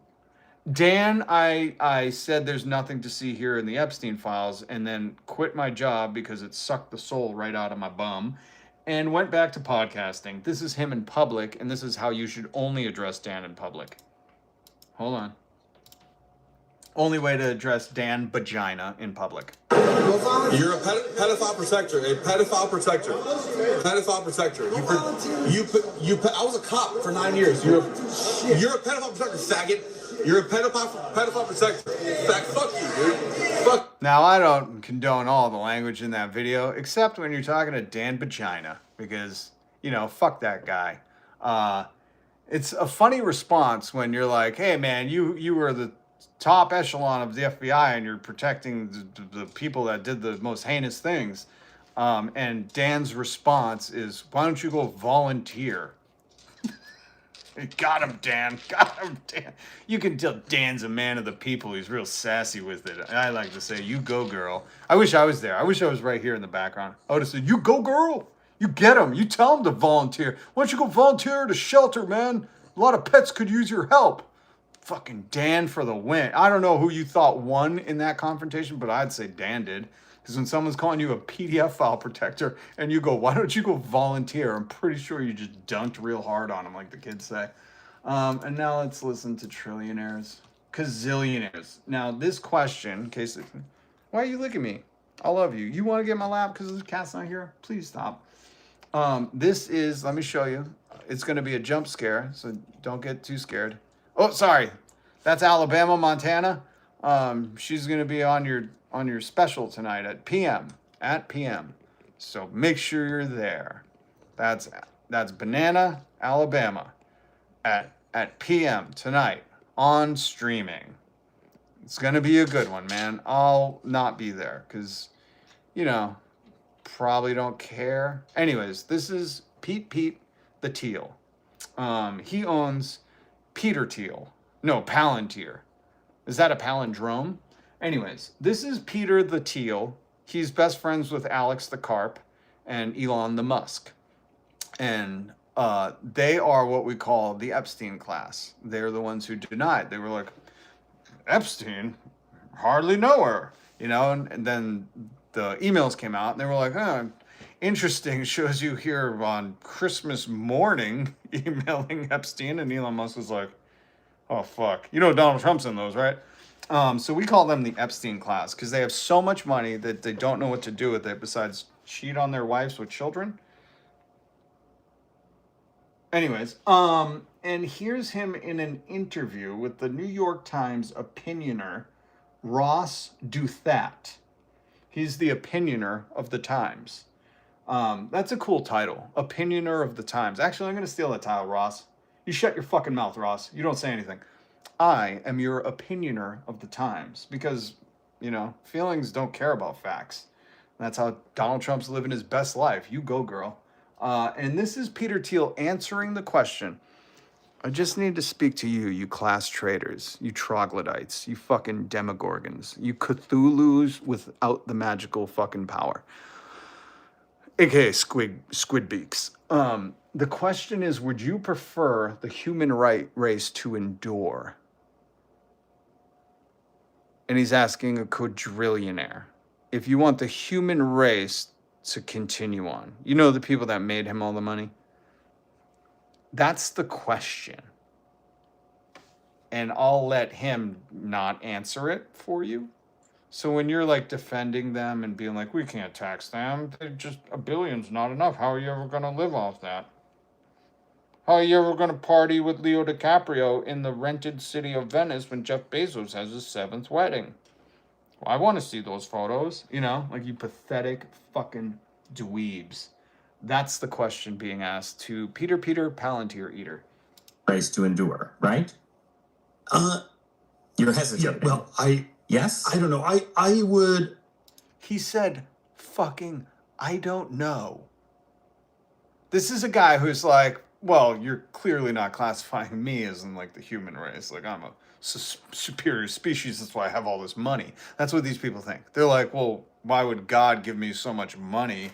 Dan, I said there's nothing to see here in the Epstein files, and then quit my job because it sucked the soul right out of my bum, and went back to podcasting. This is him in public, and this is how you should only address Dan in public. Hold on. Only way to address Dan Vagina in public. You're a pedophile protector. A pedophile protector. Pedophile protector. I was a cop for 9 years. You're a pedophile protector, faggot. You're a pedophile protector. Fuck you, dude. Fuck. Now, I don't condone all the language in that video, except when you're talking to Dan Vagina, because, you know, fuck that guy. It's a funny response when you're like, "Hey, man, you were the top echelon of the FBI and you're protecting the people that did the most heinous things." And Dan's response is, "Why don't you go volunteer?" Got him, Dan. Got him, Dan. You can tell Dan's a man of the people. He's real sassy with it. I like to say, "You go, girl." I wish I was there. I wish I was right here in the background. I would have said, "You go, girl. You get him. You tell him to volunteer. Why don't you go volunteer at a shelter, man? A lot of pets could use your help." Fucking Dan for the win. I don't know who you thought won in that confrontation, but I'd say Dan did. Because when someone's calling you a PDF file protector and you go, "Why don't you go volunteer?" I'm pretty sure you just dunked real hard on them, like the kids say. And now let's listen to trillionaires. Gazillionaires. Now, this question, in case why are you licking me? I love you. You want to get in my lap because the cat's not here? Please stop. This is, let me show you. It's going to be a jump scare, so don't get too scared. Oh, sorry. That's Alabama Momtana. She's going to be on your special tonight at PM. So make sure you're there. That's Banana, Alabama at PM tonight on streaming. It's going to be a good one, man. I'll not be there because, you know, probably don't care. Anyways, this is Pete the Teal. He owns Peter Teal. No, Palantir. Is that a palindrome? Anyways, this is Peter the Teal. He's best friends with Alex the Carp and Elon the Musk. And they are what we call the Epstein class. They're the ones who denied. They were like, "Epstein? Hardly know her." You know, and then the emails came out and they were like, "Oh, interesting, shows you here on Christmas morning emailing Epstein." And Elon Musk was like, Oh, fuck. You know Donald Trump's in those, right? So we call them the Epstein class because they have so much money that they don't know what to do with it besides cheat on their wives with children. Anyways, and here's him in an interview with the New York Times opinioner, Ross Douthat. He's the opinioner of the Times. That's a cool title, opinioner of the Times. Actually, I'm going to steal that title, Ross. You shut your fucking mouth, Ross. You don't say anything. I am your opinioner of the Times because, you know, feelings don't care about facts. That's how Donald Trump's living his best life. You go, girl. And this is Peter Teal answering the question. I just need to speak to you, you class traitors, you troglodytes, you fucking demogorgons, you Cthulhus without the magical fucking power. AKA squid beaks. The question is, would you prefer the human race to endure? And he's asking a quadrillionaire. If you want the human race to continue on, you know, the people that made him all the money? That's the question. And I'll let him not answer it for you. So when you're like defending them and being like, we can't tax them, they're just a billion's not enough. How are you ever going to live off that? How are you ever going to party with Leo DiCaprio in the rented city of Venice when Jeff Bezos has his 7th wedding? Well, I want to see those photos, you know, like you pathetic fucking dweebs. That's the question being asked to Peter Palantir Eater. Race to endure, right? You're hesitating. Yeah, well, Yes? I don't know. I would. He said, fucking, I don't know. This is a guy who's like, well, you're clearly not classifying me as in like the human race. Like I'm a superior species. That's why I have all this money. That's what these people think. They're like, well, why would God give me so much money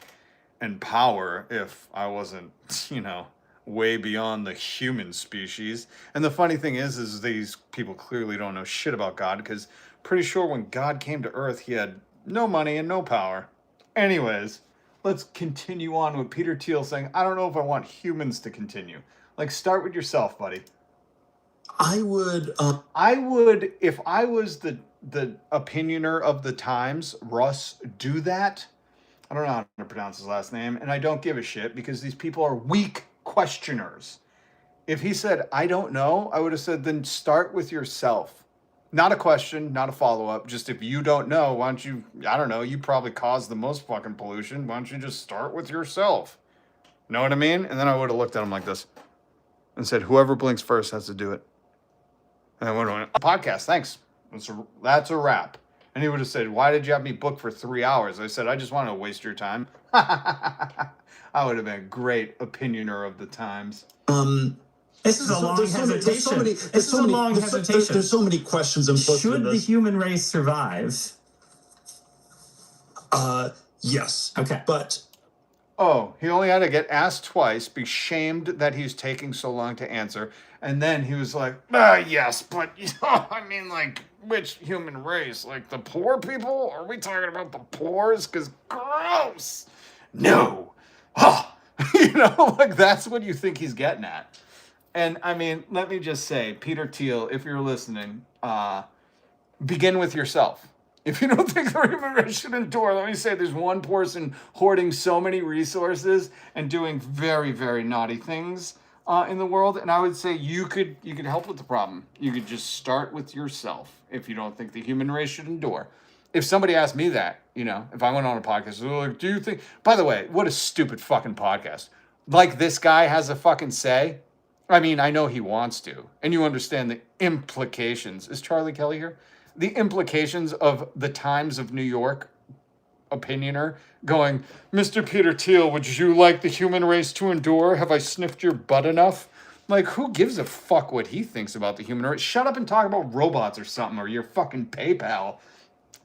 and power if I wasn't, you know, way beyond the human species? And the funny thing is these people clearly don't know shit about God because pretty sure when God came to Earth, he had no money and no power. Anyways, let's continue on with Peter Teal saying, I don't know if I want humans to continue. Like, start with yourself, buddy. I would, if I was the opinioner of the Times, Russ Douthat. I don't know how to pronounce his last name, and I don't give a shit because these people are weak questioners. If he said, I don't know, I would have said, then start with yourself. Not a question, not a follow-up. Just if you don't know, why don't you, I don't know, you probably caused the most fucking pollution. Why don't you just start with yourself? Know what I mean? And then I would have looked at him like this and said, whoever blinks first has to do it. And I would have went, podcast, thanks. That's a wrap. And he would have said, why did you have me booked for 3 hours? I said, I just wanted to waste your time. I would have been a great opinioner of the Times. This is a long hesitation. There's so many questions implicit Should in the this. human race survive? Yes. Okay. But oh, he only had to get asked twice, be shamed that he's taking so long to answer, and then he was like, yes, but, you know, I mean, like, which human race? Like, the poor people? Are we talking about the poors? Because gross! No! Oh! You know, like, that's what you think he's getting at. And, I mean, let me just say, Peter Teal, if you're listening, begin with yourself. If you don't think the human race should endure, let me say there's one person hoarding so many resources and doing very, very naughty things in the world. And I would say you could help with the problem. You could just start with yourself if you don't think the human race should endure. If somebody asked me that, you know, if I went on a podcast, they're like, do you think, by the way, what a stupid fucking podcast. Like this guy has a fucking say. I mean, I know he wants to. And you understand the implications. Is Charlie Kelly here? The implications of the Times of New York opinioner going, Mr. Peter Teal, would you like the human race to endure? Have I sniffed your butt enough? Like, who gives a fuck what he thinks about the human race? Shut up and talk about robots or something, or your fucking PayPal.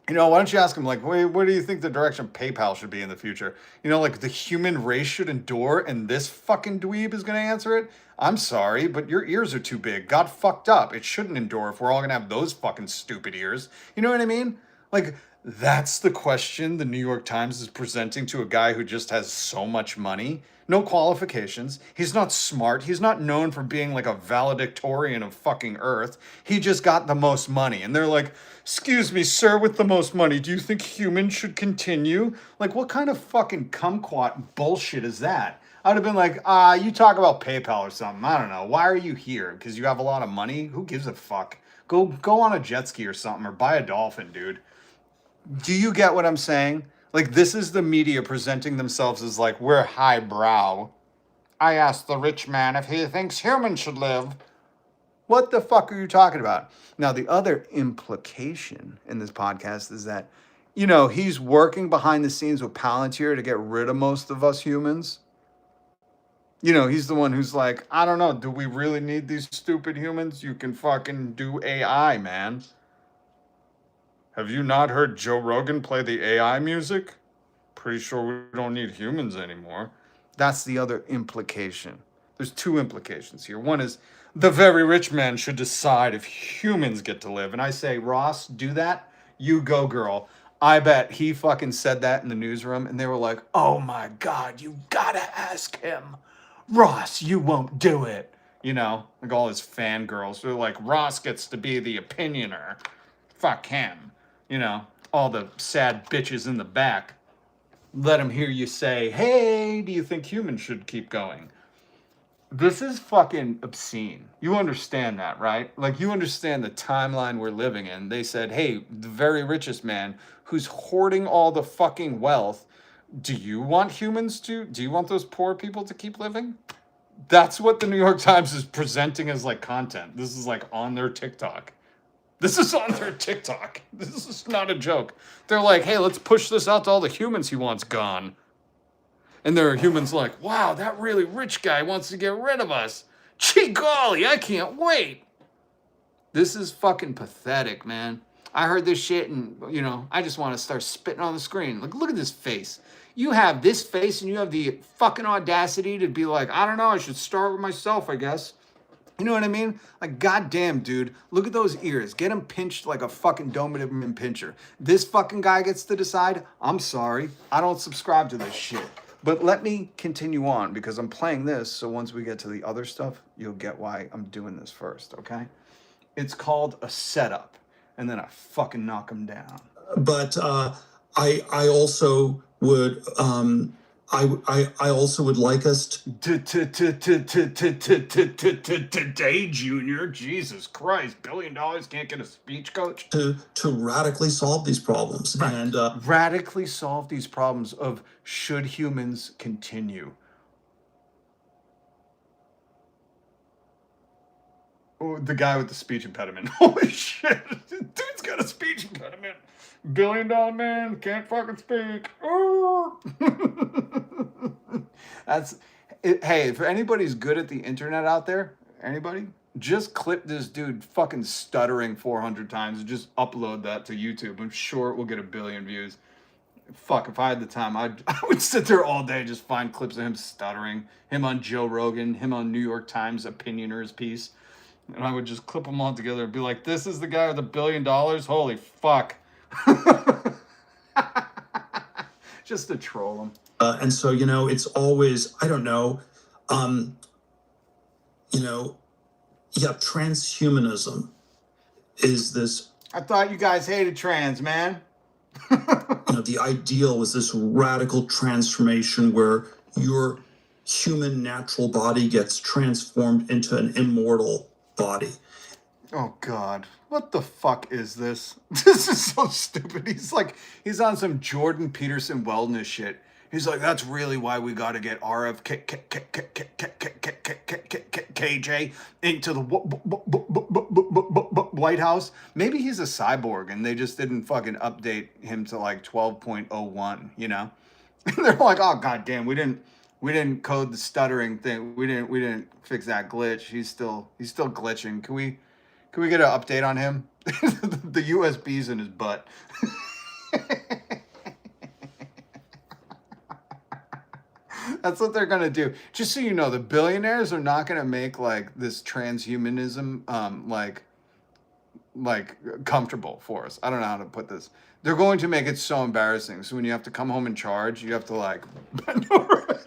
You know, why don't you ask him, like, wait, where do you think the direction PayPal should be in the future? You know, like, the human race should endure, and this fucking dweeb is going to answer it? I'm sorry, but your ears are too big. God fucked up. It shouldn't endure if we're all going to have those fucking stupid ears. You know what I mean? Like, that's the question the New York Times is presenting to a guy who just has so much money, no qualifications. He's not smart. He's not known for being like a valedictorian of fucking Earth. He just got the most money. And they're like, excuse me, sir, with the most money, do you think humans should continue? Like, what kind of fucking kumquat bullshit is that? I would have been like, you talk about PayPal or something. I don't know. Why are you here? Because you have a lot of money? Who gives a fuck? Go on a jet ski or something, or buy a dolphin, dude. Do you get what I'm saying? Like, this is the media presenting themselves as like, we're highbrow. I asked the rich man if he thinks humans should live. What the fuck are you talking about? Now, the other implication in this podcast is that, you know, he's working behind the scenes with Palantir to get rid of most of us humans. You know, he's the one who's like, I don't know, do we really need these stupid humans? You can fucking do AI, man. Have you not heard Joe Rogan play the AI music? Pretty sure we don't need humans anymore. That's the other implication. There's two implications here. One is the very rich man should decide if humans get to live. And I say, Ross, do that. You go, girl. I bet he fucking said that in the newsroom. And they were like, oh my God, you gotta ask him. Ross, you won't do it. You know, like all his fangirls. They're like, Ross gets to be the opinioner. Fuck him. You know, all the sad bitches in the back. Let him hear you say, hey, do you think humans should keep going? This is fucking obscene. You understand that, right? Like, you understand the timeline we're living in. They said, hey, the very richest man who's hoarding all the fucking wealth, do you want those poor people to keep living? That's what the New York Times is presenting as like content. This is like on their TikTok. This is on their TikTok. This is not a joke. They're like, hey, let's push this out to all the humans he wants gone. And there are humans like, wow, that really rich guy wants to get rid of us. Gee golly, I can't wait. This is fucking pathetic, man. I heard this shit and, you know, I just want to start spitting on the screen. Like, look at this face. You have this face and you have the fucking audacity to be like, I don't know, I should start with myself, I guess. You know what I mean? Like, goddamn, dude, look at those ears. Get them pinched like a fucking Doberman pincher. This fucking guy gets to decide? I'm sorry. I don't subscribe to this shit. But let me continue on because I'm playing this. So once we get to the other stuff, you'll get why I'm doing this first, okay? It's called a setup. And then I fucking knock him down. But I also would I also would like us today, Junior. Jesus Christ, $1 billion can't get a speech coach to radically solve these problems and radically solve these problems of should humans continue. Oh, the guy with the speech impediment. Holy shit, dude's got a speech impediment. $1 billion man can't fucking speak. Oh. That's it. Hey, if anybody's good at the internet out there, anybody, just clip this dude fucking stuttering 400 times and just upload that to YouTube. I'm sure it will get 1 billion views. Fuck, if I had the time, I would sit there all day, just find clips of him stuttering, him on Joe Rogan, him on New York Times opinioner's piece. And I would just clip them all together and be like, this is the guy with $1 billion? Holy fuck. Just to troll him. And so, you know, it's always, I don't know, you know, yeah, transhumanism is this. I thought you guys hated trans, man. You know, the ideal was this radical transformation where your human natural body gets transformed into an immortal body. Oh God, what the fuck is this? This is so stupid. He's on some Jordan Peterson wellness shit. He's like, that's really why we got to get RFKJ into the White House. Maybe he's a cyborg and they just didn't fucking update him to like 12.01, you know? They're like, oh goddamn, we didn't code the stuttering thing. We didn't fix that glitch. He's still glitching. Can we get an update on him? The USB's in his butt. That's what they're gonna do. Just so you know, the billionaires are not gonna make like this transhumanism like comfortable for us. I don't know how to put this. They're going to make it so embarrassing. So when you have to come home and charge, you have to like bend over.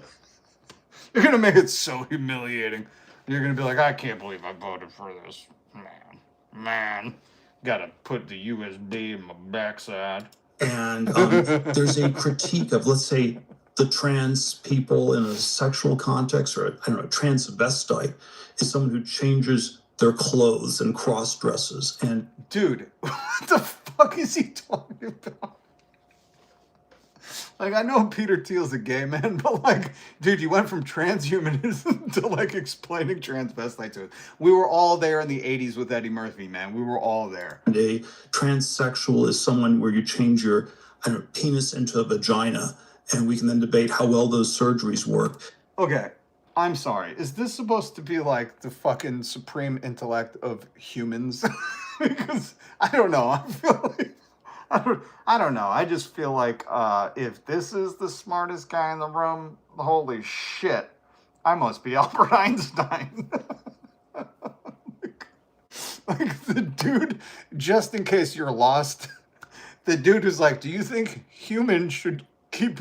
You're going to make it so humiliating. You're going to be like, I can't believe I voted for this. Man. Got to put the USB in my backside. And there's a critique of, let's say, the trans people in a sexual context, or I don't know, transvestite is someone who changes their clothes and cross dresses. And dude, what the fuck is he talking about? Like, I know Peter Teal's a gay man, but like, dude, you went from transhumanism to like explaining transvestite to us. We were all there in the 80s with Eddie Murphy, man. We were all there. And a transsexual is someone where you change your, I don't know, penis into a vagina, and we can then debate how well those surgeries work. Okay, I'm sorry. Is this supposed to be like the fucking supreme intellect of humans? Because I don't know. I feel like I don't know. I just feel like if this is the smartest guy in the room, holy shit, I must be Albert Einstein. Like the dude, just in case you're lost, the dude is like, do you think humans should keep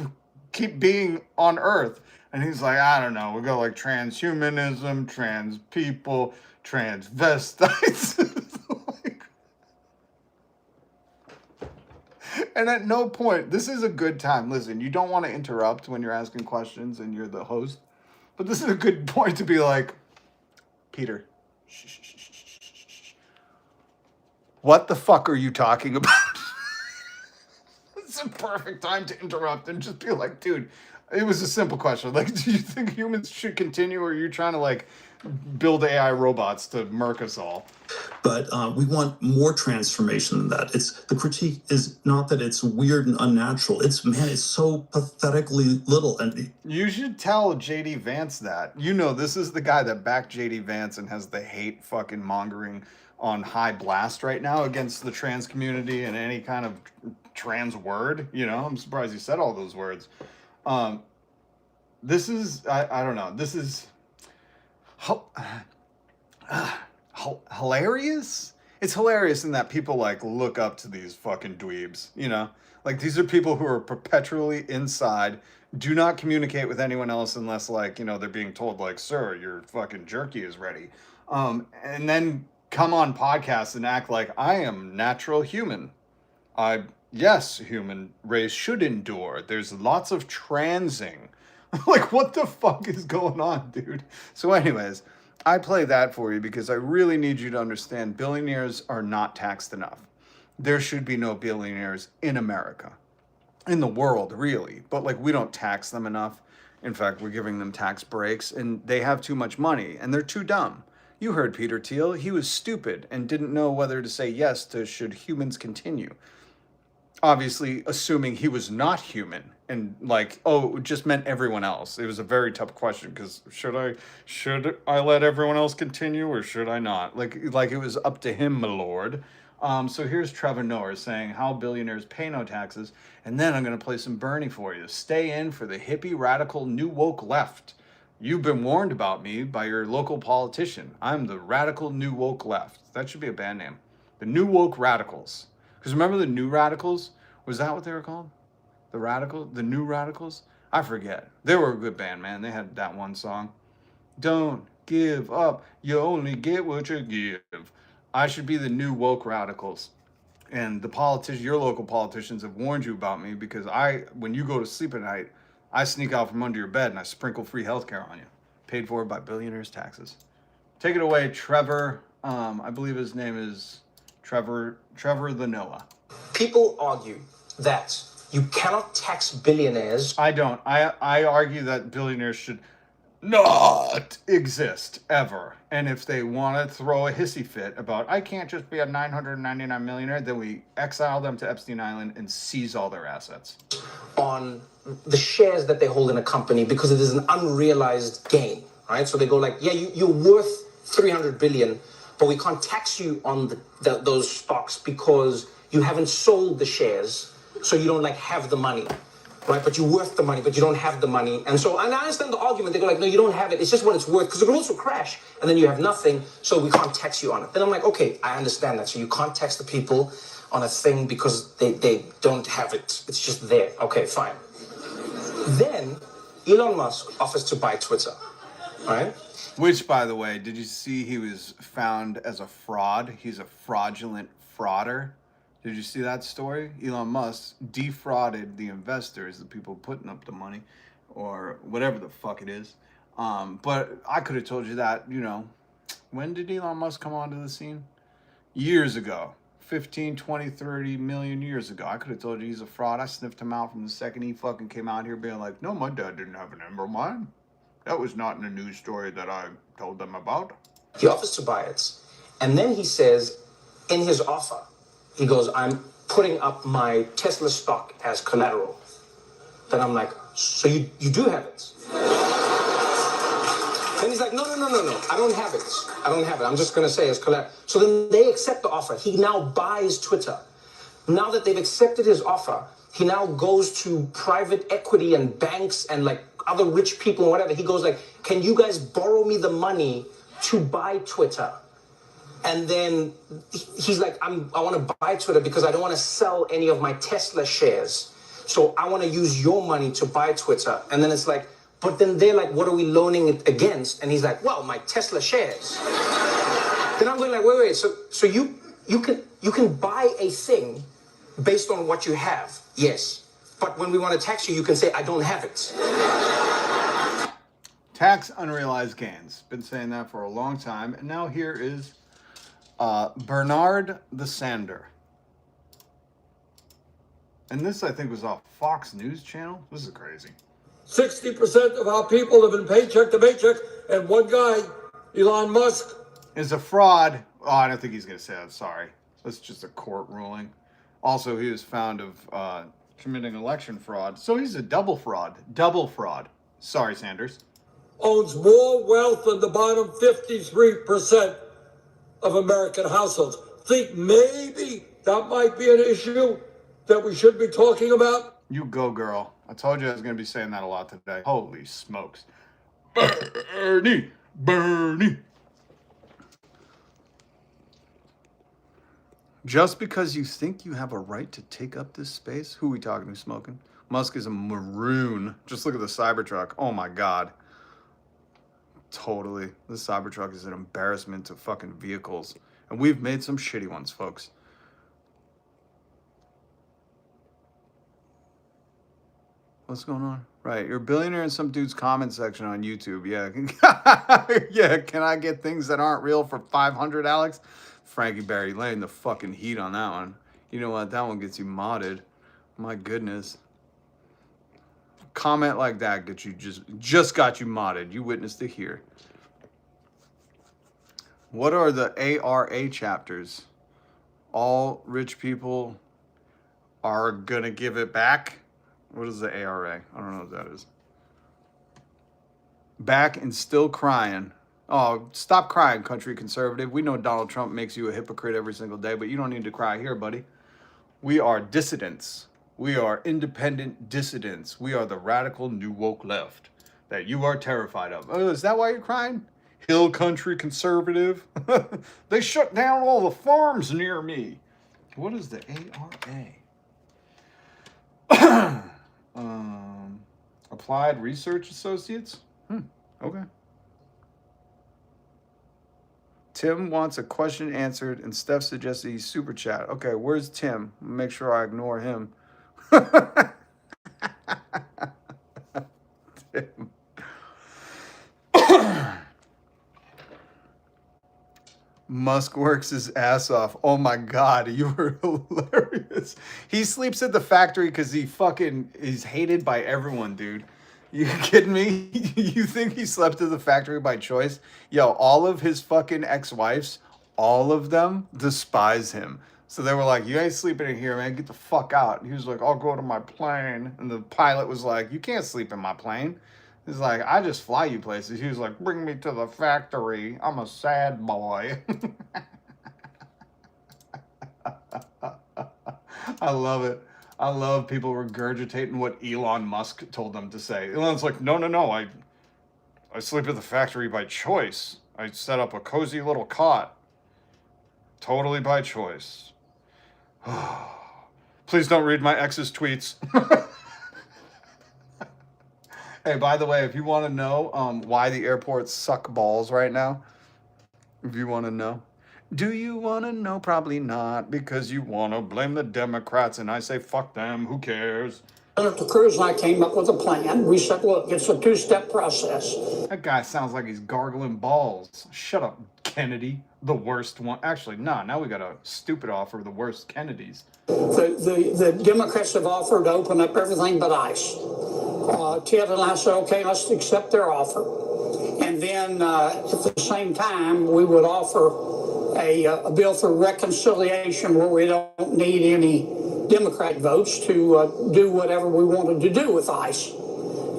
being on Earth? And he's like, I don't know. We'll go like transhumanism, trans people, transvestites. And at no point, this is a good time. Listen, you don't want to interrupt when you're asking questions and you're the host. But this is a good point to be like, Peter, what the fuck are you talking about? It's a perfect time to interrupt and just be like, dude, it was a simple question. Like, do you think humans should continue, or are you trying to like build AI robots to murk us all? But we want more transformation than that. The critique is not that it's weird and unnatural. It's so pathetically little. And you should tell JD Vance that. You know, this is the guy that backed JD Vance and has the hate fucking mongering on high blast right now against the trans community and any kind of trans word. You know, I'm surprised he said all those words. This is, I don't know. This is hilarious. It's hilarious in that people like look up to these fucking dweebs, you know? Like, these are people who are perpetually inside, do not communicate with anyone else unless, like, you know, they're being told, like, sir, your fucking jerky is ready. And then come on podcasts and act like I am natural human. Yes, human race should endure. There's lots of transing. Like, what the fuck is going on, dude? So anyways, I play that for you because I really need you to understand billionaires are not taxed enough. There should be no billionaires in America. In the world, really. But, like, we don't tax them enough. In fact, we're giving them tax breaks, and they have too much money, and they're too dumb. You heard Peter Teal. He was stupid and didn't know whether to say yes to should humans continue. Obviously, assuming he was not human and like, oh, it just meant everyone else. It was a very tough question because should I let everyone else continue or should I not? Like it was up to him, my lord. So here's Trevor Noah saying how billionaires pay no taxes. And then I'm going to play some Bernie for you. Stay in for the hippie radical new woke left. You've been warned about me by your local politician. I'm the radical new woke left. That should be a band name. The New Woke Radicals. Because remember the New Radicals? Was that what they were called? The New Radicals? I forget. They were a good band, man. They had that one song. Don't give up. You only get what you give. I should be the New Woke Radicals. And the your local politicians have warned you about me because when you go to sleep at night, I sneak out from under your bed and I sprinkle free healthcare on you. Paid for by billionaires' taxes. Take it away, Trevor. I believe his name is Trevor the Noah. People argue that you cannot tax billionaires. I don't. I argue that billionaires should not exist ever. And if they want to throw a hissy fit about, I can't just be a 999 millionaire, then we exile them to Epstein Island and seize all their assets. On the shares that they hold in a company because it is an unrealized gain, right? So they go like, yeah, you're worth 300 billion, but we can't tax you on those stocks because you haven't sold the shares, so you don't like have the money, right? But you're worth the money, but you don't have the money. And I understand the argument. They go like, no, you don't have it. It's just what it's worth because it could also crash and then you have nothing, so we can't tax you on it. Then I'm like, okay, I understand that. So you can't tax the people on a thing because they don't have it. It's just there. Okay, fine. Then Elon Musk offers to buy Twitter, right? Which, by the way, did you see he was found as a fraud? He's a fraudulent frauder. Did you see that story? Elon Musk defrauded the investors, the people putting up the money, or whatever the fuck it is. But I could have told you that, you know, when did Elon Musk come onto the scene? Years ago. 15, 20, 30 million years ago. I could have told you he's a fraud. I sniffed him out from the second he fucking came out here being like, no, my dad didn't have an emerald mine. That was not in a news story that I told them about. He offers to buy it. And then he says, in his offer, he goes, I'm putting up my Tesla stock as collateral. Then I'm like, so you do have it? Then he's like, no. I don't have it. I'm just going to say it's collateral. So then they accept the offer. He now buys Twitter. Now that they've accepted his offer, he now goes to private equity and banks and like other rich people and whatever. He goes like, can you guys borrow me the money to buy Twitter? And then he's like, I want to buy Twitter because I don't want to sell any of my Tesla shares. So I want to use your money to buy Twitter. And then it's like, but then they're like, what are we loaning it against? And he's like, well, my Tesla shares. Then I'm going like, wait. So you can buy a thing based on what you have. Yes. But when we want to tax you, you can say, I don't have it. Tax unrealized gains. Been saying that for a long time. And now here is Bernard the Sander. And this, I think, was off Fox News Channel. This is crazy. 60% of our people live in paycheck to paycheck, and one guy, Elon Musk, is a fraud. Oh, I don't think he's going to say that. Sorry. That's just a court ruling. Also, he was found of committing election fraud. So he's a double fraud. Double fraud. Sorry, Sanders. owns more wealth than the bottom 53% of American households. Think maybe that might be an issue that we should be talking about? You go, girl. I told you I was going to be saying that a lot today. Holy smokes. Bernie. Just because you think you have a right to take up this space? Who are we talking to smoking? Musk is a maroon. Just look at the Cybertruck. Oh my God. Totally. This Cybertruck is an embarrassment to fucking vehicles. And we've made some shitty ones, folks. What's going on? Right, you're a billionaire in some dude's comment section on YouTube. Yeah. Yeah, can I get things that aren't real for 500, Alex? Frankie Barry laying the fucking heat on that one. You know what? That one gets you modded. My goodness. Comment like that gets you just got you modded. You witnessed it here. What are the ARA chapters? All rich people are gonna give it back. What is the ARA? I don't know what that is. Back and still crying. Oh, stop crying, country conservative. We know Donald Trump makes you a hypocrite every single day, but you don't need to cry here, buddy. We are dissidents. We are independent dissidents. We are the radical new woke left that you are terrified of. Oh, is that why you're crying? Hill country conservative. They shut down all the farms near me. What is the ARA? Applied Research Associates? Okay. Tim wants a question answered, and Steph suggested he's super chat. Okay, where's Tim? Make sure I ignore him. Tim. Musk works his ass off. Oh my God, you were hilarious. He sleeps at the factory because he's hated by everyone, dude. You kidding me? You think he slept at the factory by choice? Yo, all of his fucking ex-wives, all of them despise him. So they were like, you ain't sleeping in here, man. Get the fuck out. And he was like, I'll go to my plane. And the pilot was like, you can't sleep in my plane. He's like, I just fly you places. He was like, bring me to the factory. I'm a sad boy. I love it. I love people regurgitating what Elon Musk told them to say. Elon's like, no. I sleep at the factory by choice. I set up a cozy little cot. Totally by choice. Please don't read my ex's tweets. Hey, by the way, if you want to know why the airports suck balls right now, if you want to know, do you want to know? Probably not, because you want to blame the Democrats, and I say, fuck them, who cares? Senator Cruz and I came up with a plan. We said, look, it's a two-step process. That guy sounds like he's gargling balls. Shut up, Kennedy, the worst one. Actually, no, now we got a stupid offer, the worst Kennedys. The Democrats have offered to open up everything but ICE. Teal and I said, okay, let's accept their offer. And then at the same time, we would offer a bill for reconciliation where we don't need any Democrat votes to do whatever we wanted to do with ICE.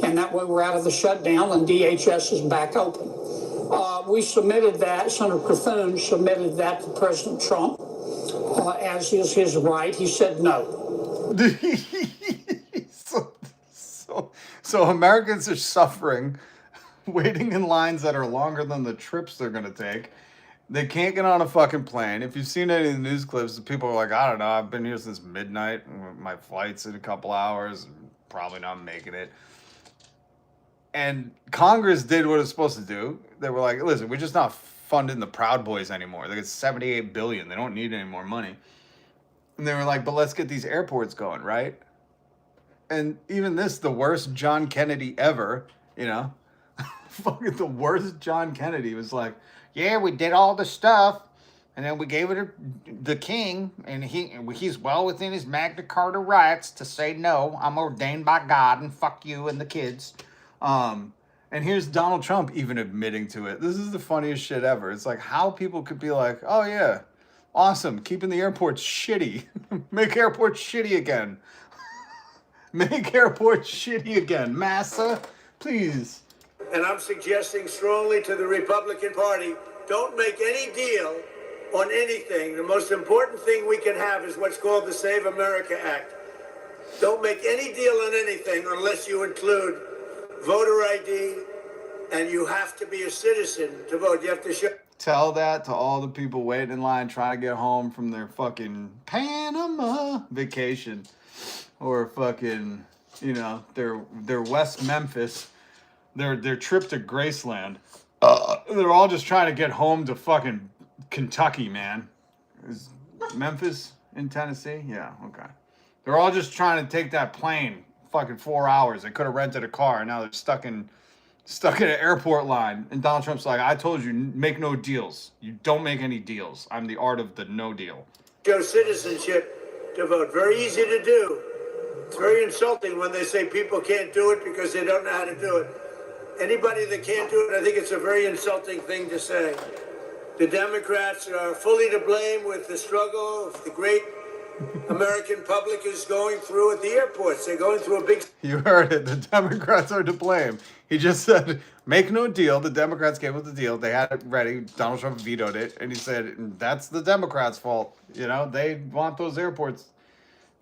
And that way we're out of the shutdown and DHS is back open. We submitted that, Senator Coffin submitted that to President Trump, as is his right. He said no. So Americans are suffering, waiting in lines that are longer than the trips they're going to take. They can't get on a fucking plane. If you've seen any of the news clips, people are like, I don't know, I've been here since midnight. My flight's in a couple hours. Probably not making it. And Congress did what it's supposed to do. They were like, listen, we're just not funding the Proud Boys anymore. They get $78 billion. They don't need any more money. And they were like, but let's get these airports going, right? And even this, the worst John Kennedy ever, you know, fucking the worst John Kennedy was like, yeah, we did all the stuff, and then we gave it to the king, and he's well within his Magna Carta rights to say, no, I'm ordained by God, and fuck you and the kids. And here's Donald Trump even admitting to it. This is the funniest shit ever. It's like how people could be like, oh yeah, awesome, keeping the airports shitty. Make airports shitty again. Make airports shitty again. Massa, please. And I'm suggesting strongly to the Republican Party, don't make any deal on anything. The most important thing we can have is what's called the Save America Act. Don't make any deal on anything unless you include voter ID, and you have to be a citizen to vote. You have to show. Tell that to all the people waiting in line trying to get home from their fucking Panama vacation, or fucking, you know, their West Memphis, their trip to Graceland. They're all just trying to get home to fucking Kentucky, man. Is Memphis in Tennessee? Yeah, okay. They're all just trying to take that plane. Fucking 4 hours. They could have rented a car, and now they're stuck in an airport line. And Donald Trump's like, I told you, make no deals. You don't make any deals. I'm the art of the no deal. Show citizenship to vote. Very easy to do. It's very insulting when they say people can't do it because they don't know how to do it. Anybody that can't do it, I think it's a very insulting thing to say. The Democrats are fully to blame with the struggle the great American public is going through at the airports. They're going through a big... You heard it. The Democrats are to blame. He just said, make no deal. The Democrats came with the deal. They had it ready. Donald Trump vetoed it. And he said, that's the Democrats' fault. You know, they want those airports.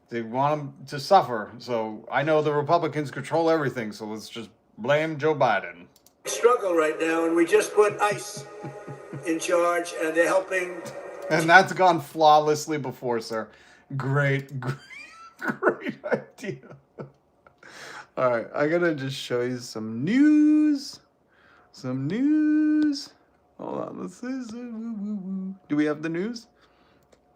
They want them to suffer. So I know the Republicans control everything. So let's just blame Joe Biden. Struggle right now. And we just put ICE in charge. And they're helping... And that's gone flawlessly before, sir. Great idea. All right, I gotta just show you some news. Hold on, let's see. Do we have the news?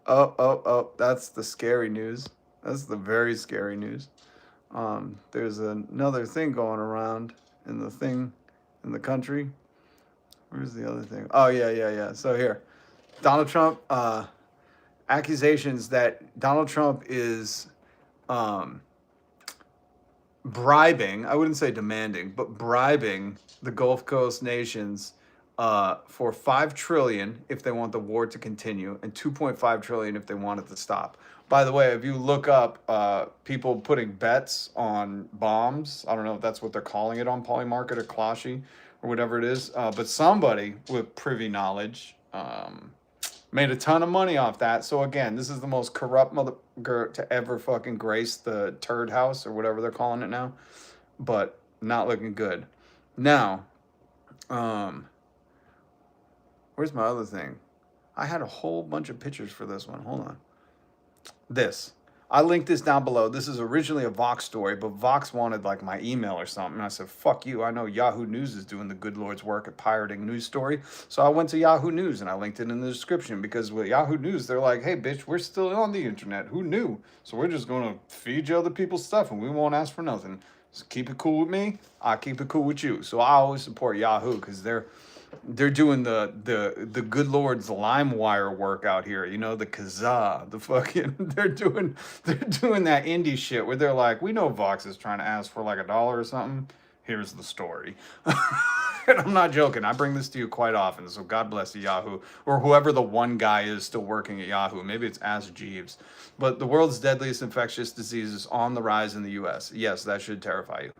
Oh, that's the scary news. That's the very scary news. There's another thing going around in the country. Where's the other thing? Oh, yeah. So here, Donald Trump, accusations that Donald Trump is bribing, I wouldn't say demanding, but bribing the Gulf Coast nations for $5 trillion if they want the war to continue and $2.5 trillion if they want it to stop. By the way, if you look up people putting bets on bombs, I don't know if that's what they're calling it on Polymarket or Closhi or whatever it is, but somebody with privy knowledge made a ton of money off that. So again, this is the most corrupt motherfucker to ever fucking grace the turd house or whatever they're calling it now. But not looking good. Now, where's my other thing? I had a whole bunch of pictures for this one. Hold on. this. I linked this down below. This is originally a Vox story, but Vox wanted like my email or something. And I said, fuck you. I know Yahoo News is doing the good Lord's work at pirating news story. So I went to Yahoo News and I linked it in the description because with Yahoo News, they're like, hey, bitch, we're still on the internet. Who knew? So we're just going to feed you other people's stuff and we won't ask for nothing. Just keep it cool with me. I'll keep it cool with you. So I always support Yahoo because they're doing the good Lord's LimeWire work out here, you know, the Kazaa, the fucking they're doing that indie shit where they're like, we know Vox is trying to ask for like $1 or something. Here's the story. And I'm not joking. I bring this to you quite often. So God bless you, Yahoo, or whoever the one guy is still working at Yahoo. Maybe it's Ask Jeeves. But the world's deadliest infectious disease is on the rise in the U.S. Yes, that should terrify you.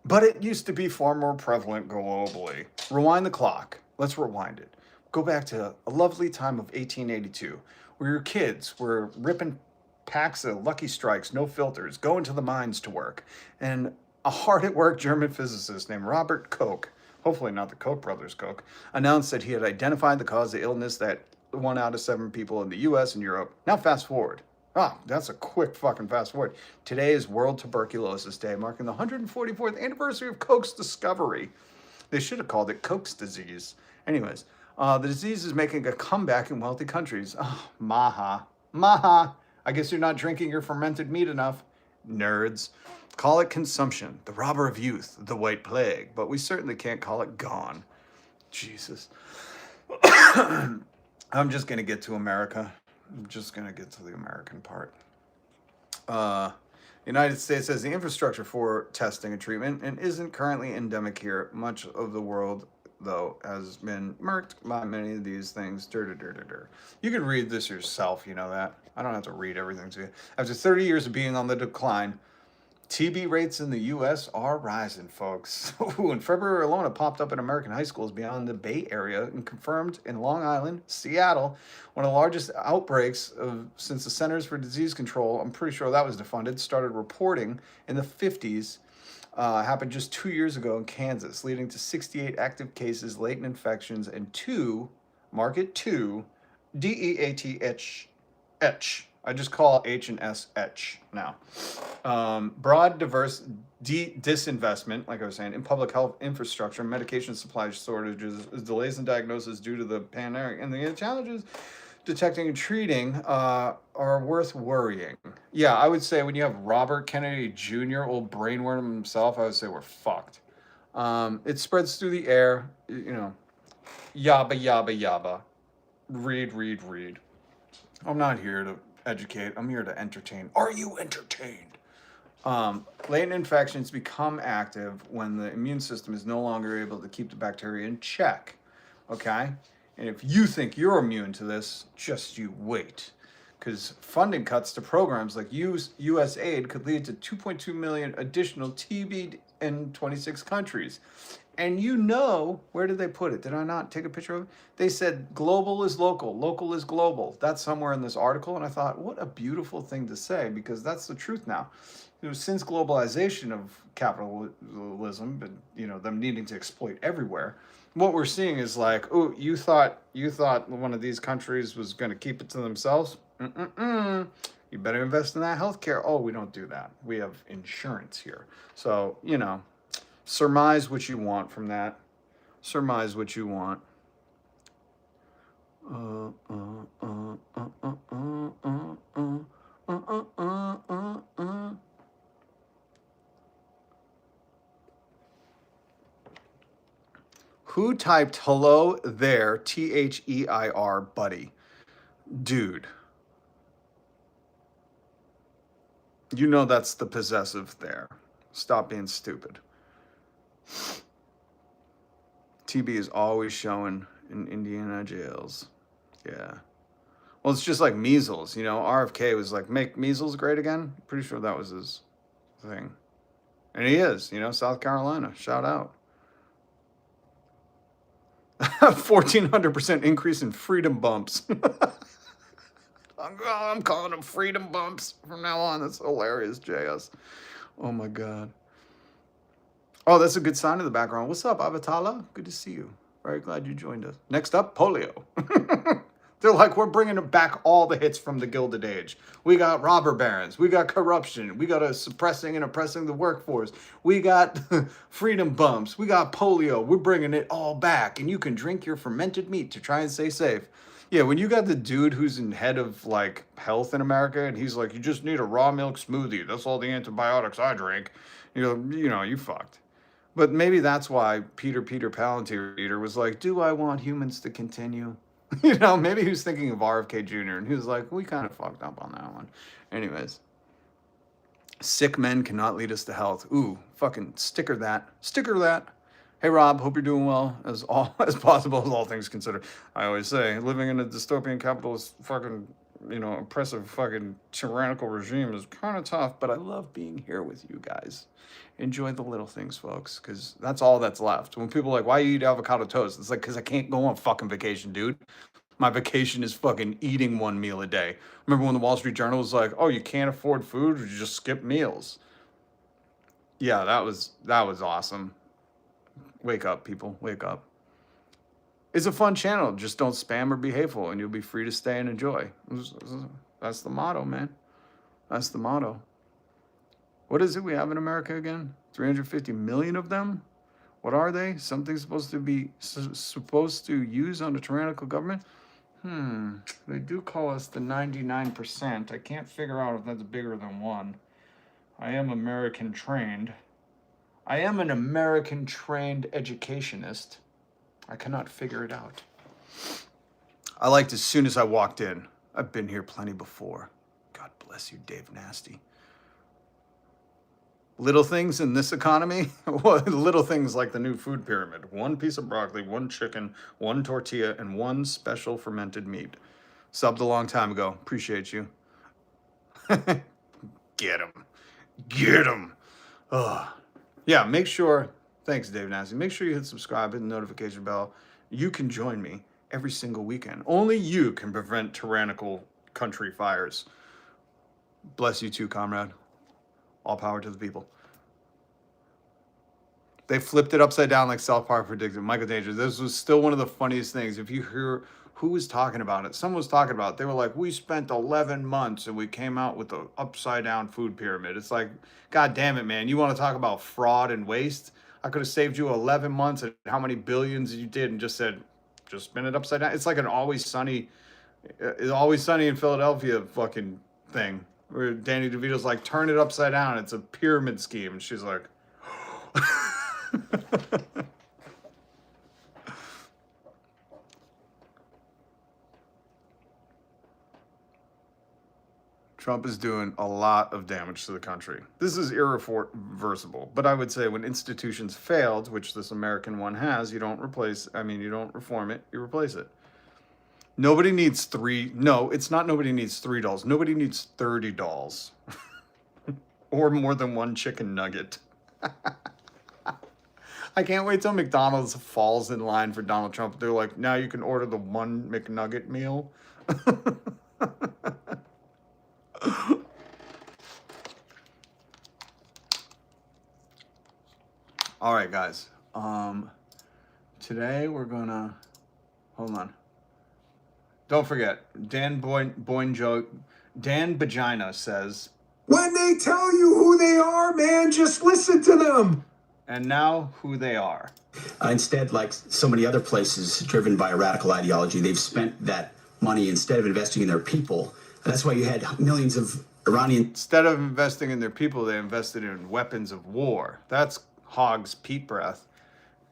But it used to be far more prevalent globally. Rewind the clock. Let's rewind it. Go back to a lovely time of 1882, where your kids were ripping packs of Lucky Strikes, no filters, going to the mines to work. And a hard-at-work German physicist named Robert Koch, hopefully not the Koch brothers Koch, announced that he had identified the cause of illness that 1 out of 7 people in the U.S. and Europe. Now fast forward. Ah, that's a quick fucking fast forward. Today is World Tuberculosis Day, marking the 144th anniversary of Koch's discovery. They should have called it Koch's disease. Anyways, the disease is making a comeback in wealthy countries. Oh, maha. I guess you're not drinking your fermented meat enough. Nerds. Call it consumption, the robber of youth, the white plague, but we certainly can't call it gone. Jesus. I'm just going to get to America. I'm just going to get to the American part. The United States has the infrastructure for testing and treatment and isn't currently endemic here. Much of the world, though, has been murked by many of these things. You can read this yourself, you know that. I don't have to read everything to you. After 30 years of being on the decline, TB rates in the U.S. are rising, folks. In February alone, it popped up in American high schools beyond the Bay Area and confirmed in Long Island, Seattle, one of the largest outbreaks since the Centers for Disease Control, I'm pretty sure that was defunded, started reporting in the 50s. Happened just 2 years ago in Kansas, leading to 68 active cases, latent infections, and 2, mark it 2, DEATH. I just call H and S H now. Broad, diverse disinvestment, like I was saying, in public health infrastructure, medication supply shortages, delays in diagnosis due to the pandemic, and the challenges detecting and treating are worth worrying. Yeah, I would say when you have Robert Kennedy Jr., old brainworm himself, I would say we're fucked. It spreads through the air, you know, yabba, yabba, yabba. Read. I'm not here to educate. I'm here to entertain. Are you entertained? Latent infections become active when the immune system is no longer able to keep the bacteria in check. Okay? And if you think you're immune to this, just you wait. Because funding cuts to programs like U.S. aid could lead to 2.2 million additional TB in 26 countries. And you know, where did they put it? Did I not take a picture of it? They said global is local, local is global. That's somewhere in this article. And I thought, what a beautiful thing to say, because that's the truth now. Since globalization of capitalism, but you know, them needing to exploit everywhere, what we're seeing is like, oh, you thought one of these countries was going to keep it to themselves? You better invest in that healthcare. Oh, we don't do that. We have insurance here. So, you know, surmise what you want from that. Surmise what you want. Who typed hello there, THEIR, buddy? Dude. You know that's the possessive there. Stop being stupid. TB is always showing in Indiana jails. Yeah. Well, it's just like measles. You know, RFK was like, make measles great again. Pretty sure that was his thing. And he is, you know, South Carolina. Shout out. 1,400% increase in freedom bumps. I'm calling them freedom bumps from now on. That's hilarious, JS. Oh my God. Oh, that's a good sign in the background. What's up, Avatala? Good to see you. Very glad you joined us. Next up, polio. They're like, we're bringing back all the hits from the Gilded Age. We got robber barons. We got corruption. We got a suppressing and oppressing the workforce. We got freedom bumps. We got polio. We're bringing it all back. And you can drink your fermented meat to try and stay safe. Yeah, when you got the dude who's in head of like health in America, and he's like, you just need a raw milk smoothie. That's all the antibiotics I drink. You fucked. But maybe that's why Peter Palantir was like, do I want humans to continue? Maybe he was thinking of RFK Jr. and he was like, we kind of fucked up on that one. Anyways. Sick men cannot lead us to health. Ooh, fucking sticker that. Hey Rob, hope you're doing well as possible, as all things considered. I always say, living in a dystopian capitalist fucking, oppressive fucking tyrannical regime is kind of tough, but I love being here with you guys. Enjoy the little things, folks, because that's all that's left. When people are like, why you eat avocado toast? It's like, because I can't go on fucking vacation, dude. My vacation is fucking eating one meal a day. Remember when the Wall Street Journal was like, oh, you can't afford food, or you just skip meals? Yeah, that was awesome. Wake up, people. Wake up. It's a fun channel. Just don't spam or be hateful, and you'll be free to stay and enjoy. That's the motto, man. That's the motto. What is it we have in America again? 350 million of them? What are they? Something supposed to use on a tyrannical government? They do call us the 99%. I can't figure out if that's bigger than one. I am American trained. I am an American trained educationist. I cannot figure it out. I liked as soon as I walked in. I've been here plenty before. God bless you, Dave Nasty. Little things in this economy, little things like the new food pyramid. 1 piece of broccoli, 1 chicken, 1 tortilla, and 1 special fermented meat. Subbed a long time ago. Appreciate you. Get him. Get him. Yeah, make sure, thanks Dave Nasty, make sure you hit subscribe, hit the notification bell. You can join me every single weekend. Only you can prevent tyrannical country fires. Bless you too, comrade. All power to the people. They flipped it upside down like South Park predicted. Michael Danger, this was still one of the funniest things. If you hear who was talking about it, someone was talking about it. They were like, we spent 11 months and we came out with an upside down food pyramid. It's like, God damn it, man. You want to talk about fraud and waste? I could have saved you 11 months and how many billions you did and just said, just spin it upside down. It's like an Always Sunny in Philadelphia fucking thing. Where Danny DeVito's like, turn it upside down. It's a pyramid scheme. And she's like, Trump is doing a lot of damage to the country. This is irreversible. But I would say when institutions failed, which this American one has, you don't reform it, you replace it. Nobody needs it's not nobody needs 3 dolls. Nobody needs 30 dolls. Or more than 1 chicken nugget. I can't wait till McDonald's falls in line for Donald Trump. They're like, now you can order the 1 McNugget meal. All right, guys. Today we're gonna, hold on. Don't forget, Dan Vagina says, when they tell you who they are, man, just listen to them. And now who they are. Instead, like so many other places driven by a radical ideology, they've spent that money instead of investing in their people. That's why you had millions of Iranian. Instead of investing in their people, they invested in weapons of war. That's Hogg's Pete breath.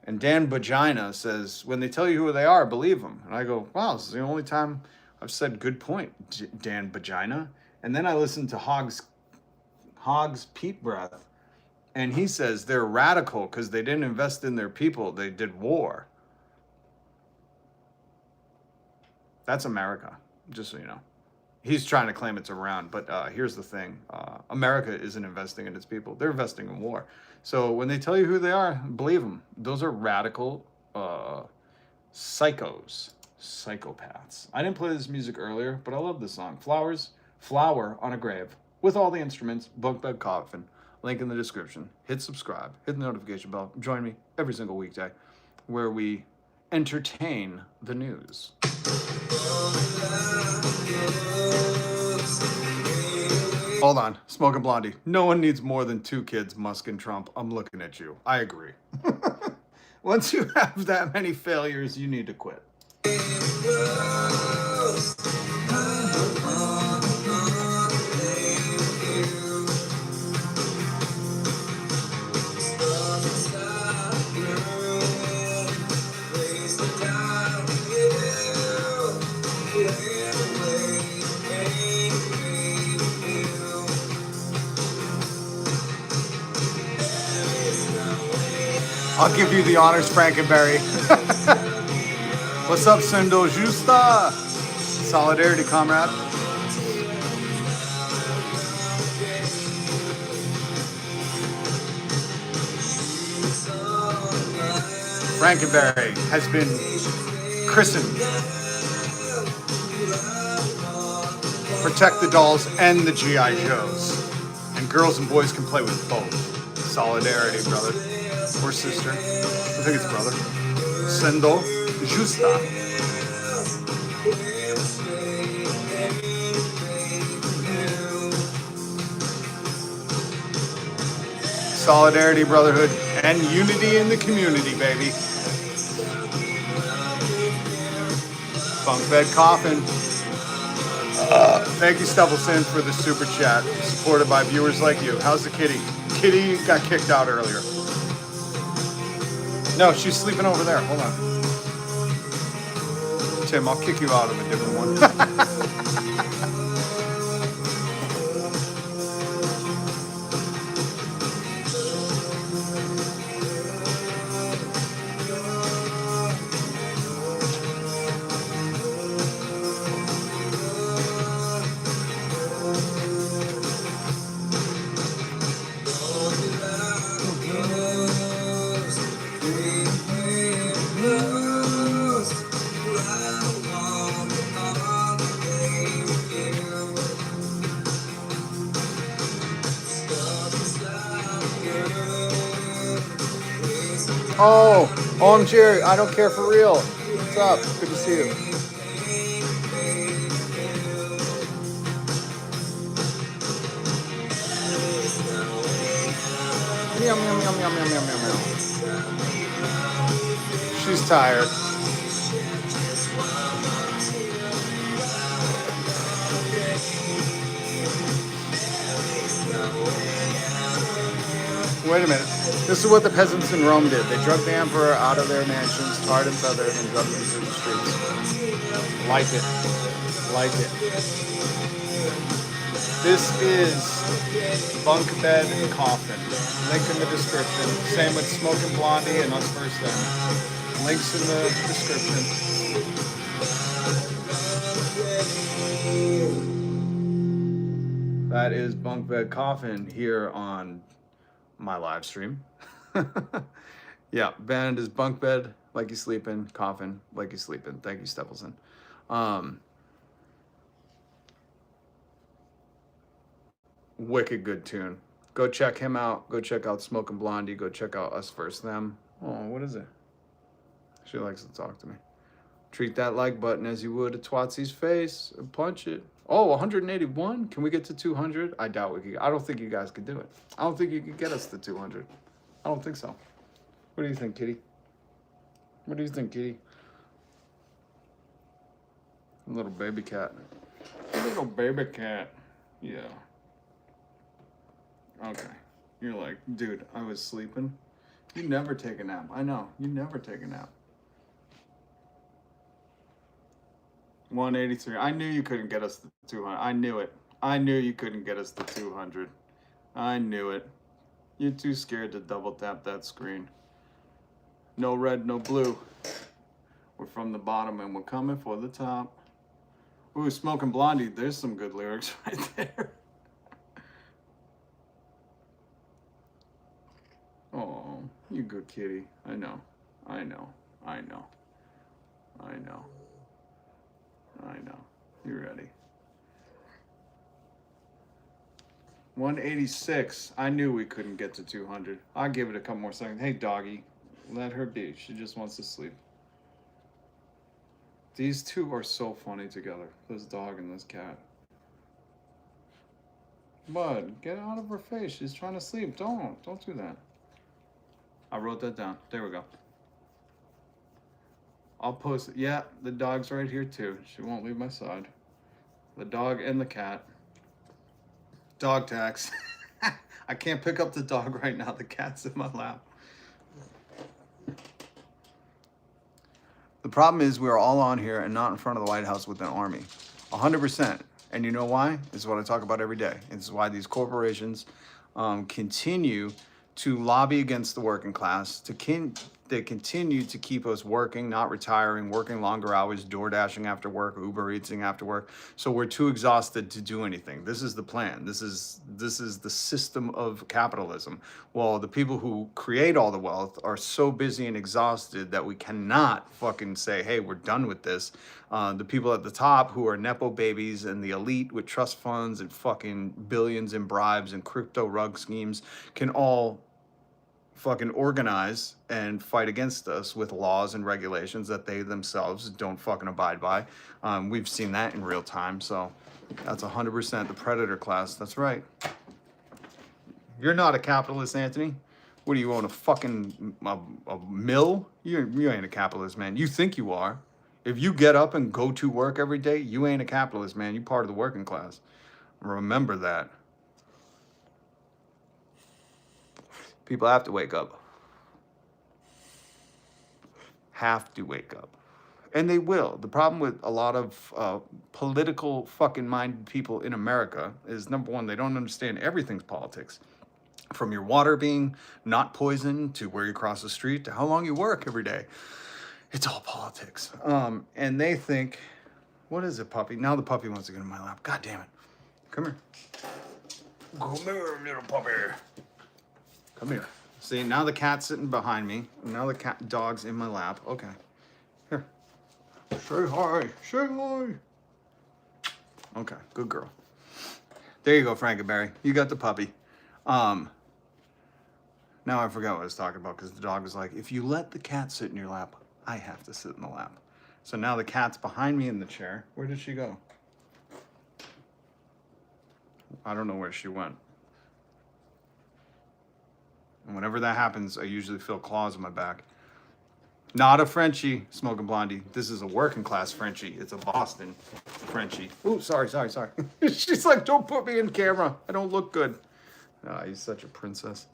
And Dan Vagina says, when they tell you who they are, believe them. And I go, wow, this is the only time I've said good point, Dan Vagina. And then I listened to Hogg's Pete breath. And he says they're radical because they didn't invest in their people. They did war. That's America, just so you know. He's trying to claim it's around, but here's the thing. America isn't investing in its people. They're investing in war. So when they tell you who they are, believe them. Those are radical psychos, psychopaths. I didn't play this music earlier, but I love this song. Flower on a Grave, with all the instruments, Bunkbed Coffin. Link in the description. Hit subscribe. Hit the notification bell. Join me every single weekday where we entertain the news. Hold on, Smoking Blondie. No one needs more than 2 kids, Musk and Trump. I'm looking at you. I agree. Once you have that many failures, you need to quit. I'll give you the honors, Frankenberry. What's up, Sendo Justa? Solidarity, comrade. Frankenberry has been christened. Protect the dolls and the G.I. Joes. And girls and boys can play with both. Solidarity, brother. Or sister. I think it's brother. Sendo Justa. Solidarity, brotherhood, and unity in the community, baby. BUNKBED COFFIN. Thank you, Stubbleson, for the super chat, supported by viewers like you. How's the kitty? Kitty got kicked out earlier. No, she's sleeping over there. Hold on. Tim, I'll kick you out of a different one. Oh, I'm Jerry. I don't care for real. What's up? Good to see you. Meow, meow, meow, meow, meow, meow, meow, meow. She's tired. Wait a minute. This is what the peasants in Rome did. They drug the emperor out of their mansions, tarred and feathered, and drugged him through the streets. Like it. Like it. This is BUNKBED COFFIN. Link in the description. Same with Smoking Blondie and Us First Then. Links in the description. That is BUNKBED COFFIN here on my live stream. Yeah, band is BUNKBED, like you sleeping, Coffin, like you sleeping. Thank you, Stephenson. Wicked good tune. Go check him out. Go check out Smoking Blondie. Go check out Us First Them. Oh, what is it? She likes to talk to me. Treat that like button as you would a Twatsy's face and punch it. Oh, 181? Can we get to 200? I doubt we could. I don't think you guys could do it. I don't think you could get us to 200. I don't think so. What do you think, kitty? What do you think, kitty? A little baby cat. A little baby cat. Yeah. Okay. You're like, dude, I was sleeping. You never take a nap. I know. You never take a nap. 183. I knew you couldn't get us to 200. I knew it. I knew you couldn't get us to 200. I knew it. You're too scared to double tap that screen. No red, no blue. We're from the bottom and we're coming for the top. Ooh, Smoking Blondie. There's some good lyrics right there. Oh, you good kitty. I know. I know. I know. I know. I know. You ready? 186. I knew we couldn't get to 200. I'll give it a couple more seconds. Hey, doggy. Let her be. She just wants to sleep. These two are so funny together. This dog and this cat. Bud, get out of her face. She's trying to sleep. Don't do that. I wrote that down. There we go. I'll post it. Yeah, the dog's right here too. She won't leave my side. The dog and the cat. Dog tax. I can't pick up the dog right now. The cat's in my lap. The problem is we're all on here and not in front of the White House with an army. 100%. And you know why? This is what I talk about every day. This is why these corporations continue to lobby against the working class. They continue to keep us working, not retiring, working longer hours, door dashing after work, Uber Eatsing after work. So we're too exhausted to do anything. This is the plan. This is the system of capitalism. Well, the people who create all the wealth are so busy and exhausted that we cannot fucking say, hey, we're done with this. The people at the top who are Nepo babies and the elite with trust funds and fucking billions in bribes and crypto rug schemes can all fucking organize and fight against us with laws and regulations that they themselves don't fucking abide by. We've seen that in real time. So that's 100% the predator class. That's right. You're not a capitalist, Anthony. What do you own, a fucking a mill? You ain't a capitalist, man. You think you are. If you get up and go to work every day, you ain't a capitalist, man. You're part of the working class. Remember that. People have to wake up. Have to wake up. And they will. The problem with a lot of political fucking minded people in America is, number one, they don't understand everything's politics. From your water being not poisoned to where you cross the street to how long you work every day. It's all politics. And they think, what is it, puppy? Now the puppy wants to get in my lap. God damn it. Come here. Come here, little puppy. Come here. See, now the cat's sitting behind me. Now the dog's in my lap. Okay. Here. Say hi. Say hi. Okay, good girl. There you go, Frankenberry. You got the puppy. Now I forgot what I was talking about because the dog was like, if you let the cat sit in your lap, I have to sit in the lap. So now the cat's behind me in the chair. Where did she go? I don't know where she went. And whenever that happens, I usually feel claws in my back. Not a Frenchie, Smoking Blondie. This is a working class Frenchie. It's a Boston Frenchie. Ooh, sorry. She's like, don't put me in camera. I don't look good. Ah, he's such a princess.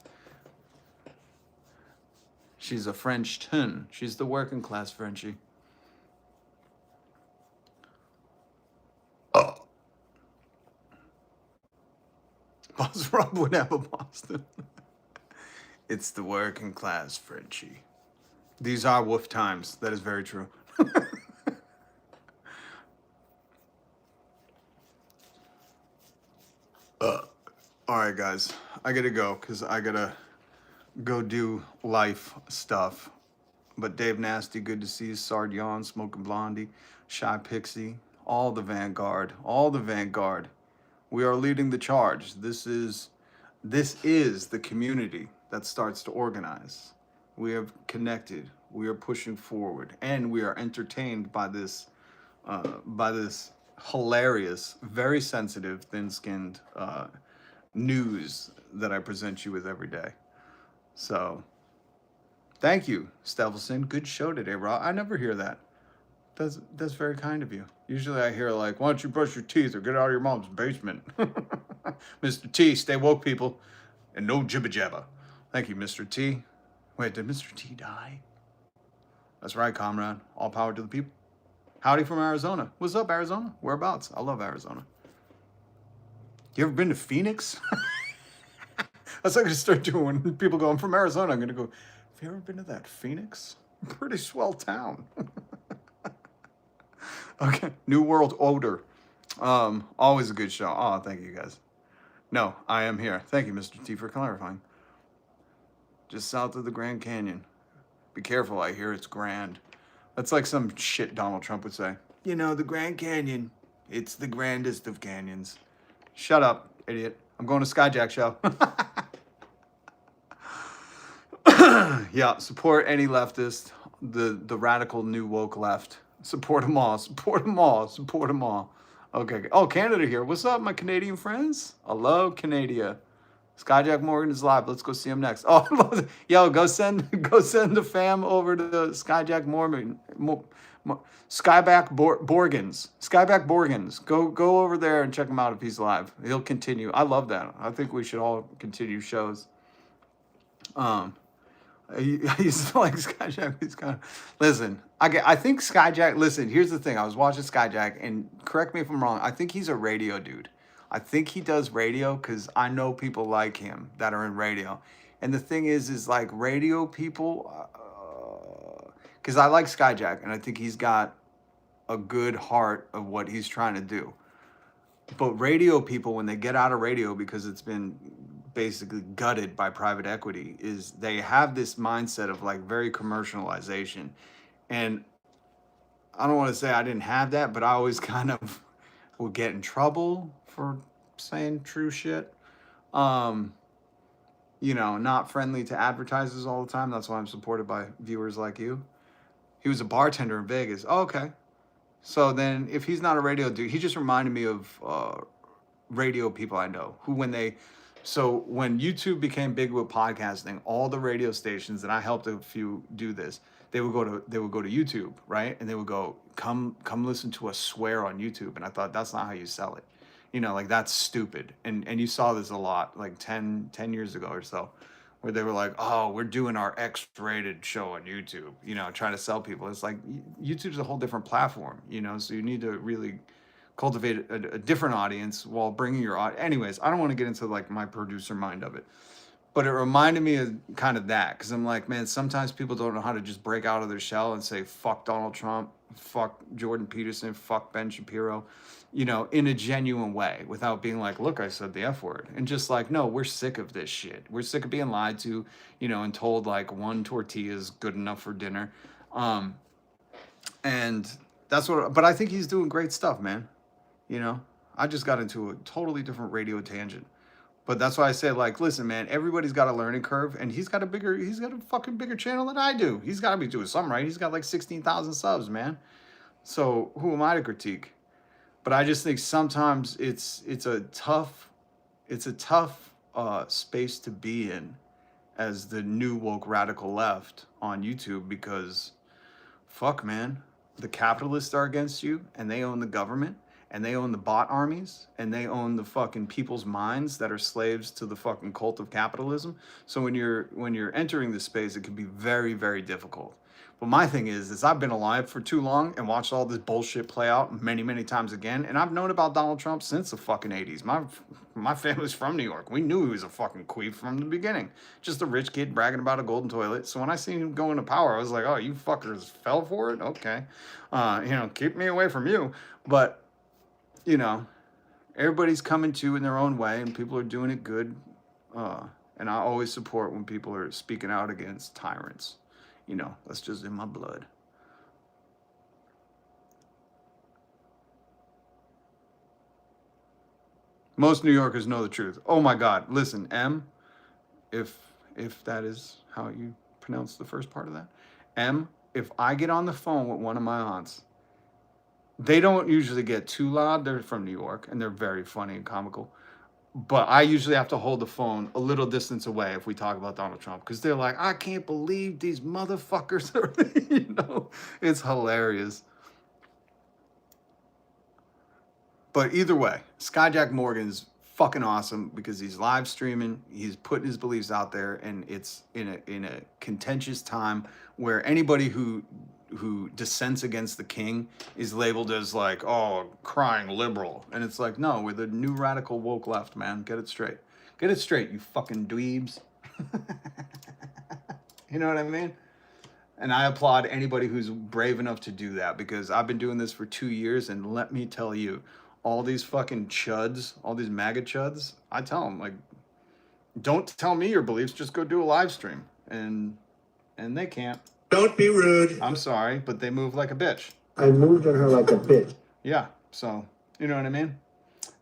She's a French ton. She's the working class Frenchie. Oh. Boss Rob would have a Boston. It's the working class Frenchie. These are wolf times. That is very true. All right, guys. I gotta go because I gotta go do life stuff. But Dave Nasty, good to see you. Sardyon, Smoking Blondie, Shy Pixie, all the Vanguard. We are leading the charge. This is the community that starts to organize. We have connected. We are pushing forward, and we are entertained by this hilarious, very sensitive, thin-skinned news that I present you with every day. So, thank you, Stevelson. Good show today, Rob. I never hear that. That's very kind of you. Usually I hear like, why don't you brush your teeth or get out of your mom's basement? Mr. T, stay woke, people. And no jibba jabba. Thank you, Mr. T. Wait, did Mr. T die? That's right, comrade. All power to the people. Howdy from Arizona. What's up, Arizona? Whereabouts? I love Arizona. You ever been to Phoenix? That's what I'm going to start doing when people go, I'm from Arizona. I'm going to go, have you ever been to that Phoenix? Pretty swell town. Okay, New World Order. Always a good show. Oh, thank you guys. No, I am here. Thank you, Mr. T, for clarifying. Just south of the Grand Canyon. Be careful, I hear it's grand. That's like some shit Donald Trump would say. You know, the Grand Canyon, it's the grandest of canyons. Shut up, idiot. I'm going to Skyjack show. Yeah, support any leftist, the radical new woke left. Support them all. Support them all. Support them all. Okay. Oh, Canada here. What's up, my Canadian friends? I love Canada. Skyjack Morgan is live. Let's go see him next. Oh, yo, go send the fam over to the Skyjack Morgan. Skyback Borgans. Skyback Borgans. Go over there and check him out if he's live. He'll continue. I love that. I think we should all continue shows. He's like Skyjack. He's kind of listen. I think Skyjack. Listen, here's the thing. I was watching Skyjack, and correct me if I'm wrong. I think he's a radio dude. I think he does radio because I know people like him that are in radio. And the thing is like radio people. Because I like Skyjack, and I think he's got a good heart of what he's trying to do. But radio people, when they get out of radio because it's been basically gutted by private equity, is they have this mindset of like very commercialization. And I don't want to say I didn't have that, but I always kind of would get in trouble for saying true shit. You know, not friendly to advertisers all the time. That's why I'm supported by viewers like you. He was a bartender in Vegas. Oh, okay. So then if he's not a radio dude, he just reminded me of radio people I know who so when YouTube became big with podcasting, all the radio stations, and I helped a few do this, they would go to YouTube, right? And they would go, come listen to us swear on YouTube. And I thought, that's not how you sell it. You know, like that's stupid. And you saw this a lot, like 10 years ago or so, where they were like, oh, we're doing our X-rated show on YouTube, you know, trying to sell people. It's like YouTube's a whole different platform, you know, so you need to really cultivate a different audience while bringing your audience. Anyways, I don't want to get into like my producer mind of it, but it reminded me of kind of that, because I'm like, man, sometimes people don't know how to just break out of their shell and say, fuck Donald Trump, fuck Jordan Peterson, fuck Ben Shapiro, you know, in a genuine way, without being like, look, I said the F word. And just like, no, we're sick of this shit. We're sick of being lied to, you know, and told like one tortilla is good enough for dinner. And that's what, but I think he's doing great stuff, man. You know, I just got into a totally different radio tangent. But that's why I say, like, listen, man, everybody's got a learning curve, and he's got a fucking bigger channel than I do. He's got to be doing something right. He's got like 16,000 subs, man. So who am I to critique? But I just think sometimes it's a tough space to be in as the new woke radical left on YouTube, because fuck, man, the capitalists are against you, and they own the government, and they own the bot armies, and they own the fucking people's minds that are slaves to the fucking cult of capitalism. So when you're entering this space, it can be very, very difficult. But my thing is I've been alive for too long and watched all this bullshit play out many, many times again. And I've known about Donald Trump since the fucking 80s. My family's from New York. We knew he was a fucking queef from the beginning. Just a rich kid bragging about a golden toilet. So when I seen him go into power, I was like, oh, you fuckers fell for it? Okay. You know, keep me away from you. But, you know, everybody's coming to in their own way, and people are doing it good. And I always support when people are speaking out against tyrants. You know, that's just in my blood. Most New Yorkers know the truth. Oh my God. Listen, M, if that is how you pronounce the first part of that. M, if I get on the phone with one of my aunts, they don't usually get too loud. They're from New York, and they're very funny and comical. But I usually have to hold the phone a little distance away if we talk about Donald Trump, because they're like, I can't believe these motherfuckers are, you know, it's hilarious. But either way, Skyjack Morgan's fucking awesome because he's live streaming, he's putting his beliefs out there, and it's in a contentious time where anybody who dissents against the king is labeled as like, oh, crying liberal. And it's like, no, we're the new radical woke left, man. Get it straight. Get it straight, you fucking dweebs. You know what I mean? And I applaud anybody who's brave enough to do that, because I've been doing this for 2 years, and let me tell you, all these fucking chuds, all these MAGA chuds, I tell them, like, don't tell me your beliefs, just go do a live stream. And they can't. Don't be rude. I'm sorry, but they move like a bitch. I moved on her like a bitch. Yeah, so, you know what I mean?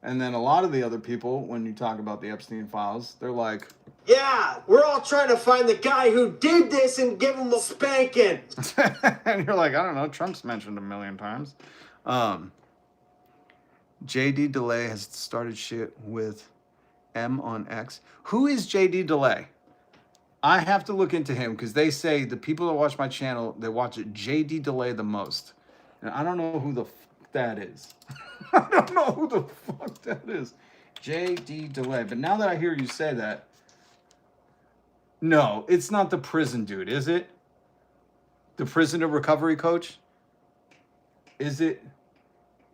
And then a lot of the other people, when you talk about the Epstein files, they're like, yeah, we're all trying to find the guy who did this and give him a spanking. and you're like, I don't know, Trump's mentioned a million times. JD Delay has started shit with M on X. Who is JD Delay? I have to look into him because they say the people that watch my channel, they watch it JD Delay the most. And I don't know who the fuck that is. I don't know who the fuck that is. JD Delay. But now that I hear you say that, no, it's not the prison dude, is it? The prisoner recovery coach? Is it?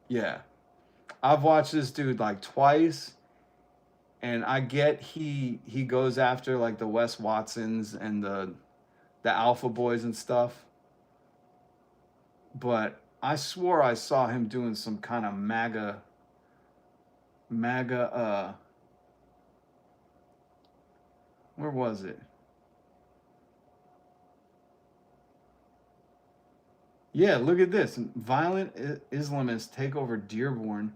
Yeah. I've watched this dude like twice. And I get he goes after like the Wes Watsons and the Alpha Boys and stuff. But I swore I saw him doing some kind of MAGA, where was it? Yeah, look at this. Violent Islamists take over Dearborn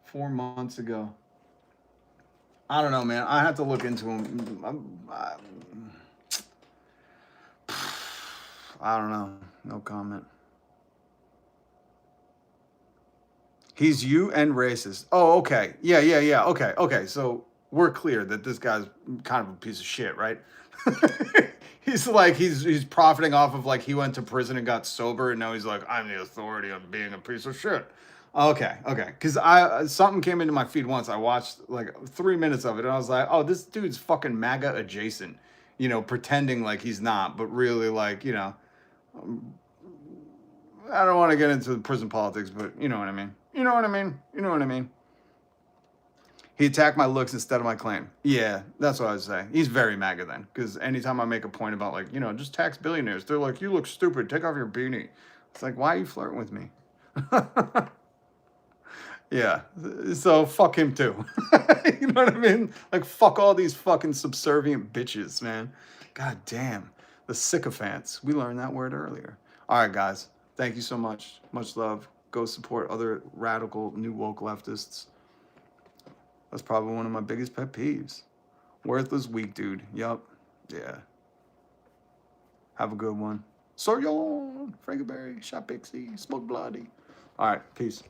4 months ago. I don't know, man. I have to look into him. I don't know. No comment. He's UN racist. Oh, okay. Yeah. Okay. So we're clear that this guy's kind of a piece of shit, right? he's profiting off of like he went to prison and got sober and now he's like, I'm the authority on being a piece of shit. Okay. Because something came into my feed once. I watched like 3 minutes of it and I was like, oh, this dude's fucking MAGA adjacent. You know, pretending like he's not, but really like, you know, I don't want to get into the prison politics, but you know what I mean. You know what I mean? He attacked my looks instead of my claim. Yeah, that's what I would say. He's very MAGA then. Because anytime I make a point about like, you know, just tax billionaires, they're like, you look stupid. Take off your beanie. It's like, why are you flirting with me? Yeah. So fuck him too. You know what I mean? Like fuck all these fucking subservient bitches, man. God damn. The sycophants. We learned that word earlier. All right, guys. Thank you so much. Much love. Go support other radical new woke leftists. That's probably one of my biggest pet peeves. Worthless weak dude. Yup. Yeah. Have a good one. Soryon, Frankenberry, Shot Pixie, Smoke Blondie. All right. Peace.